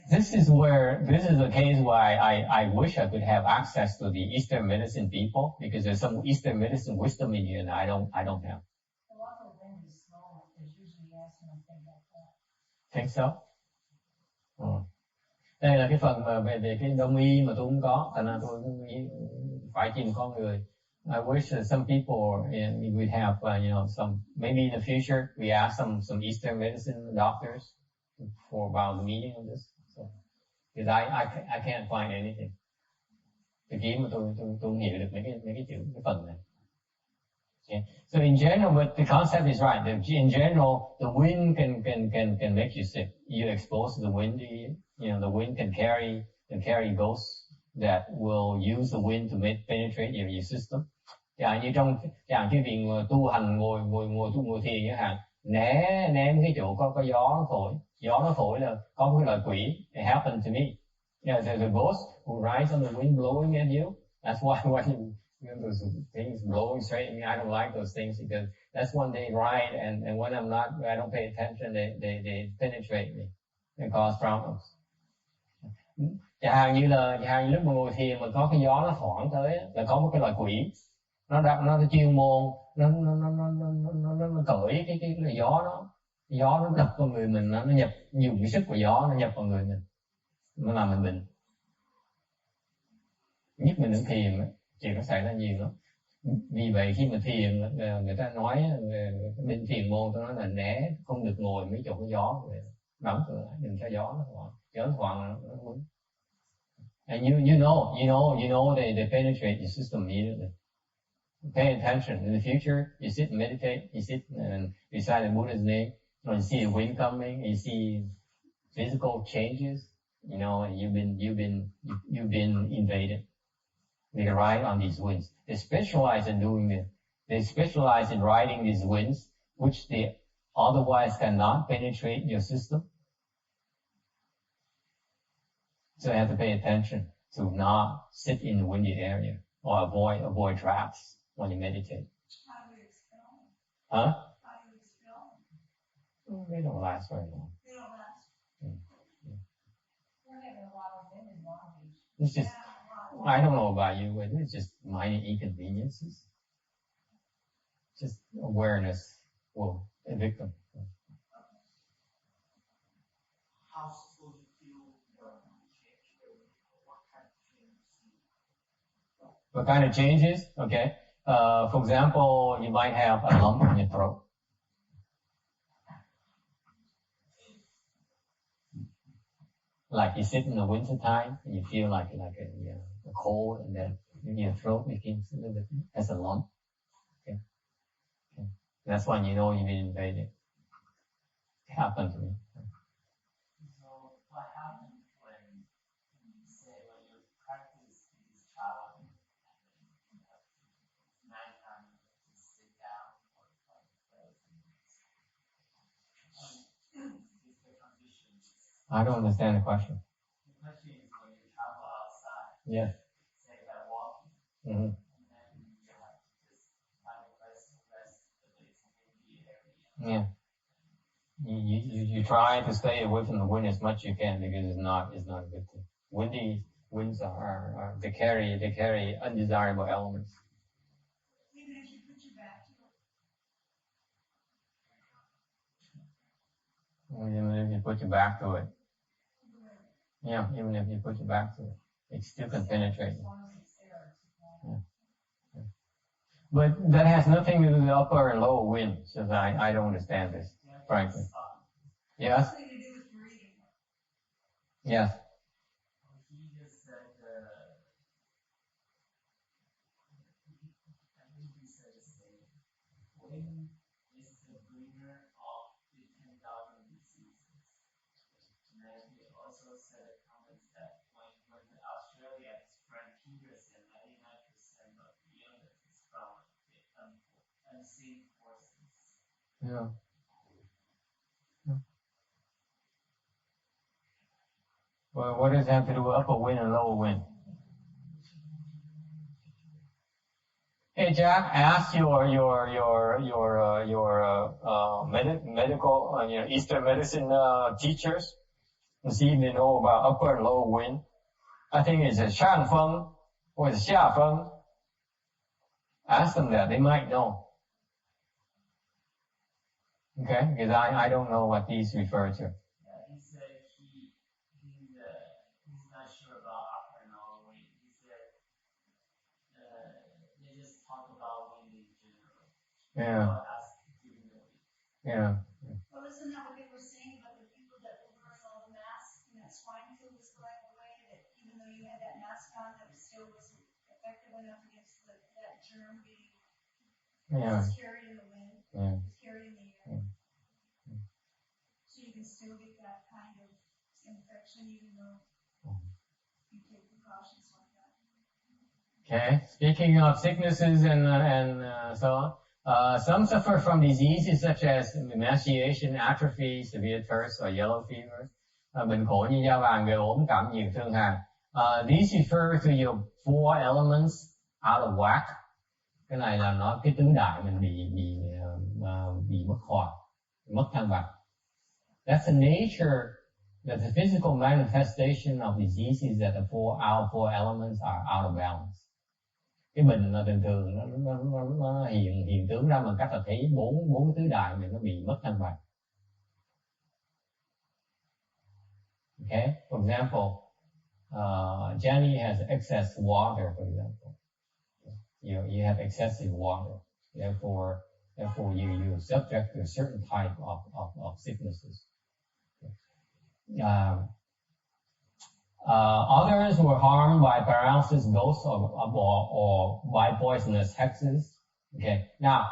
This is the case where I wish I could have access to the Eastern medicine people, because there's some Eastern medicine wisdom in here and I don't have. A lot of them is slow. There's usually acid and things like that. Think so? Đây là cái phần mà về cái đông y mà tôi không có, thành ra tôi phải tìm con người. I wish that some people would have, some, maybe in the future we ask some Eastern medicine doctors about the meaning of this. So, because I can't find anything. Từ khi mà tôi không hiểu được mấy cái chữ, cái phần này. Okay. So in general, but the concept is right. In general, the wind can make you sick. You're exposed to the wind. The wind can carry ghosts that will use the wind to penetrate your system. Chẳng như trong cái việc tu hành ngồi thiền như hạn, ném cái chỗ có gió nó thổi là có cái loại quỷ. It happened to me. Yeah, there's a ghost who rides on the wind blowing at you. That's why those things blowing straight at me, I don't like those things, because that's when they ride, and when I don't pay attention, they penetrate me and cause problems. Chẳng hạn như lúc mà ngồi thiền mà có cái gió nó thoảng tới là có một cái loại quỷ, nó chuyên môn, nó cởi cái gió nó đập vào người mình, nó nhập nhiều cái sức của gió, nó nhập vào người mình, nó làm mình bệnh. Nhất mình đứng thiền chuyện nó xảy ra nhiều lắm. Vì vậy khi mà thiền, người ta nói bên thiền môn tôi nói là né, không được ngồi mấy chỗ có gió, đóng cửa lại, đừng cho gió nó thoảng nó quấn. And you know they penetrate your system immediately. Pay attention. In the future, you sit and meditate, you sit and recite the Buddha's name, you see the wind coming, you see physical changes, and you've been invaded. They can ride on these winds. They specialize in doing this. They specialize in riding these winds, which they otherwise cannot penetrate your system. So you have to pay attention to not sit in the windy area or avoid traps when you meditate. How do you expel them? Huh? How do you expel them? They don't last very long. They don't last. We're having a lot of them in Long Beach. It's just, I don't know about you, but it's just minor inconveniences. Just awareness will evict them. How will you feel change? What kind of changes? What kind of changes? Okay. For example, you might have a lump in your throat. Like you sit in the winter time and you feel like a cold, and then your throat begins a little bit as a lump. Okay. That's when you know you've been invaded. It happened to me. So what happens when you say when you practice this traveling and nighttime to sit down or is the condition? I don't understand the question. The question is when you travel outside, Yes. say by walking, Mm-hmm. and then you have to just find a place to rest, but it's a windy area. Yeah. You try to stay away from the wind as much as you can because it's not a good thing. Winds are they carry undesirable elements. Even if you put your back to it. Even if you put your back to it. Yeah, even if you put your back to it, it still can penetrate. Yeah. Yeah. But that has nothing to do with the upper and lower wind. So I don't understand this, frankly. Yes? Something to do with breathing. Yes. He just said, I think he said the same. Wind is the bringer of the 10,000 diseases. And then he also said a comment that when Australia, his friend Peter said 99% of the illness is from the unseen forces. Yeah. Well, what does it have to do with upper wind and lower wind? Hey Jack, ask your medical Eastern medicine teachers and see if they know about upper and lower wind. I think it's a 上风 or it's 下风. Ask them that, they might know. Okay, because I don't know what these refer to. Yeah, he said he's not sure about upper and lower wind. He said they just talk about wind in general. Yeah. Yeah. Well, isn't that what they were saying about the people that were wearing all the masks and that swine flu was going away, that even though you had that mask on, that still wasn't effective enough against that germ being carried in the wind, carried in the air. So you can still get that kind of infection even though you take precautions like that. Okay. Speaking of sicknesses and so on, some suffer from diseases such as emaciation, atrophy, severe thirst, or yellow fever. Bệnh khổ như da vàng, gầy ốm, cảm nhiệt, thương hàn. These refer to your four elements out of whack. Cái này là nói cái tứ đại mình bị mất hòa, mất thăng bằng. That's the nature, that's the physical manifestation of diseases that our four elements are out of balance. Cái bệnh là thường thường nó hiện tướng ra bằng cách là thấy bốn tứ đại mình nó bị mất thăng bằng. Okay, for example, Jenny has excess water, for example. You have excessive water, therefore you're subject to a certain type of sicknesses. Others were harmed by paralysis, ghosts, or by poisonous hexes. Okay, now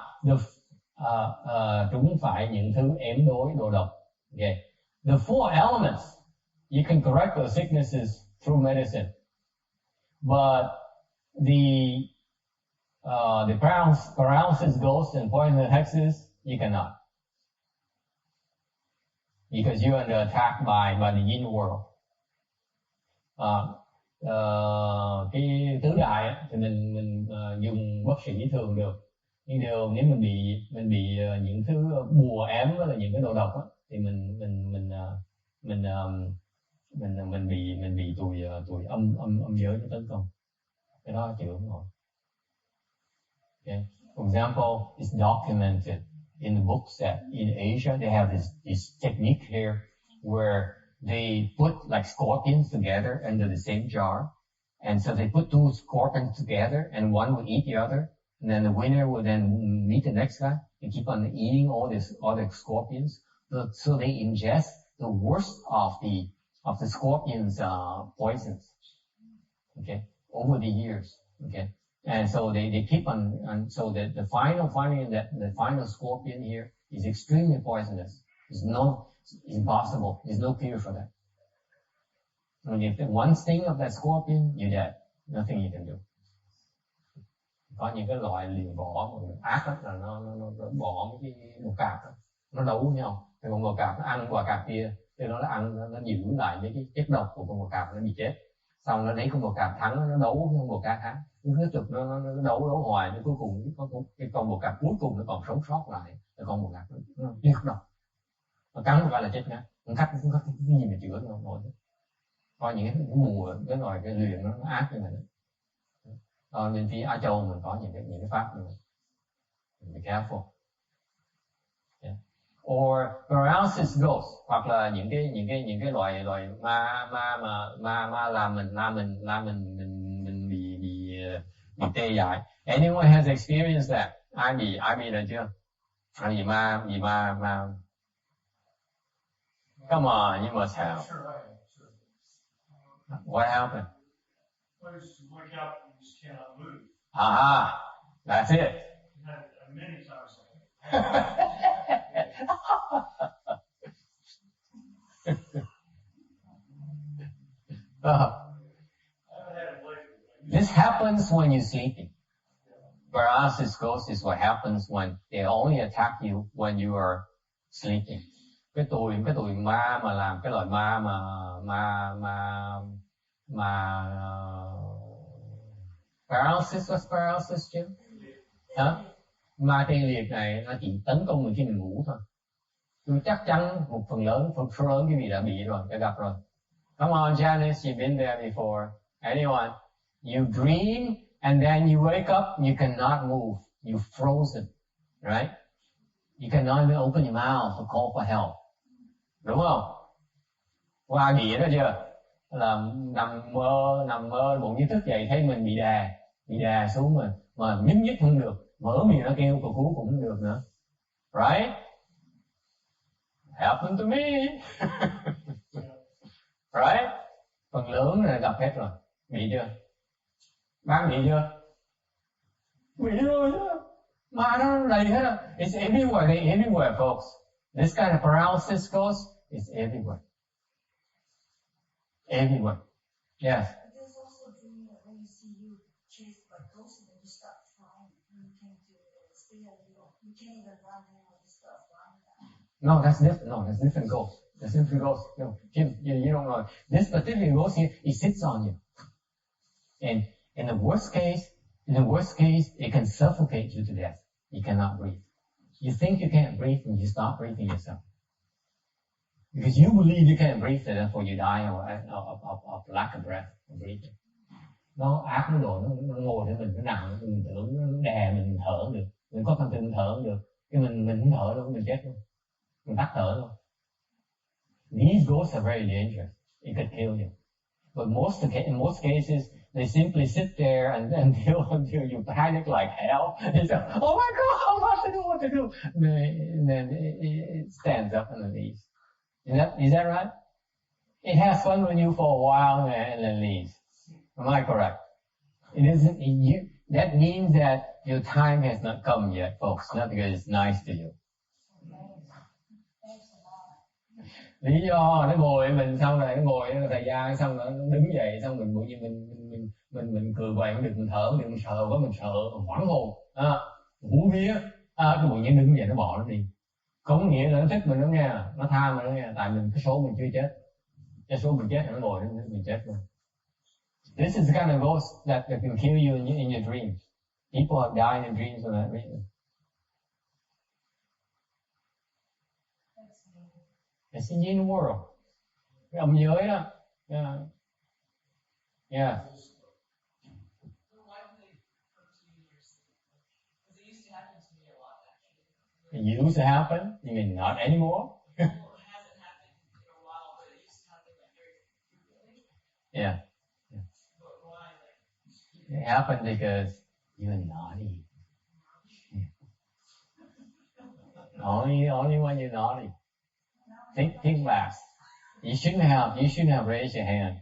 trúng phải những thứ ém đối đồ độc. Okay, the four elements, you can correct those sicknesses through medicine, but the paralysis, ghosts, and poisonous hexes, you cannot, because you're under attack by the yin world. Cái tứ đại thì mình dùng bác sĩ thường được, nhưng nếu mình bị những thứ bùa ém với là những cái đồ độc á, thì mình bị tụi âm giới nó tấn công. Cái đó chịu không nổi. Okay. For example, it's documented in the books that in Asia they have this technique here where they put like scorpions together under the same jar, and so they put two scorpions together, and one will eat the other, and then the winner will then meet the next guy and keep on eating all the scorpions. So they ingest the worst of the scorpion's poisons. Okay, over the years. Okay, And so they keep on, and so the final scorpion here is extremely poisonous. It's impossible. There's no cure for that. And if one sting of that scorpion, you're dead. Nothing you can do. Có những cái loại liều bỏ ác lắm, là nó bỏ cái bò cạp đó, nó đấu với nhau. Thì con bò cạp nó ăn bò cạp kia, thì nó ăn, nó giữ lại mấy cái chất độc của con bò cạp, nó bị chết. Xong nó lấy con bò cạp thắng, nó đấu với con bò cạp thắng. Cứ chụp nó đấu hoài, đến cuối cùng cái con bò cạp cuối cùng nó còn sống sót lại, là con bò cạp nó tuyệt độc. Nó cắn một cái là chết ngay. Không cắt cái gì mà chữa nó nổi. Coi những cái mùa cái loại cái luyện nó ác như vậy đó. Bên phía Á Châu mình có những cái pháp như vậy. Be careful. Yeah. Or paralysis ghost, hoặc là những cái loại ma làm mình bị tê dại. Anyone has experienced that? Ai bị rồi chưa? Ai bị ma? Come on, you must have. Sure, I am. Sure. What happened? I used to wake up and just cannot move. Aha, that's it. Many times. This happens when you're sleeping. Paralysis ghost is what happens when they only attack you when you are sleeping. Cái tụi ma mà làm cái loại ma paralysis, what's paralysis chứ? Hả? Ma tê liệt này nó chỉ tấn công mình khi mình ngủ thôi. Tôi chắc chắn một số lớn cái vị đã bị rồi, đã gặp rồi. Come on, Janice, you've been there before. Anyone? You dream and then you wake up, you cannot move. You're frozen, right? You cannot even open your mouth to call for help. Đúng không? Có ai bị đó chưa? Là nằm mơ bỗng nhiên thức dậy thấy mình bị đè xuống mà nhúc không được, mở miệng nó kêu cầu cứu cũng không được nữa. Right? Happened to me. Right? Phần lớn là gặp hết rồi. Bị chưa? Bác bị chưa? Bị rồi chứ. Mà nó đầy hết rồi. It's everywhere, folks. This kind of paralysis ghost is everywhere. Everywhere. Yes. There's also a dream that when you see you chased by ghosts and then you start flying and you can't stay at you can't even run anymore, you start flying. No, that's different. No, that's different ghost. That's different ghost. No, Jim, you don't know. This particular ghost here, it sits on you. And in the worst case, it can suffocate you to death. You cannot breathe. You think you can't breathe and you stop breathing yourself. Because you believe you can't breathe, and therefore you die of lack of breath, of breathing. Nó ác nó đồ, nó ngồi để mình, nó nặng, mình tưởng nó đè mình thở được. Mình có thông tin thở được. Cái mình không thở đâu, mình chết luôn. Mình tắt thở luôn. These ghosts are very dangerous. It could kill you. But in most cases, they simply sit there until you panic like hell. You say, oh my God, what to do? And then it stands up and leaves. Is that right? It has fun with you for a while and then leaves. Am I correct? It isn't you. That means that your time has not come yet, folks. Not because it's nice to you. Lý do nó ngồi mình xong rồi nó ngồi thời gian xong rồi nó đứng dậy xong mình bỗng nhiên mình cười quậy không được, mình thở không được, mình sợ quá, mình sợ hoảng hồn, hú vía, cái bỗng nhiên đứng dậy nó bỏ nó đi. Không nghĩa là nó thích mình đó nha, nó tha mình đó nha, tại mình cái số mình chưa chết, cái số mình chết nó ngồi mình chết luôn. This is the kind of ghost that can kill you in your dreams. People have died in dreams for that reason. It's in the world. Cái âm giới đó. Yeah. It used to happen? You mean not anymore? Well, it hasn't happened in a while, but it used to happen like very frequently. Yeah. But why? It happened because you're naughty. Only when you're naughty. Think back. You shouldn't have raised your hand.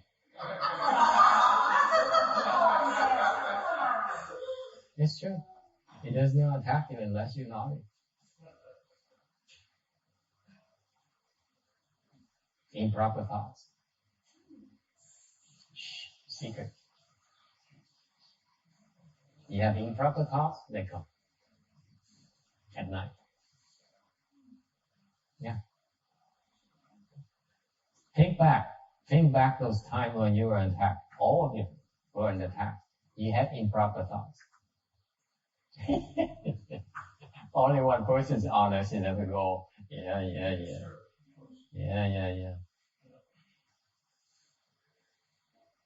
It's true. It does not attack you unless you're naughty. Improper thoughts. Shh, secret. You have improper thoughts, they come. At night. Yeah. Think back those times when you were attacked. All of you were in attack. You had improper thoughts. Only one person is honest enough to go, yeah.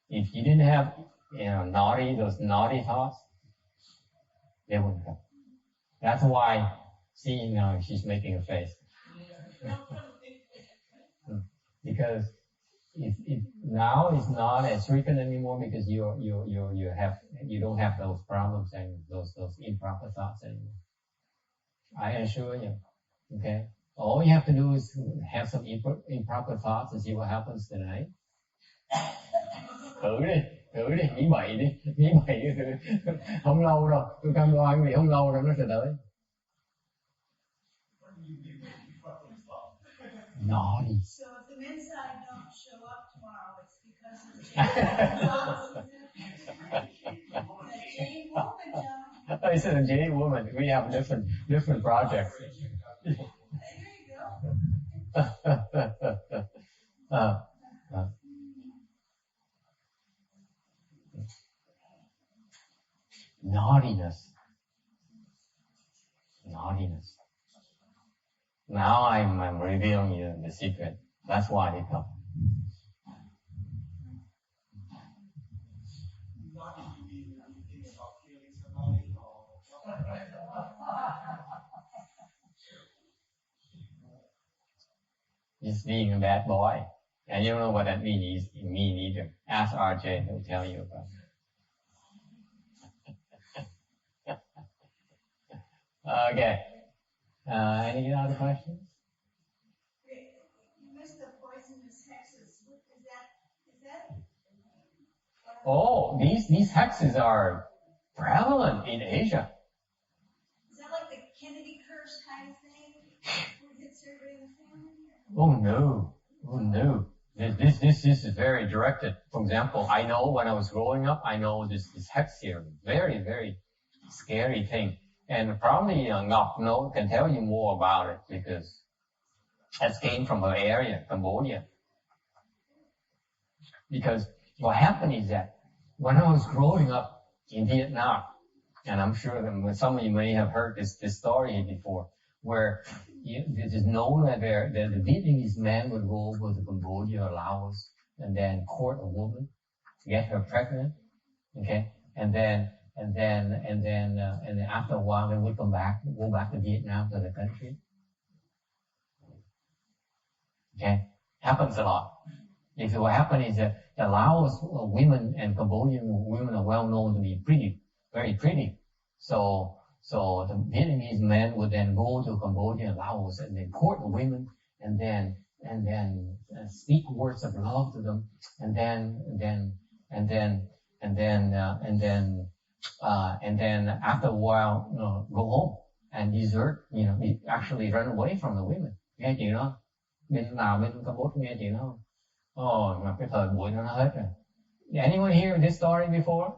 If you didn't have, those naughty thoughts, they wouldn't come. That's why, see now she's making a face. Because now it's not as frequent anymore because you don't have those problems and those improper thoughts anymore. I assure you. Okay? All you have to do is have some improper thoughts and see what happens tonight. Thử đi, nghĩ bậy đi. Không lâu đâu, tôi cam đoan vì không lâu đâu nó sẽ tới. Naughty. So if the men's side don't show up tomorrow, it's because of the Jane woman. I said a Jane woman. We have different projects. There you go. Naughtiness. Now I'm revealing you the secret. That's why they come. Just being a bad boy. And you don't know what that means either. Ask RJ, he'll tell you about it. Okay. Any other questions? You missed the poisonous hexes. Is that? Oh, these hexes are prevalent in Asia. Is that like the Kennedy curse kind of thing? Who hits everybody in the family? Oh no. This is very directed. For example, I know when I was growing up, I know this hex here, very, very scary thing. And probably Ngọc can tell you more about it because that came from her area, Cambodia. Because what happened is that when I was growing up in Vietnam, and I'm sure that some of you may have heard this story before, where it is known that the Vietnamese man would go over to Cambodia or Laos and then court a woman, get her pregnant, okay, and then after a while they would go back to Vietnam, to the country. Okay, happens a lot. Because what happened is that the Laos women and Cambodian women are well known to be pretty, very pretty. So the Vietnamese men would then go to Cambodia and Laos and then court the women and then speak words of love to them and then after a while go home and desert, actually run away from the women. Nghe chuyện đó? Bên Lào, bên Cambodia nghe chuyện đó không? Oh, mà cái thời buổi nó hết rồi. Anyone hear this story before?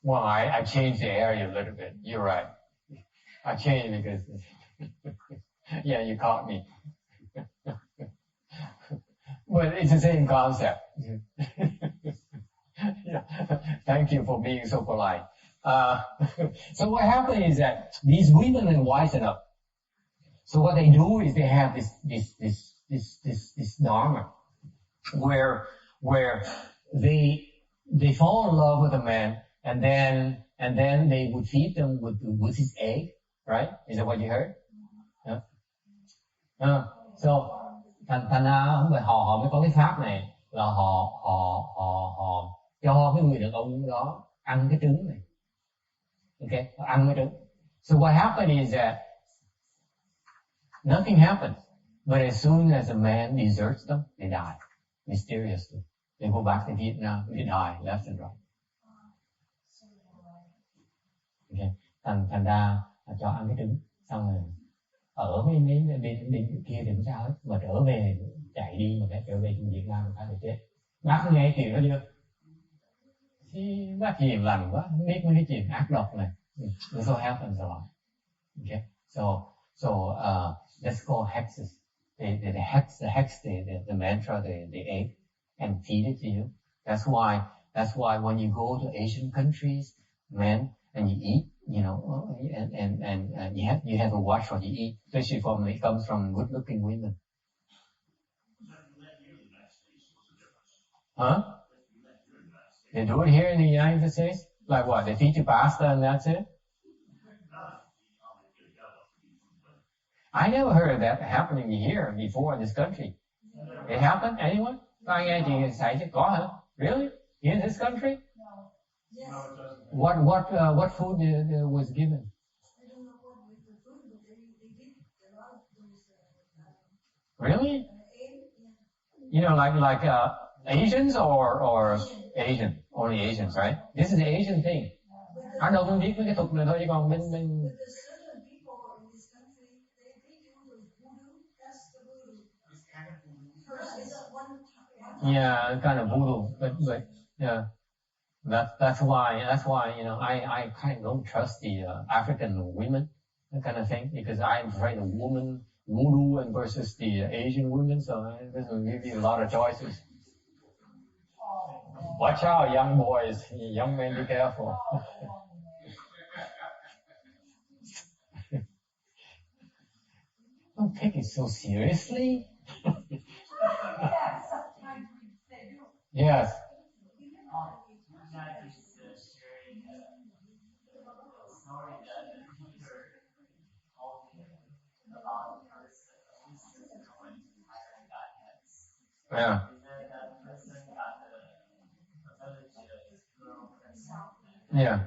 Well, I changed the area a little bit. You're right. I changed because, yeah, you caught me. But it's the same concept. Yeah. Thank you for being so polite. So what happened is that these women are wisen up. So what they do is they have this dharma where they fall in love with a man and then they would feed them with his egg, right? Is that what you heard? Yeah. So thành ra họ mới có cái pháp này là họ cho cái người đàn ông đó ăn cái trứng này. Okay, ăn cái trứng. So what happened is that nothing happens, but as soon as a man deserts them, they die mysteriously. They go back to Vietnam, they die left and right. Okay. Thành ra cho ăn cái trứng, xong rồi ở với bên kia thì không sao hết, mà trở về chạy đi mà phải trở về Việt Nam phải chết. Bác nghe chuyện đó chưa? Bác hiền lành quá, không biết mấy cái chuyện ác độc này. So happens a lot. Okay. So let's call hexes. The mantra they ate and feed it to you. That's why when you go to Asian countries, man, and you eat, and you have to watch what you eat, especially when it comes from good-looking women. Huh? They do it here in the United States? Like what? They feed you pasta and that's it? I never heard of that happening here before in this country. It happened? Anyone? Ai nghe chị xảy chứ có hả? Really? In this country? No. Yes. No, it doesn't. What food was given? I don't know what was the food, but they did a lot of those. Really? Yeah. Like Asians or Asian? Only Asians, right? This is an Asian thing. Anh đâu cũng biết mấy cái tục này thôi chứ còn bên But the certain people in this country, they do the voodoo. That's the voodoo. It's kind of voodoo. First is one. Yeah, kind of voodoo, but yeah. That's why I kind of don't trust the African women, that kind of thing, because I'm afraid of woman voodoo and versus the Asian women, so it doesn't give you a lot of choices. Watch out, young boys, young men, be careful. Don't take it so seriously. Yes. Yeah. Yeah.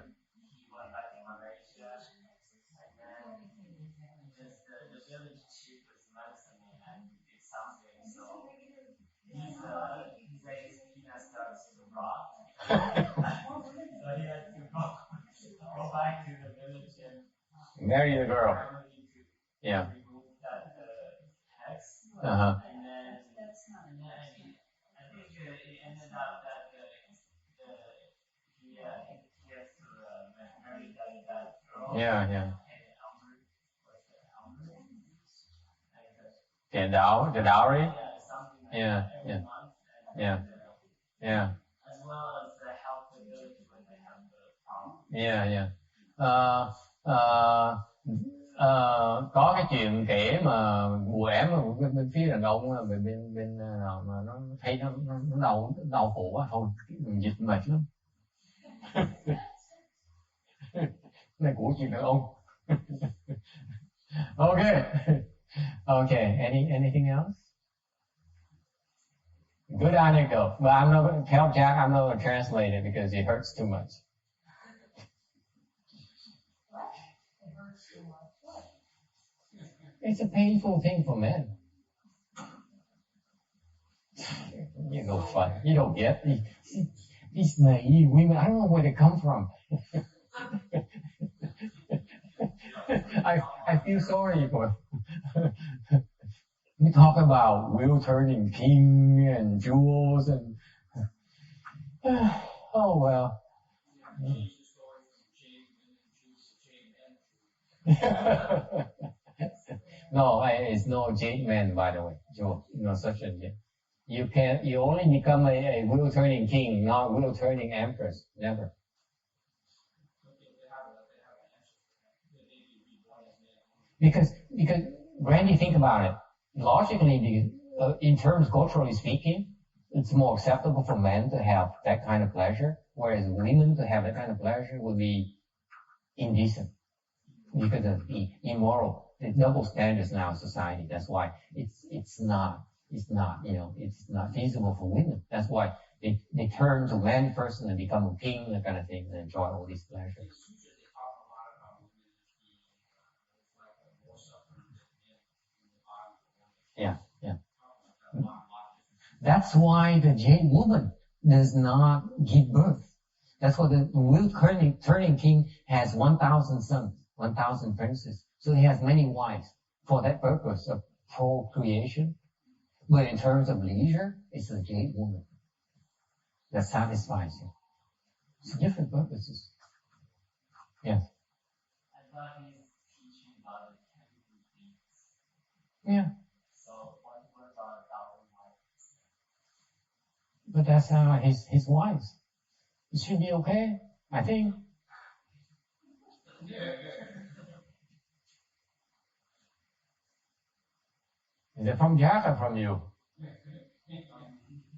So he had to go back to the village and marry the girl. Yeah. remove that hex. Uh-huh. And then I think it ended up that he has to marry that girl. Yeah. And The dowry? something like Yeah, that every yeah. month. Yeah. Yeah. As well as help the village when they have the problem. Yeah. Có cái chuyện kể mà quẻ mà bên phía đàn ông bên mà nó thấy nó đau khổ quá thôi dịch mệt lắm. Này của chuyện đàn ông. Okay. Anything else? Good anecdote, but I'm not going to tell Jack. I'm not going to translate it because it hurts too much. What? It hurts too much. What? It's a painful thing for men. You no fun. You don't get these naive women. I don't know where they come from. I feel sorry for. We talk about wheel turning king and jewels and oh well. No, it's no jade man, by the way, Joe. No such a thing. You only become a wheel turning king, not wheel turning empress. Never. Because Randy, think about it. Logically, in terms culturally speaking, it's more acceptable for men to have that kind of pleasure, whereas women to have that kind of pleasure would be indecent because of the immoral, the double standards now in society. That's why it's not feasible for women. That's why they turn to men first and then become a king, that kind of thing, and enjoy all these pleasures. Yeah. That's why the Jade woman does not give birth. That's what the wheel turning king has 1,000 sons, 1,000 princes. So he has many wives for that purpose of procreation. But in terms of leisure, it's a jade woman that satisfies him. It's different purposes. Yes. I thought he's teaching about the chemical things. Yeah. So what about 1,000 wives? But that's how his wives. It should be okay, I think. Is it from Jack or from you?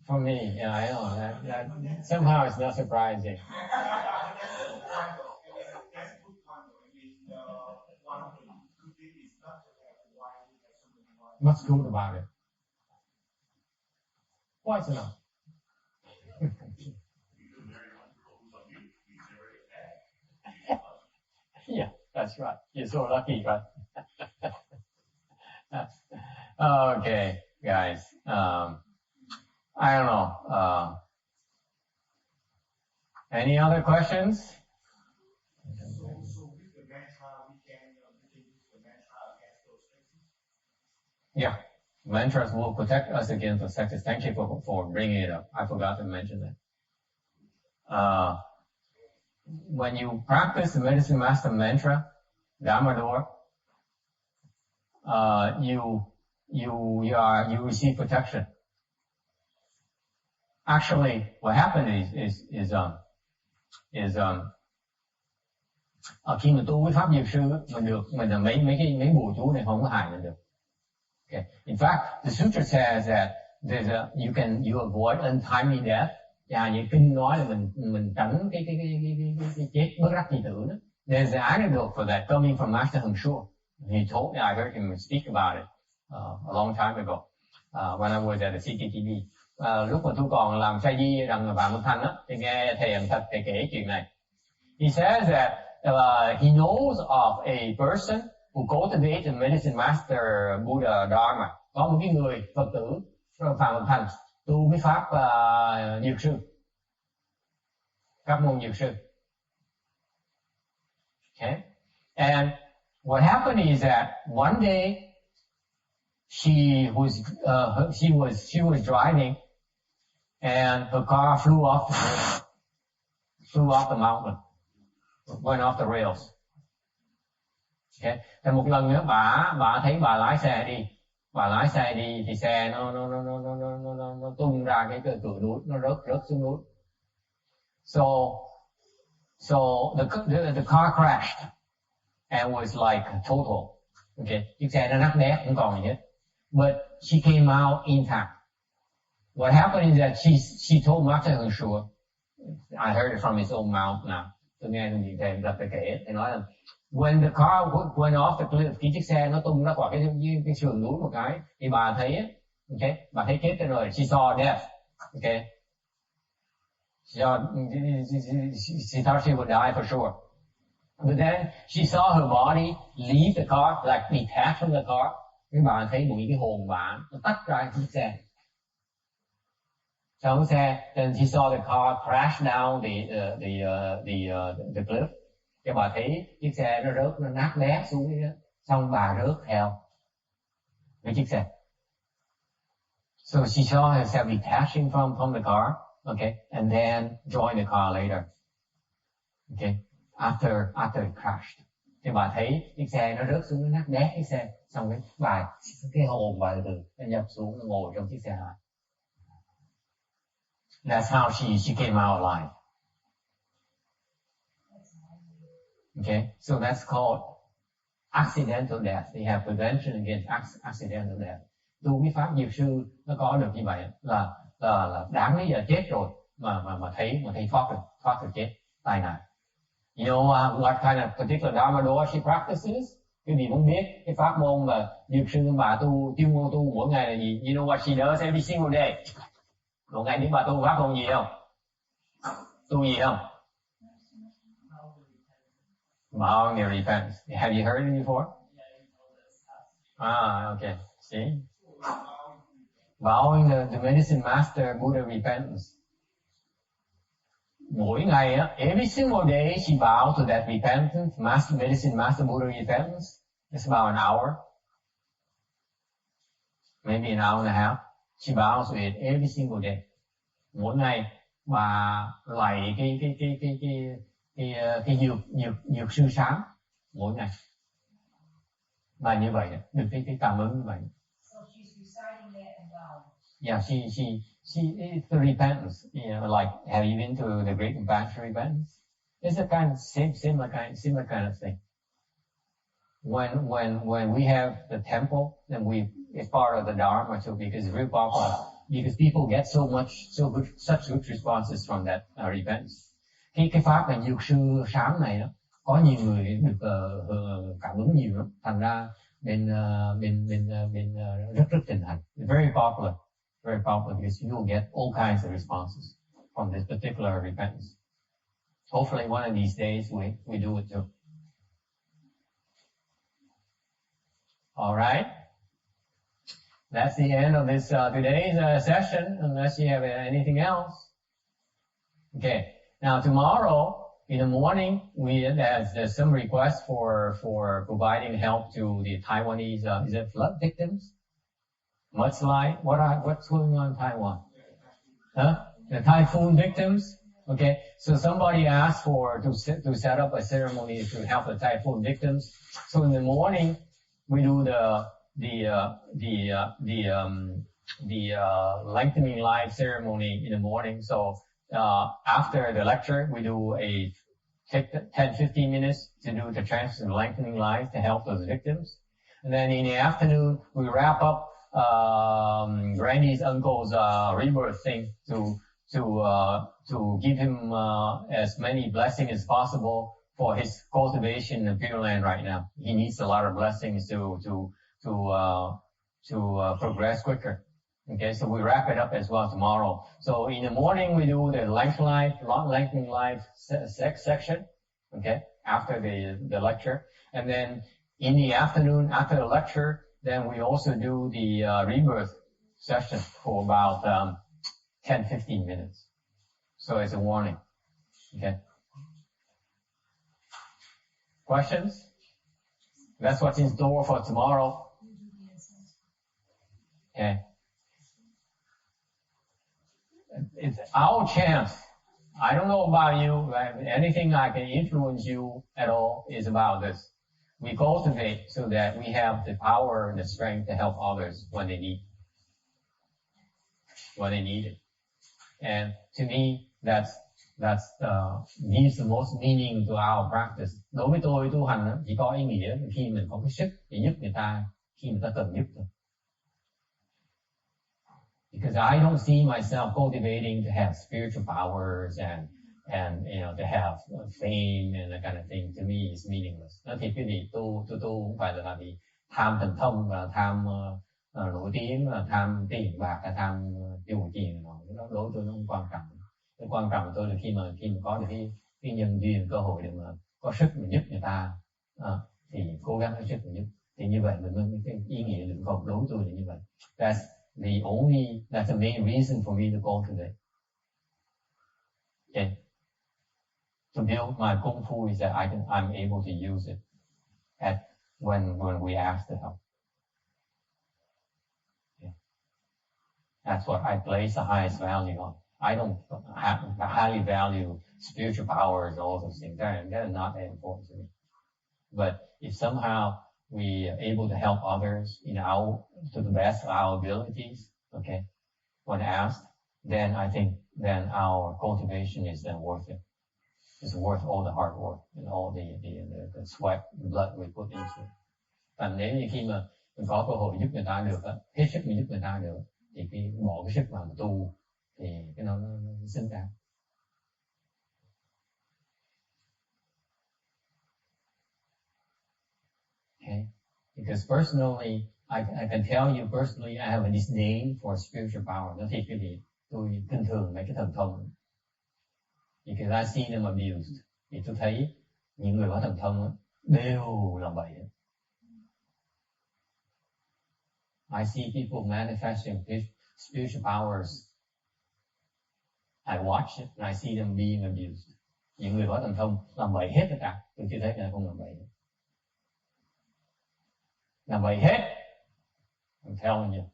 From me, yeah, I know. That somehow it's not surprising. What's good about it? Why it's enough? Yeah, that's right. You're so lucky, right? Okay, guys. I don't know. Any other questions? So with the mantra, we can use the mantra against those things? Yeah. Mantras will protect us against the sexes. Thank you for bringing it up. I forgot to mention that. When you practice the medicine master mantra, dharma, you receive protection. Actually, what happened is khi mà tu với pháp dược sư mình là mấy bùa chú này không có hại mình được. Okay. In fact, the Sutra says that you avoid untimely death. Như kinh nói là mình tránh cái chết bất đắc kỳ tử đó. There's an anecdote for that coming from Master Heng Shuo. I heard him speak about it a long time ago when I was at the CTTV. Lúc mà tôi còn làm sa di rằng bạn Minh Thanh thì nghe thầy Hằng Thật thầy kể chuyện này. He says that he knows of a person who cultivates the medicine master Buddha Dharma. Có một cái người Phật tử Phạm Minh Thành tu với pháp dược sư, pháp môn dược sư. Okay, and what happened is that one day she was driving, and her car flew off the mountain, went off the rails. Okay, thì một lần nữa bà thấy bà lái xe đi thì xe nó tung ra cái cửa núi, nó rớt xuống núi. So the car crashed and was like total. Okay, chiếc xe nó nát bét, không còn gì hết. But she came out intact. What happened is that she told Master Heng Shuo, I heard it from his own mouth now. Tôi nghe thầy kể, thầy nói là when the car went off the cliff, khi chiếc xe nó tung ra khỏi cái sườn núi một cái, thì bà thấy, okay, bà thấy chết rồi, she saw death, okay. She thought she would die for sure. But then she saw her body leave the car, like detach from the car. Cái bà thấy một cái hồn bà nó tách ra chiếc xe. Trong xe, then she saw the car crash down the cliff. Cái bà thấy chiếc xe nó rớt, nó nát bét xuống đó. Xong bà rớt theo cái chiếc xe. So she saw herself detaching from the car, okay, and then joined the car later, okay, after it crashed. Thì bà thấy chiếc xe nó rớt xuống, nó nát bét chiếc xe. Xong cái hồn bà nó nhập xuống, nó ngồi trong chiếc xe này. That's how she came out alive. Okay, so that's called accidental death. They have prevention against accidental death. Tu với pháp dược sư nó có được như vậy là đáng lý giờ chết rồi mà thấy thoát được chết tai nạn. You know what kind of particular dharma door she practices? Quý vị muốn biết cái pháp môn mà dược sư bà chuyên môn tu mỗi ngày là gì? You know what she does every single day? Một ngày biết bà tu pháp môn gì không? Tu gì không? Bowing and repentance. Have you heard it before? Okay. See? Bowing the medicine master Buddha repentance. mỗi ngày á, every single day she vows to that repentance, master medicine, master Buddha repentance. It's about an hour, maybe an hour and a half. She vows to it every single day. Mỗi ngày bà lạy cái dược sư sáng mỗi ngày. Và như vậy được cái cảm ứng như vậy. So she's reciting that in vow. Yeah, she it's the repentance. You know, like, have you been to the Great Compassion repentance? It's a kind of similar kind of thing. When we have the temple, then it's part of the dharma too, because it's real popular. Because people get such good responses from that repentance. Cái pháp là dược sư sáng này đó, có nhiều người được cảm ứng nhiều lắm. Thành ra bên rất thịnh hành. Very popular because you will get all kinds of responses from this particular repentance. Hopefully one of these days we do it too. All right. That's the end of this today's session, unless you have anything else. Okay. Now tomorrow in the morning, there's some requests for providing help to the Taiwanese is it flood victims, mudslide. What's going on in Taiwan? The typhoon victims. Okay. So somebody asked to set up a ceremony to help the typhoon victims. So in the morning we do the lengthening life ceremony in the morning. So after the lecture, we do take 10-15 minutes to do the transcendental lengthening life to help those victims. And then in the afternoon, we wrap up Randy's uncle's rebirth thing to give him as many blessings as possible for his cultivation in Pure Land right now. He needs a lot of blessings to progress quicker. Okay, so we wrap it up as well tomorrow. So in the morning we do the lengthening life section, okay, after the lecture. And then in the afternoon, after the lecture, then we also do the rebirth session for about 10-15 minutes. So it's a warning. Okay. Questions? That's what's in store for tomorrow. Okay. It's our chance. I don't know about you, but anything I can influence you at all is about this. We cultivate so that we have the power and the strength to help others when they need it. And to me, that gives the most meaning to our practice. Đối với tôi tu hành chỉ có ý nghĩa khi mình có cái sức để giúp người ta khi người ta cần giúp thôi. Because I don't see myself cultivating to have spiritual powers and to have fame and that kind of thing. To me, it's meaningless. Nói thiệt cái gì tu không phải là vì tham thành thông và tham nổi tiếng, là tham tiền bạc, là tham tiêu tiền. Đó đối với tôi nó không quan trọng. Cái quan trọng tôi là khi mà có được cái nhân duyên, cơ hội để mà có sức mà giúp người ta, thì cố gắng có sức mà giúp. Thì như vậy mình mới cái ý nghĩa lượng còn đối với tôi là như vậy. That's the main reason for me to cultivate. Okay. To build my kung fu is that I'm able to use it when we ask to help. Okay. That's what I place the highest value on. I don't highly value spiritual powers and all those things. They're not that important to me. But if somehow we are able to help others to the best of our abilities, okay, when asked, then I think our cultivation is then worth it. It's worth all the hard work and all the sweat and blood we put into it. Và nếu như khi mà mình có cơ hội giúp người ta được, hết sức mình giúp người ta được, thì bỏ cái sức vào mà tu thì cái nó xứng đáng. Okay, because personally, I can tell you personally, I have a disdain for spiritual power. Nói thiệt cái gì, tôi kinh thường mấy cái thần thông. Because I see them abused. Thì tôi thấy những người có thần thông đều làm bậy. I see people manifesting spiritual powers I watch it and I see them being abused. Những người có thần thông làm bậy hết tất cả. Tôi chưa thấy người ta không làm bậy. Làm bậy hết. I'm telling you.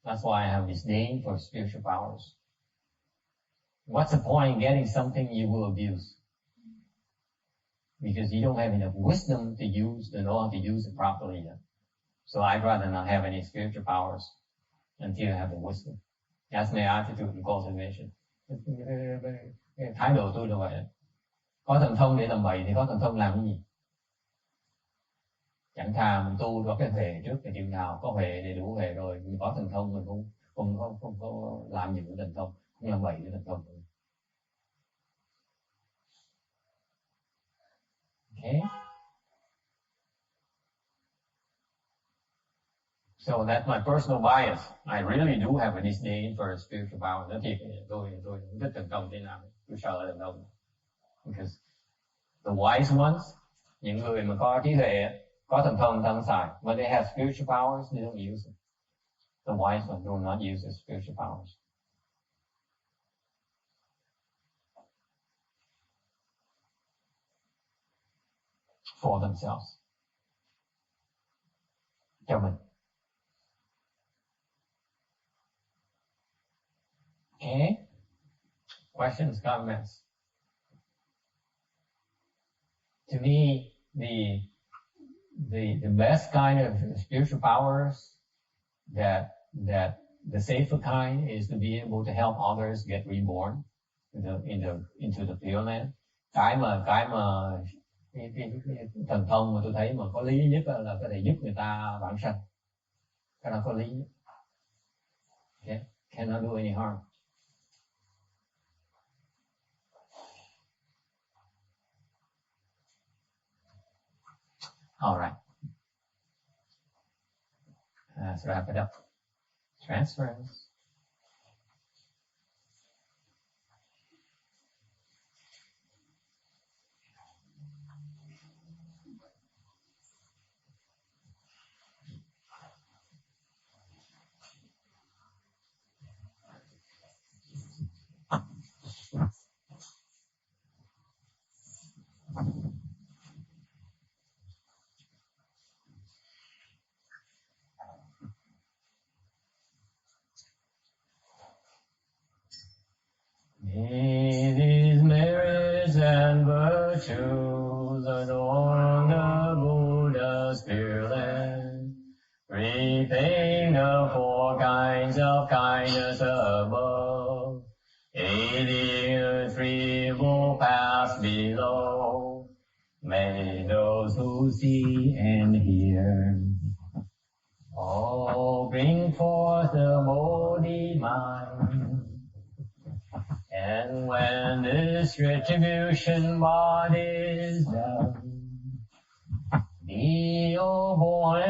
That's why I have disdain for spiritual powers. What's the point in getting something you will abuse? Because you don't have enough wisdom to know how to use it properly yet. So I'd rather not have any spiritual powers until I have the wisdom. That's my attitude in cultivation. Thái độ tôi là vậy. Có thần thông để làm bậy thì có thần thông làm cái gì? Chẳng thà mình tu có cái huệ trước cái chừng nào, có huệ đầy đủ huệ rồi, mình có thần thông mình không có làm gì với thần thông, không làm bậy với thần thông. Okay. So that's my personal bias. I really do have a disdain for spiritual power. Nói thiệt, tôi không thích thần thông thế nào, tôi sợ thần thông. Because the wise ones, những người mà có trí huệ, có thần thông ta không xài. When they have spiritual powers, they don't use it. The wise ones do not use their spiritual powers. For themselves. Cho mình. Okay. Questions, comments? To me, the best kind of spiritual powers that the safer kind is to be able to help others get reborn into the Pure Land. Cái thần thông mà tôi thấy mà có lý nhất là có thể giúp người ta vãng sanh. Cái đó có lý nhất. Okay? Cannot do any harm. All right. Let's wrap it up. Transference. May these merits and virtues adorn the Buddha's Pure Land, repaying the four kinds of kindness above, aiding the threefold paths below. May those who see and hear all bring forth the Bodhi mind. And when this retribution body is done, be all born